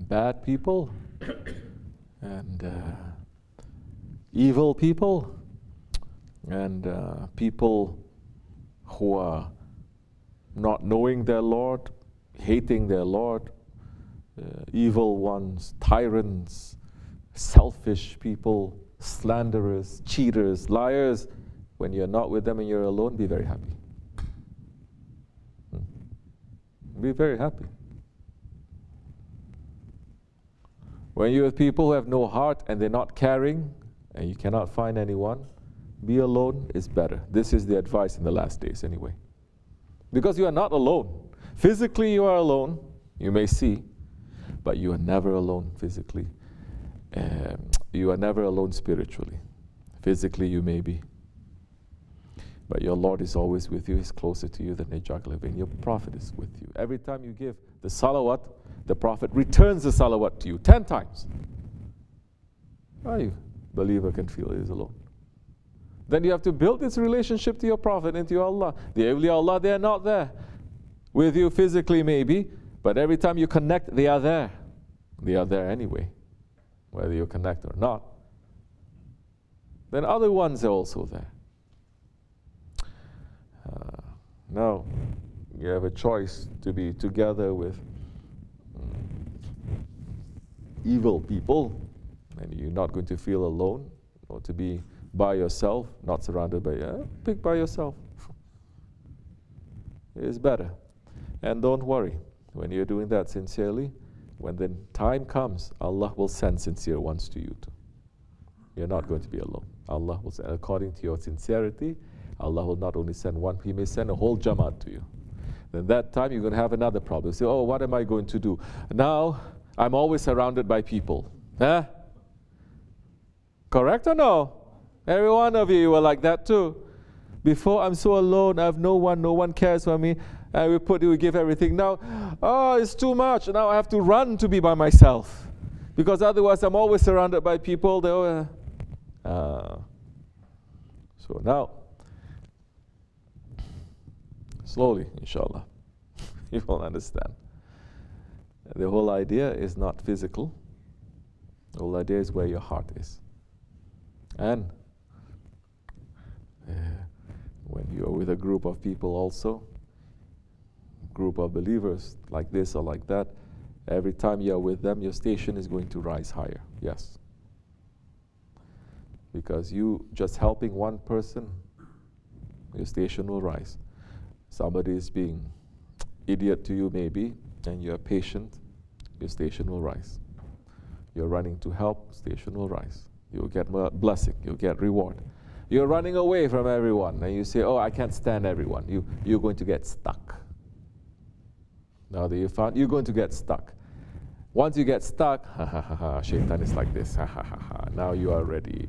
bad people and evil people and people who are not knowing their Lord, hating their Lord, evil ones, tyrants, selfish people, slanderers, cheaters, liars. When you're not with them and you're alone, be very happy. Be very happy. When you're with people who have no heart and they're not caring and you cannot find anyone, be alone is better. This is the advice in the last days anyway. Because you are not alone. Physically you are alone, you may see, but you are never alone physically. You are never alone spiritually. Physically you may be. But your Lord is always with you. He's closer to you than a juggler. And your Prophet is with you. Every time you give the salawat, the Prophet returns the salawat to you 10 times. How you believer can feel he is alone? Then you have to build this relationship to your Prophet and to your Allah. The awliya Allah, they are not there with you physically maybe, but every time you connect, they are there. They are there anyway, whether you connect or not. Then other ones are also there. Now, you have a choice to be together with evil people, and you're not going to feel alone, or to be by yourself, not surrounded by pick by yourself. It is better. And don't worry, when you're doing that sincerely, when the time comes, Allah will send sincere ones to you too. You're not going to be alone. Allah will send, according to your sincerity, Allah will not only send one, He may send a whole Jamaat to you. Then that time you're going to have another problem. Say, oh, what am I going to do? Now, I'm always surrounded by people. Huh? Correct or no? Every one of you were like that too. Before, I'm so alone, I have no one cares for me. And we give everything. Now, oh, it's too much. Now I have to run to be by myself. Because otherwise I'm always surrounded by people. So now, slowly, inshallah, you will understand. The whole idea is not physical. The whole idea is where your heart is. And when you're with a group of people also, group of believers like this or like that, every time you're with them, your station is going to rise higher. Yes. Because you just helping one person, your station will rise. Somebody is being idiot to you maybe, and you're patient, your station will rise. You're running to help, station will rise. You'll get blessing, you'll get reward. You're running away from everyone, and you say, oh, I can't stand everyone. You're going to get stuck. Now that you found, you're going to get stuck. Once you get stuck, shaitan is like this, now you are ready.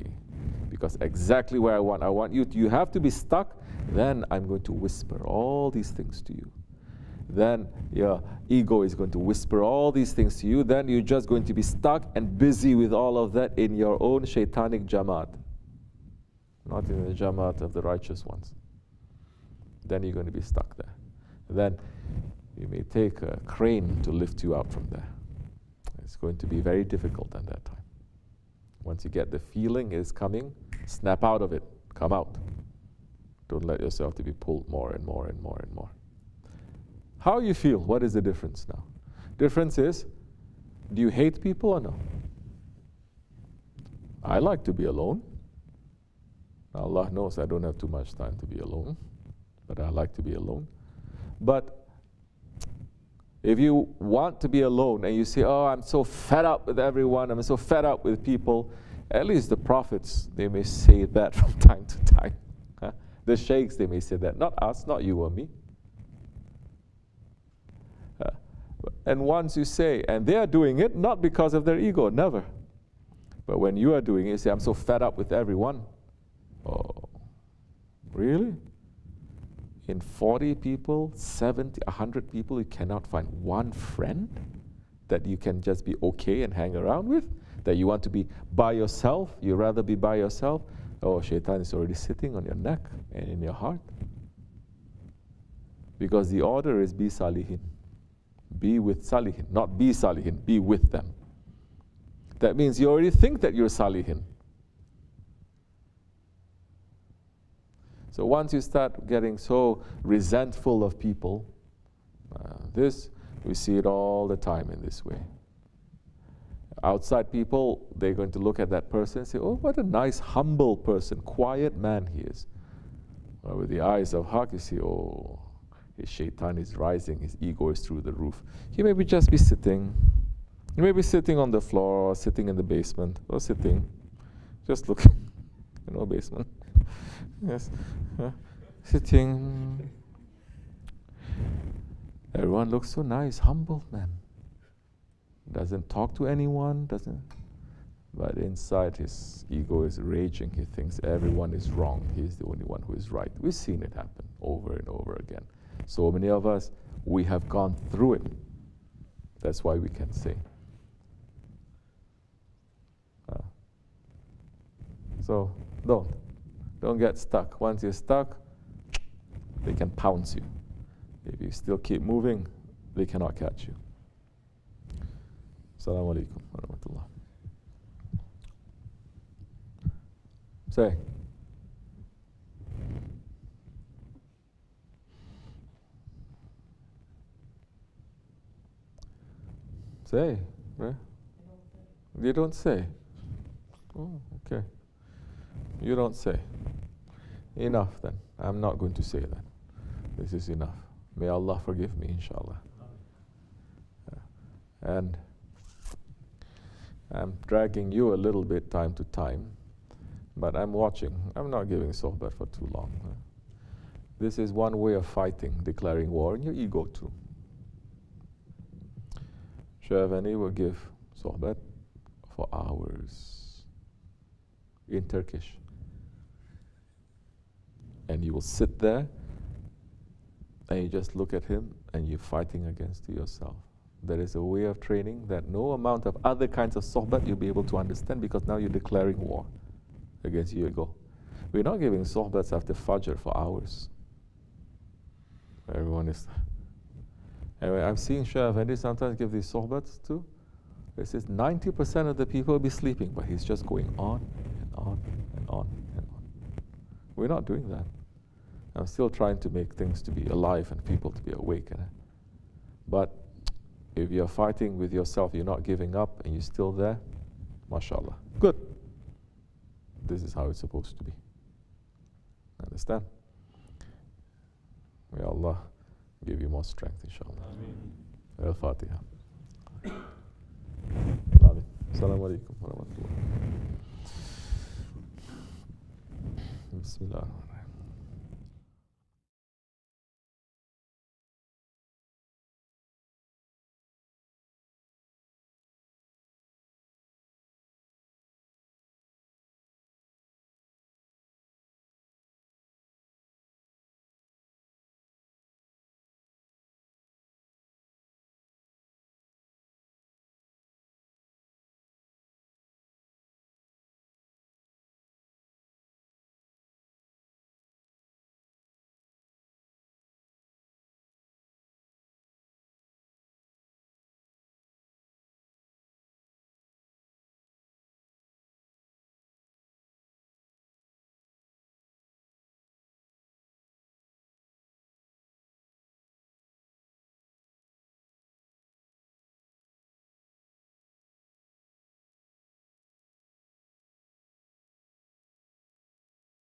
Because exactly where I want you, you have to be stuck, then I'm going to whisper all these things to you. Then your ego is going to whisper all these things to you, then you're just going to be stuck and busy with all of that in your own shaitanic jamaat. not in the Jamaat of the righteous ones. Then you're going to be stuck there. Then you may take a crane to lift you out from there. It's going to be very difficult at that time. Once you get the feeling is coming, snap out of it, come out. Don't let yourself to be pulled more and more and more and more. How you feel, what is the difference now? Difference is, do you hate people or no? I like to be alone. Allah knows I don't have too much time to be alone, but I like to be alone. But if you want to be alone and you say, oh, I'm so fed up with everyone, I'm so fed up with people, at least the prophets, they may say that from time to time. The sheikhs, they may say that. Not us, not you or me. And once you say, and they are doing it not because of their ego, never. But when you are doing it, you say, I'm so fed up with everyone. Oh, really? In 40 people, 70, 100 people, you cannot find one friend that you can just be okay and hang around with? That you want to be by yourself? You rather be by yourself? Oh, shaitan is already sitting on your neck and in your heart. Because the order is be salihin. Be with salihin. Not be salihin, be with them. That means you already think that you're salihin. So once you start getting so resentful of people, we see it all the time in this way. Outside people, they're going to look at that person and say, oh, what a nice, humble person, quiet man he is. Or with the eyes of Haq, you see, oh, his shaitan is rising, his ego is through the roof. He may be just be sitting. He may be sitting on the floor, or sitting in the basement, or sitting, just looking, basement. Yes, sitting. Everyone looks so nice, humble man. Doesn't talk to anyone, but inside his ego is raging. He thinks everyone is wrong. He's the only one who is right. We've seen it happen over and over again. So many of us, we have gone through it. That's why we can say. So don't get stuck. Once you're stuck, they can pounce you. If you still keep moving, they cannot catch you. Assalamu alaikum wa rahmatullah. Say. Say. Right? You don't say. Oh, okay. You don't say. Enough then. I'm not going to say that. This is enough. May Allah forgive me, inshallah. And I'm dragging you a little bit time to time, but I'm watching. I'm not giving sohbet for too long. This is one way of fighting, declaring war, and your ego too. Shavani will give sohbet for hours in Turkish. And you will sit there and you just look at him and you're fighting against yourself. There is a way of training that no amount of other kinds of sohbet you'll be able to understand, because now you're declaring war against your ego. We're not giving sohbets after Fajr for hours. Everyone is. Anyway, I'm seeing Shah Effendi sometimes give these sohbets too. It says 90% of the people will be sleeping, but he's just going on and on and on and on. We're not doing that. I'm still trying to make things to be alive and people to be awake. But if you're fighting with yourself, you're not giving up, and you're still there, mashallah. Good. This is how it's supposed to be. Understand? May Allah give you more strength, inshallah. Al-Fatiha. Amin. Assalamu alaikum wa rahmatullah. Bismillah.